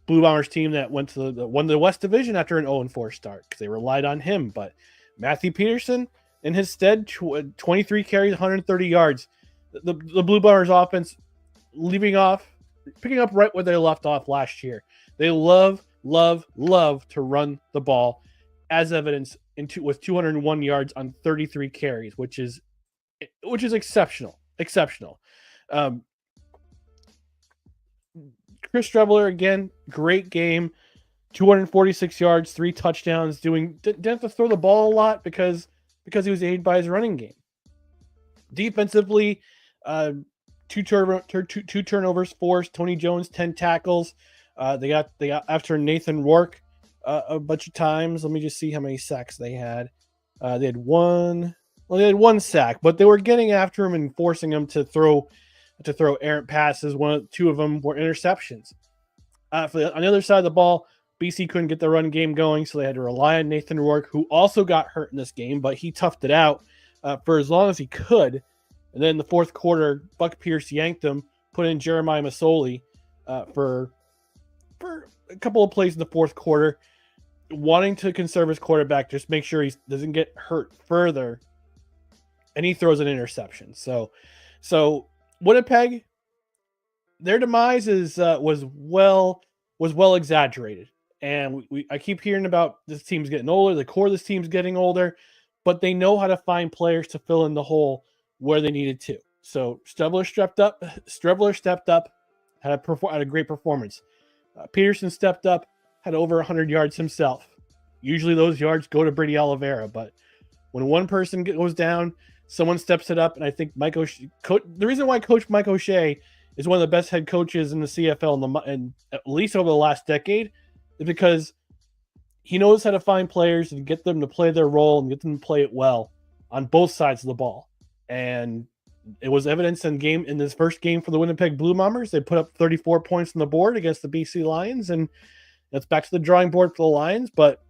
Blue Bombers team that won the West Division after an 0-4 start because they relied on him. But Matthew Peterson, in his stead, 23 carries, 130 yards. The Blue Bombers offense picking up right where they left off last year. They love to run the ball, as evidenced with 201 yards on 33 carries, which is exceptional. Chris Strebler, again, great game. 246 yards, 3 touchdowns. Didn't have to throw the ball a lot because he was aided by his running game. Defensively, 2 turnovers forced. Tony Jones, 10 tackles. They got after Nathan Rourke a bunch of times. Let me just see how many sacks they had. They had 1 sack, but they were getting after him and forcing him to throw errant passes. 2 of them were interceptions. On the other side of the ball, BC couldn't get the run game going, so they had to rely on Nathan Rourke, who also got hurt in this game, but he toughed it out for as long as he could. And then in the fourth quarter, Buck Pierce yanked him, put in Jeremiah Masoli for a couple of plays in the fourth quarter, wanting to conserve his quarterback, just make sure he doesn't get hurt further, and he throws an interception. So Winnipeg, their demise was well exaggerated, and I keep hearing about this team's getting older, the core of this team's getting older, but they know how to find players to fill in the hole where they needed to. So Strebler stepped up, had a great performance. Peterson stepped up, had over 100 yards himself. Usually those yards go to Brady Oliveira, but When one person goes down, someone steps it up, and I think Mike O'Shea, the reason why Coach Mike O'Shea is one of the best head coaches in the CFL and at least over the last decade, is because he knows how to find players and get them to play their role and get them to play it well on both sides of the ball. And it was evidence in this first game for the Winnipeg Blue Bombers. They put up 34 points on the board against the BC Lions, and that's back to the drawing board for the Lions. But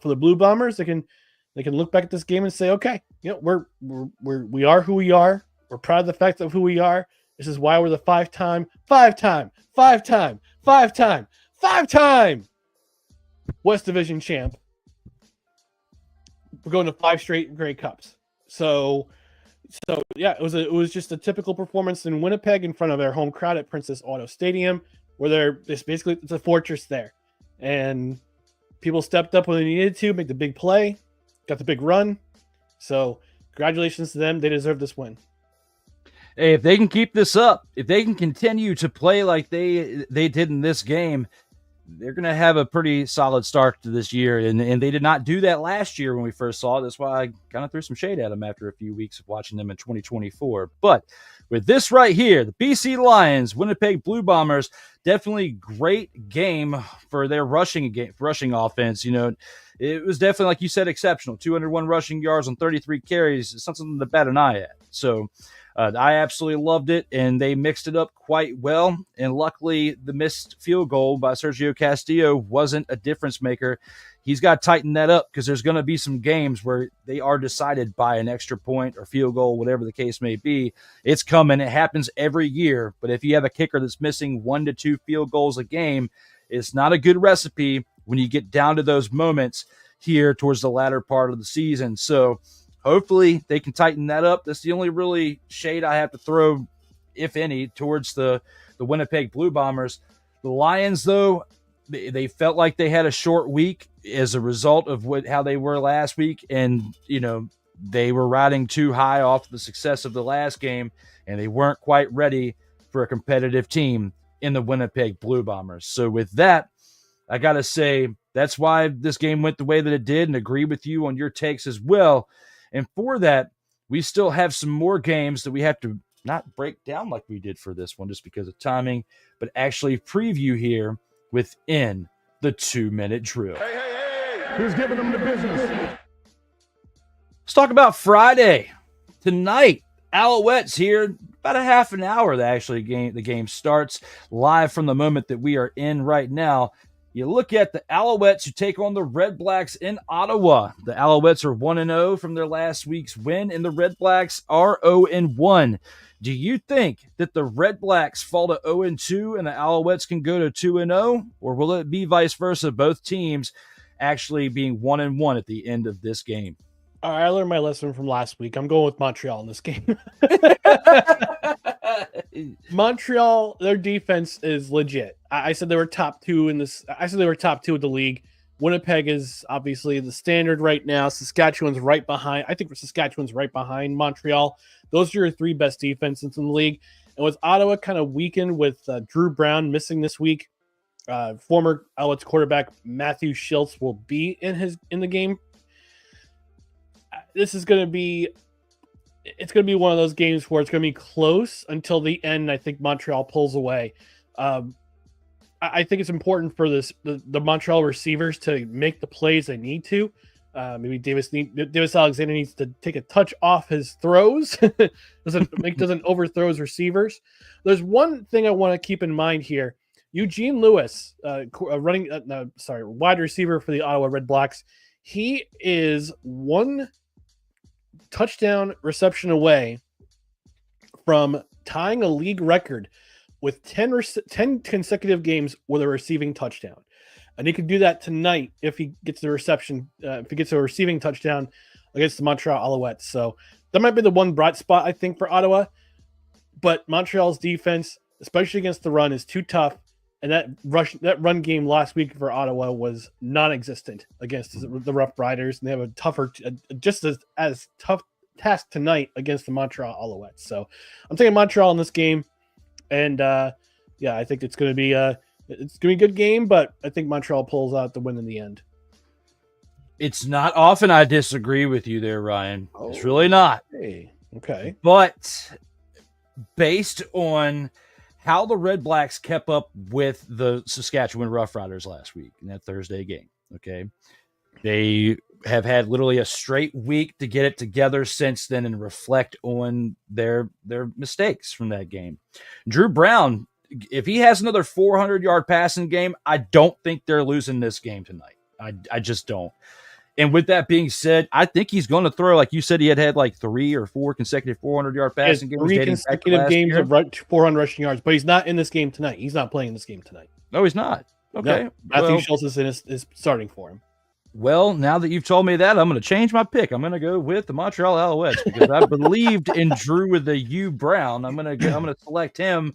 for the Blue Bombers, they can look back at this game and say, okay, we are who we are. We're proud of the fact of who we are. This is why we're the five-time West Division champ. We're going to 5 straight Grey Cups. So yeah, it was just a typical performance in Winnipeg in front of their home crowd at Princess Auto Stadium, where it's a fortress there, and people stepped up when they needed to make the big play, got the big run. So congratulations to them; they deserve this win. Hey, if they can keep this up, if they can continue to play like they did in this game, they're going to have a pretty solid start to this year. And they did not do that last year when we first saw it. That's why I kind of threw some shade at them after a few weeks of watching them in 2024. But with this right here, the BC Lions, Winnipeg Blue Bombers, definitely great game for their rushing offense. It was definitely, like you said, exceptional. 201 rushing yards on 33 carries. It's not something to bat an eye at. So I absolutely loved it, and they mixed it up quite well. And luckily, the missed field goal by Sergio Castillo wasn't a difference maker. He's got to tighten that up, because there's going to be some games where they are decided by an extra point or field goal, whatever the case may be. It's coming. It happens every year. But if you have a kicker that's missing 1 to 2 field goals a game, it's not a good recipe when you get down to those moments here towards the latter part of the season. So hopefully they can tighten that up. That's the only really shade I have to throw, if any, towards the Winnipeg Blue Bombers. The Lions, though, they felt like they had a short week as a result of how they were last week. And, they were riding too high off the success of the last game, and they weren't quite ready for a competitive team in the Winnipeg Blue Bombers. So with that, I got to say that's why this game went the way that it did, and agree with you on your takes as well. And for that, we still have some more games that we have to not break down like we did for this one just because of timing, but actually preview here within the 2-minute drill. Hey, who's giving them the business? Let's talk about Friday. Tonight, Alouettes here, about a half an hour the game starts live from the moment that we are in right now. You look at the Alouettes who take on the Redblacks in Ottawa. The Alouettes are 1-0 from their last week's win, and the Redblacks are 0-1. Do you think that the Redblacks fall to 0-2 and the Alouettes can go to 2-0? Or will it be vice versa, both teams actually being 1-1 at the end of this game? All right, I learned my lesson from last week. I'm going with Montreal in this game. Montreal, their defense is legit. I said they were top 2 in this. I said they were top 2 of the league. Winnipeg is obviously the standard right now. Saskatchewan's right behind. I think Saskatchewan's right behind Montreal. Those are your 3 best defenses in the league. And with Ottawa kind of weakened with Drew Brown missing this week, former Alouettes quarterback Matthew Schultz will be in the game. This is going to be. It's going to be one of those games where it's going to be close until the end. I think Montreal pulls away. I think it's important for the Montreal receivers to make the plays they need to. Maybe Davis Alexander needs to take a touch off his throws. doesn't overthrow his receivers. There's one thing I want to keep in mind here. Eugene Lewis, wide receiver for the Ottawa Redblacks, he is 1 touchdown reception away from tying a league record with 10 consecutive games with a receiving touchdown. And he could do that tonight if he gets a receiving touchdown against the Montreal Alouettes. So that might be the one bright spot, I think, for Ottawa. But Montreal's defense, especially against the run, is too tough. And that run game last week for Ottawa was non-existent against the Roughriders, and they have a tougher, just as tough task tonight against the Montreal Alouettes. So I'm taking Montreal in this game, and I think it's going to be a good game, but I think Montreal pulls out the win in the end. It's not often I disagree with you there, Ryan. It's really not. Hey, okay. But based on how the Redblacks kept up with the Saskatchewan Roughriders last week in that Thursday game, okay, they have had literally a straight week to get it together since then and reflect on their mistakes from that game. Drew Brown, if he has another 400-yard passing game, I don't think they're losing this game tonight. I just don't. And with that being said, I think he's going to throw, like you said, he had like 3 or 4 consecutive 400-yard passing games. 3 consecutive games of 400 rushing yards, but he's not in this game tonight. He's not playing this game tonight. No, he's not. Okay. No, Matthew Schultz is starting for him. Well, now that you've told me that, I'm going to change my pick. I'm going to go with the Montreal Alouettes because I believed in Drew with the U Brown. I'm going to select him.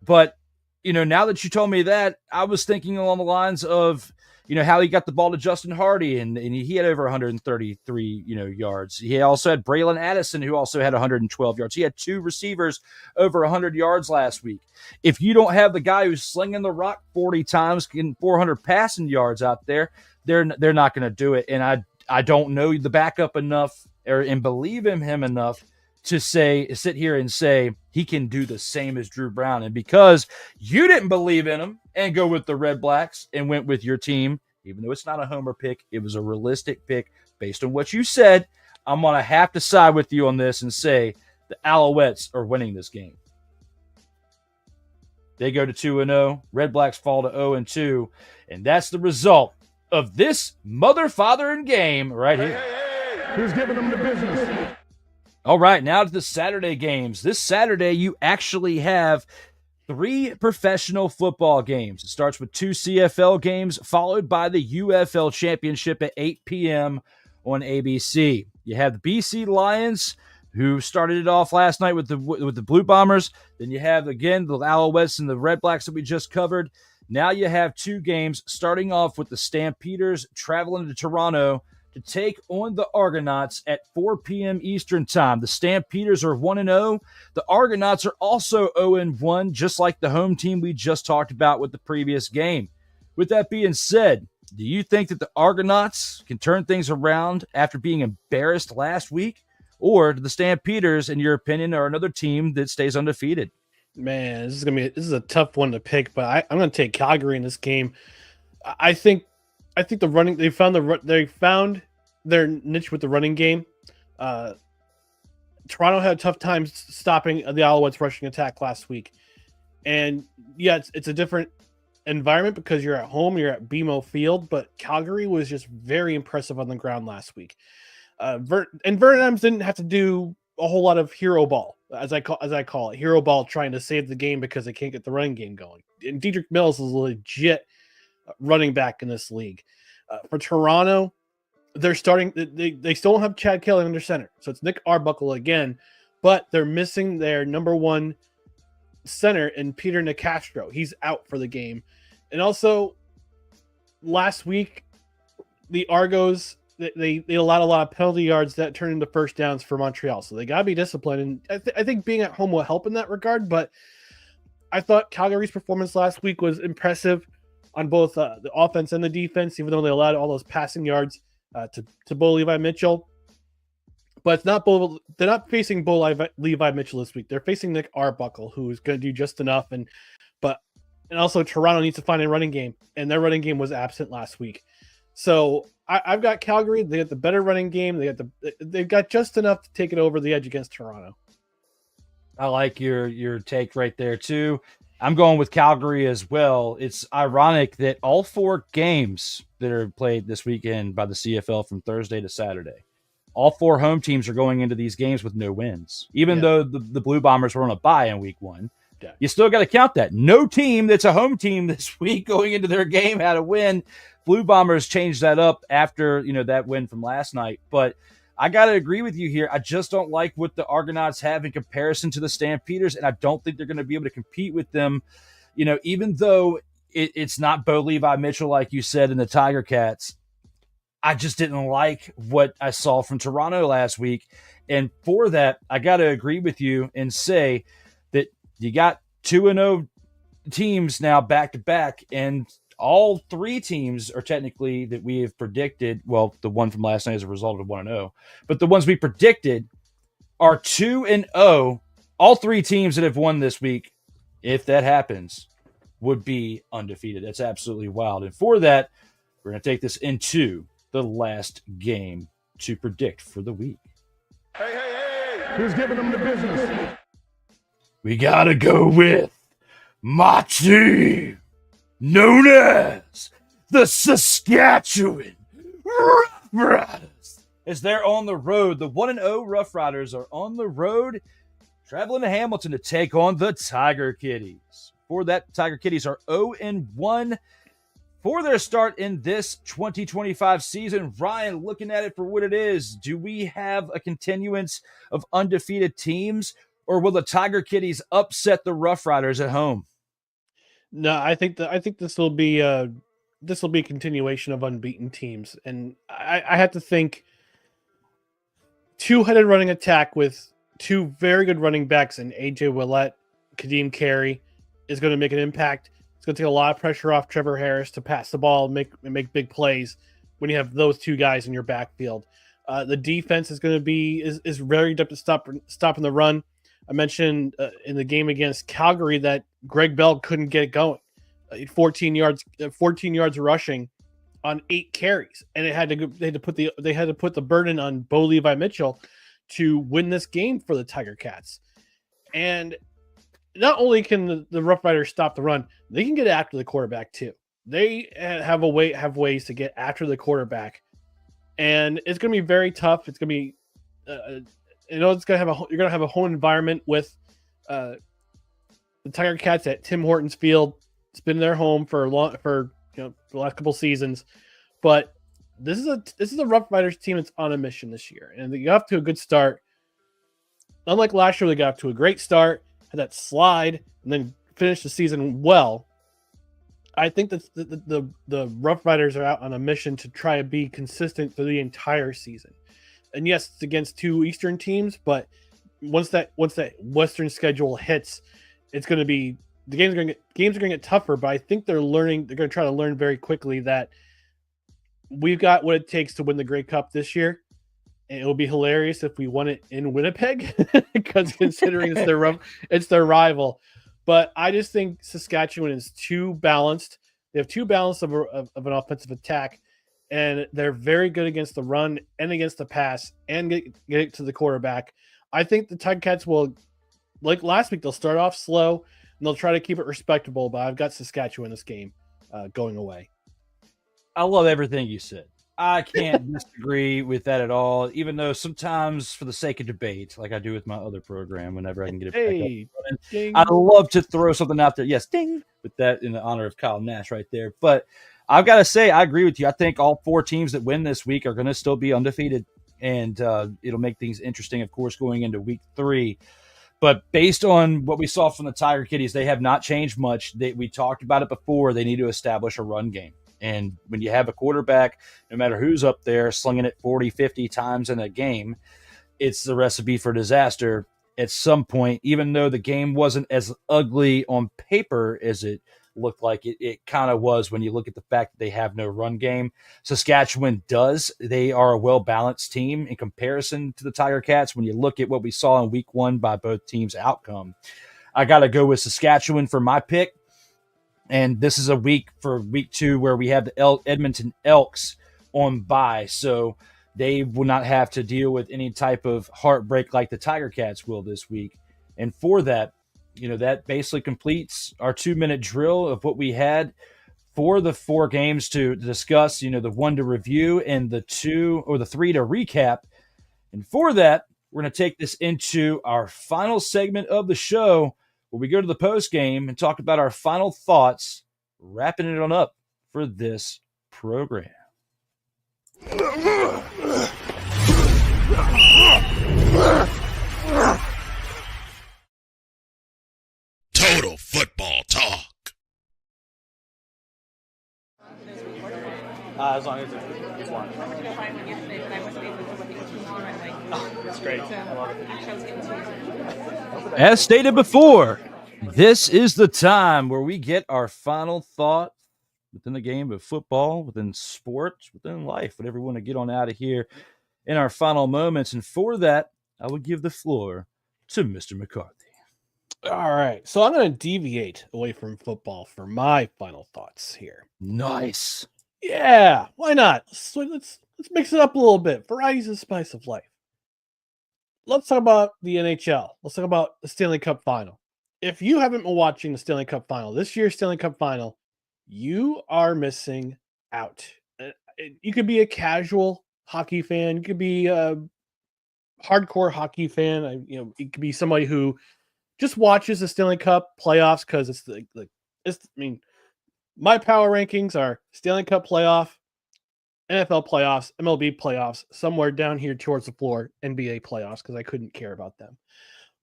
But, now that you told me that, I was thinking along the lines of, how he got the ball to Justin Hardy, and he had over 133, yards. He also had Braylon Addison, who also had 112 yards. He had 2 receivers over 100 yards last week. If you don't have the guy who's slinging the rock 40 times, getting 400 passing yards out there, they're not going to do it. And I don't know the backup enough and believe in him enough to sit here and say he can do the same as Drew Brown. And because you didn't believe in him and go with the Redblacks and went with your team, even though it's not a homer pick, it was a realistic pick based on what you said, I'm going to have to side with you on this and say the Alouettes are winning this game. They go to 2-0. Redblacks fall to 0-2. And that's the result of this mother-fathering game right here. Who's giving them the business? All right, now to the Saturday games. This Saturday, you actually have 3 professional football games. It starts with 2 CFL games, followed by the UFL Championship at 8 p.m. on ABC. You have the BC Lions, who started it off last night with the Blue Bombers. Then you have, again, the Alouettes and the Redblacks that we just covered. Now you have 2 games, starting off with the Stampeders traveling to Toronto to take on the Argonauts at 4 p.m. Eastern Time. The Stampeders are 1-0. The Argonauts are also 0-1, just like the home team we just talked about with the previous game. With that being said, do you think that the Argonauts can turn things around after being embarrassed last week? Or do the Stampeders, in your opinion, are another team that stays undefeated? Man, this is a tough one to pick, but I'm going to take Calgary in this game. I think the running they found their niche with the running game. Toronto had a tough time stopping the Alouettes rushing attack last week, and yeah, it's a different environment because you're at home, you're at BMO Field, but Calgary was just very impressive on the ground last week. Vernon Adams didn't have to do a whole lot of hero ball, as I call it, hero ball, trying to save the game because they can't get the running game going. And Dedrick Mills is a legit running back in this league. For Toronto, they're starting. They still don't have Chad Kelly under center, so it's Nick Arbuckle again, but they're missing their number 1 center in Peter Nicastro. He's out for the game, and also last week the Argos they allowed a lot of penalty yards that turned into first downs for Montreal, so they gotta be disciplined. And I think being at home will help in that regard. But I thought Calgary's performance last week was impressive on both the offense and the defense, even though they allowed all those passing yards to Bo Levi Mitchell. But it's not they're not facing Bo Levi Mitchell this week. They're facing Nick Arbuckle, who is going to do just enough. And also Toronto needs to find a running game, and their running game was absent last week. So I've got Calgary. They got the better running game. They've got just enough to take it over the edge against Toronto. I like your take right there too. I'm going with Calgary as well. It's ironic that all 4 games that are played this weekend by the CFL from Thursday to Saturday, all 4 home teams are going into these games with no wins. Even though the Blue Bombers were on a bye in week 1, you still got to count that. No team that's a home team this week going into their game had a win. Blue Bombers changed that up after that win from last night. But I got to agree with you here. I just don't like what the Argonauts have in comparison to the Stampeders, and I don't think they're going to be able to compete with them, even though it's not Bo Levi Mitchell, like you said, in the Tiger Cats. I just didn't like what I saw from Toronto last week. And for that, I got to agree with you and say that you got 2-0 teams now back-to-back, and all three teams are technically that we have predicted. Well, the one from last night as a result of 1-0, but the ones we predicted are 2-0. All three teams that have won this week, if that happens, would be undefeated. That's absolutely wild. And for that, we're going to take this into the last game to predict for the week. Hey, who's giving them the business? We got to go with my team, known as the Saskatchewan Roughriders. As they're on the road, the 1-0 Roughriders are on the road, traveling to Hamilton to take on the Tiger Kitties. For that, Tiger Kitties are 0-1 for their start in this 2025 season. Ryan, looking at it for what it is, do we have a continuance of undefeated teams, or will the Tiger Kitties upset the Roughriders at home? No, I think this will be a continuation of unbeaten teams, and I have to think two-headed running attack with two very good running backs in AJ Ouellette, Kadeem Carey is going to make an impact. It's going to take a lot of pressure off Trevor Harris to pass the ball and make big plays when you have those two guys in your backfield. The defense is going to be is very adept at stopping the run. I mentioned in the game against Calgary that Greg Bell couldn't get it going. 14 yards rushing on 8 carries, and they had to put the burden on Bo Levi Mitchell to win this game for the Tiger Cats. And not only can the Rough Riders stop the run, they can get after the quarterback too. They have ways to get after the quarterback, and it's going to be very tough. It's going to be, you're going to have a whole environment with the Tiger Cats at Tim Hortons Field. It's been their home for the last couple seasons, but this is a Rough Riders team that's on a mission this year, and they got off to a good start. Unlike last year, they got off to a great start, had that slide, and then finished the season well. I think that the Rough Riders are out on a mission to try to be consistent for the entire season. And yes, it's against two Eastern teams, but once that Western schedule hits, it's going to be the games are going to get tougher. But I think they're going to try to learn very quickly that we've got what it takes to win the Grey Cup this year. And it will be hilarious if we won it in Winnipeg, because considering it's their rival. But I just think Saskatchewan is too balanced. They have too balanced of an offensive attack, and they're very good against the run and against the pass and get it to the quarterback. I think the Tiger Cats will, like last week, they'll start off slow and they'll try to keep it respectable. But I've got Saskatchewan this game going away. I love everything you said. I can't disagree with that at all, even though sometimes for the sake of debate, like I do with my other program, whenever I can get it back up, I love to throw something out there. Yes, ding, with that in the honor of Kyle Nash right there. But I've got to say, I agree with you. I think all 4 teams that win this week are going to still be undefeated, and it'll make things interesting, of course, going into week 3. But based on what we saw from the Tiger Kitties, they have not changed much. We talked about it before. They need to establish a run game. And when you have a quarterback, no matter who's up there, slinging it 40, 50 times in a game, it's the recipe for disaster at some point. Even though the game wasn't as ugly on paper as it looked like it kind of was when you look at the fact that they have no run game. Saskatchewan does. They are a well-balanced team in comparison to the Tiger Cats. When you look at what we saw in week 1 by both teams' outcome, I got to go with Saskatchewan for my pick. And this is a week for week 2 where we have the Edmonton Elks on bye. So they will not have to deal with any type of heartbreak like the Tiger Cats will this week. And for that, that basically completes our 2-minute drill of what we had for the 4 games to discuss, the 1 to review and the 2 or the 3 to recap. And for that, we're going to take this into our final segment of the show, where we go to the post game and talk about our final thoughts, wrapping it on up for this program. Total football talk. As long as it's one. That's great. I love it. As stated before, this is the time where we get our final thought within the game of football, within sports, within life, whatever we want to get on out of here in our final moments. And for that, I would give the floor to Mr. McCarthy. All right. So I'm going to deviate away from football for my final thoughts here. Nice. Yeah. Why not? Let's mix it up a little bit. Variety's the spice of life. Let's talk about the NHL. Let's talk about the Stanley Cup Final. If you haven't been watching the Stanley Cup Final, this year's Stanley Cup Final, you are missing out. You could be a casual hockey fan. You could be a hardcore hockey fan. It could be somebody who just watches the Stanley Cup playoffs because my power rankings are Stanley Cup playoff, NFL playoffs, MLB playoffs, somewhere down here towards the floor, NBA playoffs, because I couldn't care about them.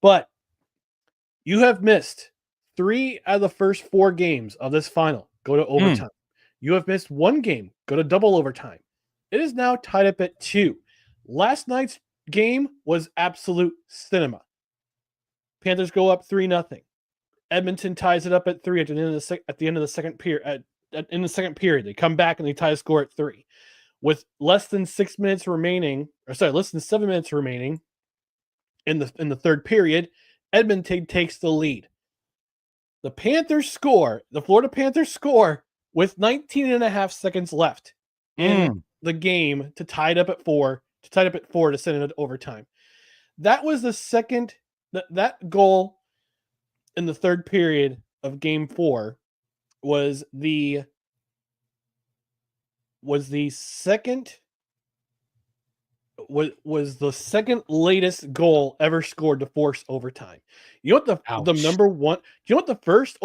But you have missed 3 out of the first 4 games of this final. Go to overtime. You have missed 1 game. Go to double overtime. It is now tied up at 2. Last night's game was absolute cinema. Panthers go up 3-0. Edmonton ties it up at 3 at the end of the second period. In the second period, they come back and they tie the score at 3. With less than 6 minutes remaining, less than 7 minutes remaining in the third period, Edmonton takes the lead. The Florida Panthers score with 19 and a half seconds left in the game to tie it up at 4, to send it to overtime. That was the second, that goal in the third period of game 4 was the second latest goal ever scored to force overtime. You know what the number one? Do you know what the first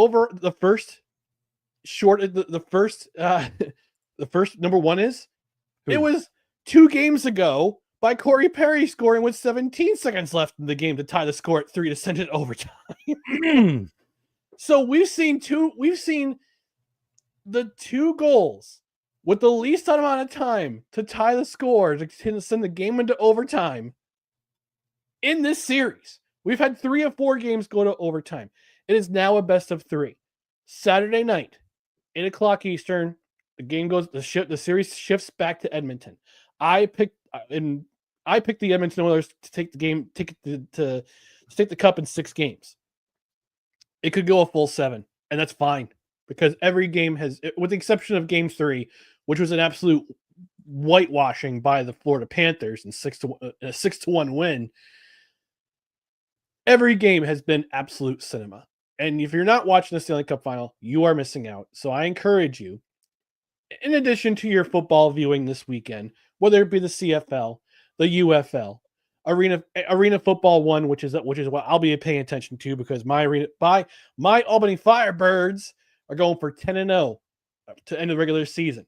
number one is? Who? It was 2 games ago by Corey Perry scoring with 17 seconds left in the game to tie the score at 3 to send it overtime. So we've seen the 2 goals with the least amount of time to tie the score to send the game into overtime in this series. We've had 3 of 4 games go to overtime. It is now a best of 3. Saturday night, 8:00 Eastern, the series shifts back to Edmonton. I picked the Edmonton Oilers to take the game, to take the cup in 6 games. It could go a full 7, and that's fine because every game has, with the exception of game 3, which was an absolute whitewashing by the Florida Panthers and a 6-1 win. Every game has been absolute cinema. And if you're not watching the Stanley Cup Final, you are missing out. So I encourage you, in addition to your football viewing this weekend, whether it be the CFL, the UFL, Arena Football 1, which is what I'll be paying attention to because my Albany Firebirds are going for 10-0 to end the regular season.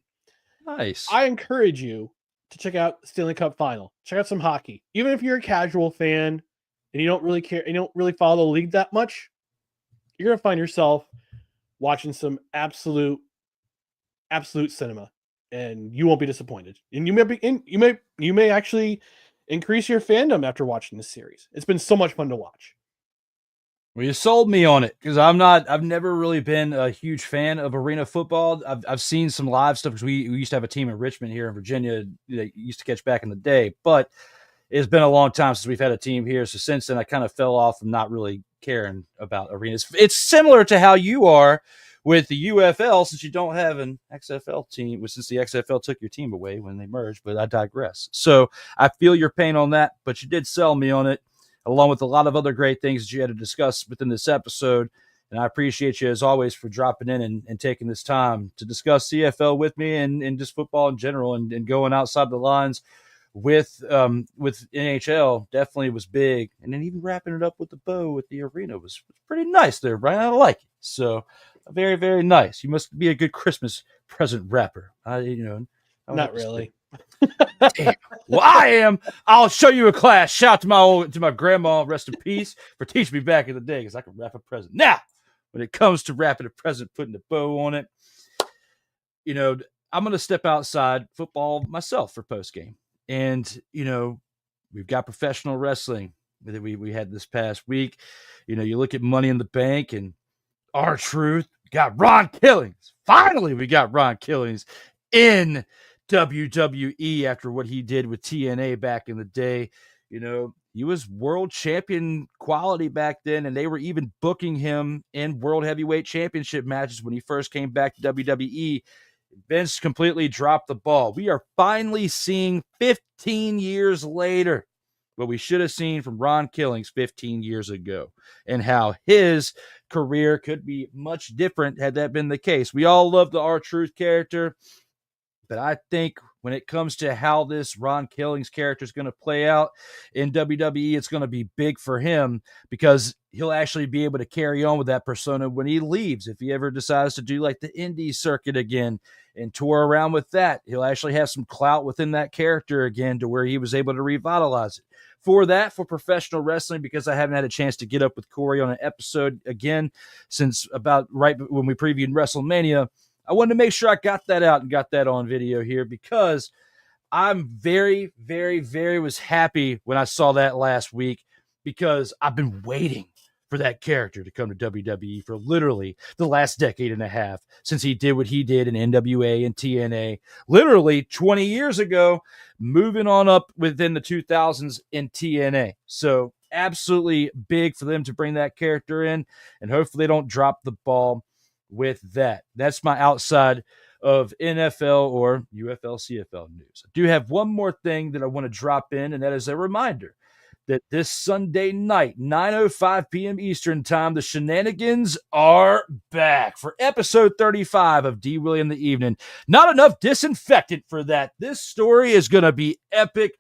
Nice. I encourage you to check out the Stanley Cup Final. Check out some hockey. Even if you're a casual fan and you don't really care, you don't really follow the league that much, you're going to find yourself watching some absolute cinema, and you won't be disappointed. And you may actually increase your fandom after watching this series. It's been so much fun to watch. Well, you sold me on it because I've never really been a huge fan of arena football. I've seen some live stuff because we used to have a team in Richmond here in Virginia that used to catch back in the day, but it's been a long time since we've had a team here. So since then I kind of fell off and not really caring about arenas. It's similar to how you are with the UFL since you don't have an XFL team, since the XFL took your team away when they merged, but I digress. So I feel your pain on that, but you did sell me on it, along with a lot of other great things that you had to discuss within this episode. And I appreciate you, as always, for dropping in and taking this time to discuss CFL with me and just football in general and going outside the lines with NHL definitely was big. And then even wrapping it up with the bow with the arena was pretty nice there, Brian. I like it. So very, very nice. You must be a good Christmas present wrapper. Not really. Damn. Well, I am. I'll show you a class. Shout out to my grandma, rest in peace, for teaching me back in the day because I can wrap a present. Now, when it comes to wrapping a present, putting a bow on it, I'm going to step outside football myself for postgame. And, we've got professional wrestling that we had this past week. You look at Money in the Bank and R-Truth. Got Ron Killings finally we got Ron Killings in WWE after what he did with TNA back in the day. You know, he was world champion quality back then, and they were even booking him in world heavyweight championship matches when he first came back to WWE. Vince completely dropped the ball. We are finally seeing 15 years later what we should have seen from Ron Killings 15 years ago, and how his career could be much different had that been the case. We all love the R-Truth character, but I think when it comes to how this Ron Killings character is going to play out in WWE, it's going to be big for him because he'll actually be able to carry on with that persona when he leaves. If he ever decides to do like the indie circuit again and tour around with that, he'll actually have some clout within that character again to where he was able to revitalize it. For professional wrestling, because I haven't had a chance to get up with Corey on an episode again since about right when we previewed WrestleMania, I wanted to make sure I got that out and got that on video here because I'm very, very, very was happy when I saw that last week because I've been waiting for that character to come to WWE for literally the last decade and a half since he did what he did in NWA and TNA, literally 20 years ago, moving on up within the 2000s in TNA. So absolutely big for them to bring that character in, and hopefully they don't drop the ball with that. That's my outside of NFL or UFL CFL news. I do have one more thing that I want to drop in, and that is a reminder that this Sunday night, 9:05 p.m. Eastern time, the shenanigans are back for episode 35 of D. Willie in the Evening. Not enough disinfectant for that. This story is going to be epic.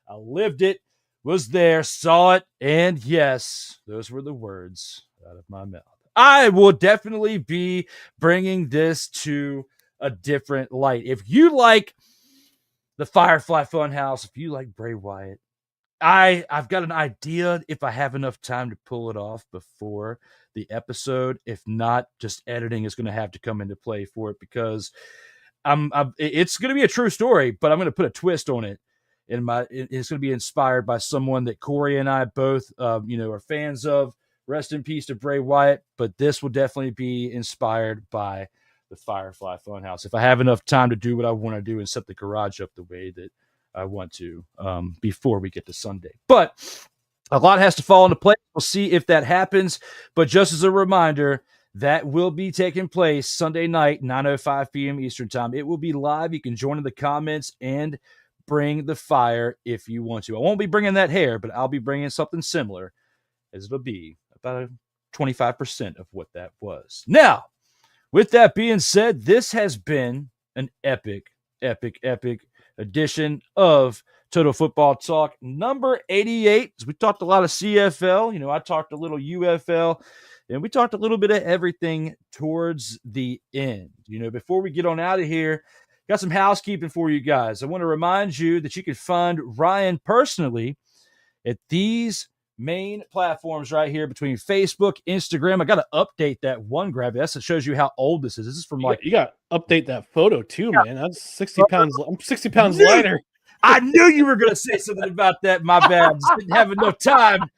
I lived it, was there, saw it, and yes, those were the words out of my mouth. I will definitely be bringing this to a different light. If you like the Firefly Funhouse, if you like Bray Wyatt, I've got an idea if I have enough time to pull it off before the episode. If not, just editing is going to have to come into play for it because it's going to be a true story, but I'm going to put a twist on it. It's going to be inspired by someone that Corey and I both, are fans of. Rest in peace to Bray Wyatt, but this will definitely be inspired by the Firefly Funhouse. If I have enough time to do what I want to do and set the garage up the way that I want to before we get to Sunday. But a lot has to fall into place. We'll see if that happens. But just as a reminder, that will be taking place Sunday night, 9:05 p.m. Eastern time. It will be live. You can join in the comments and bring the fire if you want to. I won't be bringing that hair, but I'll be bringing something similar, as it'll be about 25% of what that was. Now, with that being said, this has been an epic edition of Total Football Talk number 88. We talked a lot of CFL. I talked a little UFL, and we talked a little bit of everything towards the end. Before we get on out of here, got some housekeeping for you guys. I want to remind you that you can find Ryan personally at these main platforms right here between Facebook, Instagram. I got to update that one grab. That shows you how old this is. This is from you got to update that photo too, man. That's 60 pounds. I'm 60 pounds lighter. I knew you were going to say something about that. My bad. I just didn't have enough time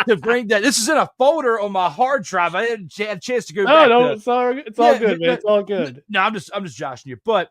to bring that. This is in a folder on my hard drive. I didn't have a chance to go back. No, it's all good, man. It's all good. No, I'm just joshing you. But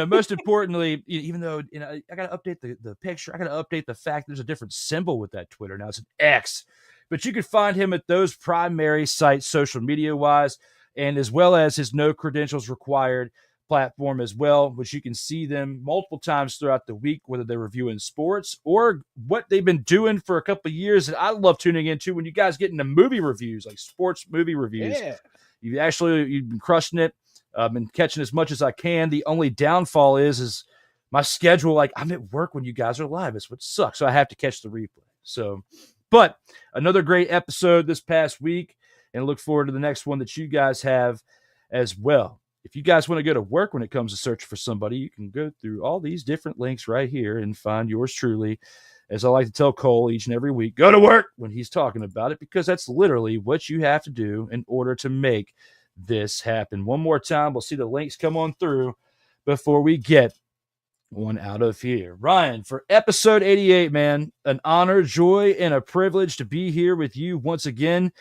most importantly, even though I got to update the picture, I got to update the fact there's a different symbol with that Twitter now. It's an X. But you can find him at those primary sites, social media wise, and as well as his no credentials required platform as well, which you can see them multiple times throughout the week, whether they're reviewing sports or what they've been doing for a couple of years. And I love tuning into when you guys get into movie reviews, like sports movie reviews. Yeah. You've been crushing it. I've been catching as much as I can. The only downfall is my schedule. Like, I'm at work when you guys are live. It's what sucks. So I have to catch the replay. So, but another great episode this past week, and look forward to the next one that you guys have as well. If you guys want to go to work when it comes to search for somebody, you can go through all these different links right here and find yours truly. As I like to tell Cole each and every week, go to work when he's talking about it, because that's literally what you have to do in order to make this happen. One more time, we'll see the links come on through before we get one out of here. Ryan, for episode 88, man, an honor, joy, and a privilege to be here with you once again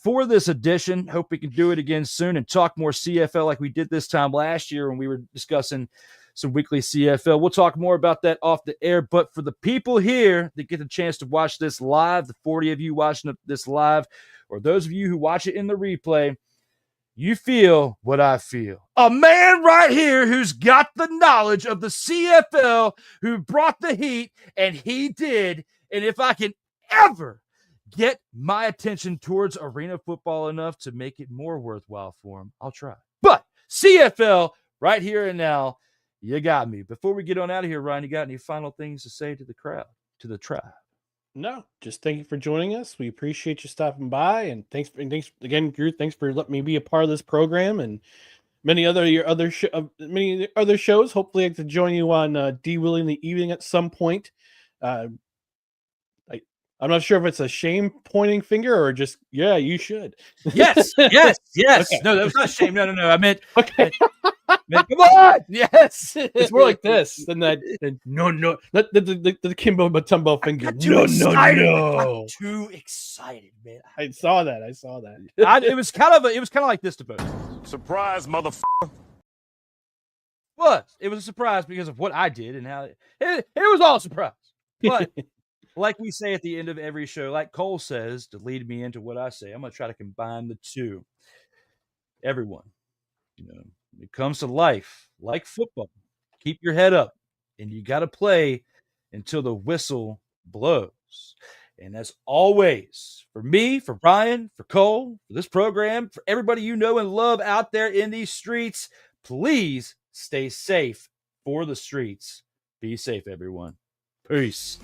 for this edition. Hope we can do it again soon and talk more CFL like we did this time last year when we were discussing some weekly CFL. We'll talk more about that off the air. But for the people here that get the chance to watch this live, the 40 of you watching this live, or those of you who watch it in the replay, you feel what I feel. A man right here who's got the knowledge of the CFL, who brought the heat, and he did. And if I can ever get my attention towards arena football enough to make it more worthwhile for him, I'll try. But CFL right here and now, you got me. Before we get on out of here, Ryan, you got any final things to say to the crowd, to the tribe? No, just thank you for joining us. We appreciate you stopping by, and thanks again, Drew. Thanks for letting me be a part of this program and many other shows. Hopefully, I can join you on D Willie in the evening at some point. I'm not sure if it's a shame pointing finger or just you should. Yes. Okay. No, that was not shame. No. I meant okay. Come on. Yes. It's more like this than that. No. Not the Kimbo Matumbo finger. No. I'm too excited, man. I saw that. It was kind of like this to both. Surprise, motherfucker. It was a surprise because of what I did and how it was all a surprise. But like we say at the end of every show, like Cole says, to lead me into what I say, I'm going to try to combine the two. Everyone, when it comes to life, like football, keep your head up, and you got to play until the whistle blows. And as always, for me, for Brian, for Cole, for this program, for everybody you know and love out there in these streets, please stay safe for the streets. Be safe, everyone. Peace.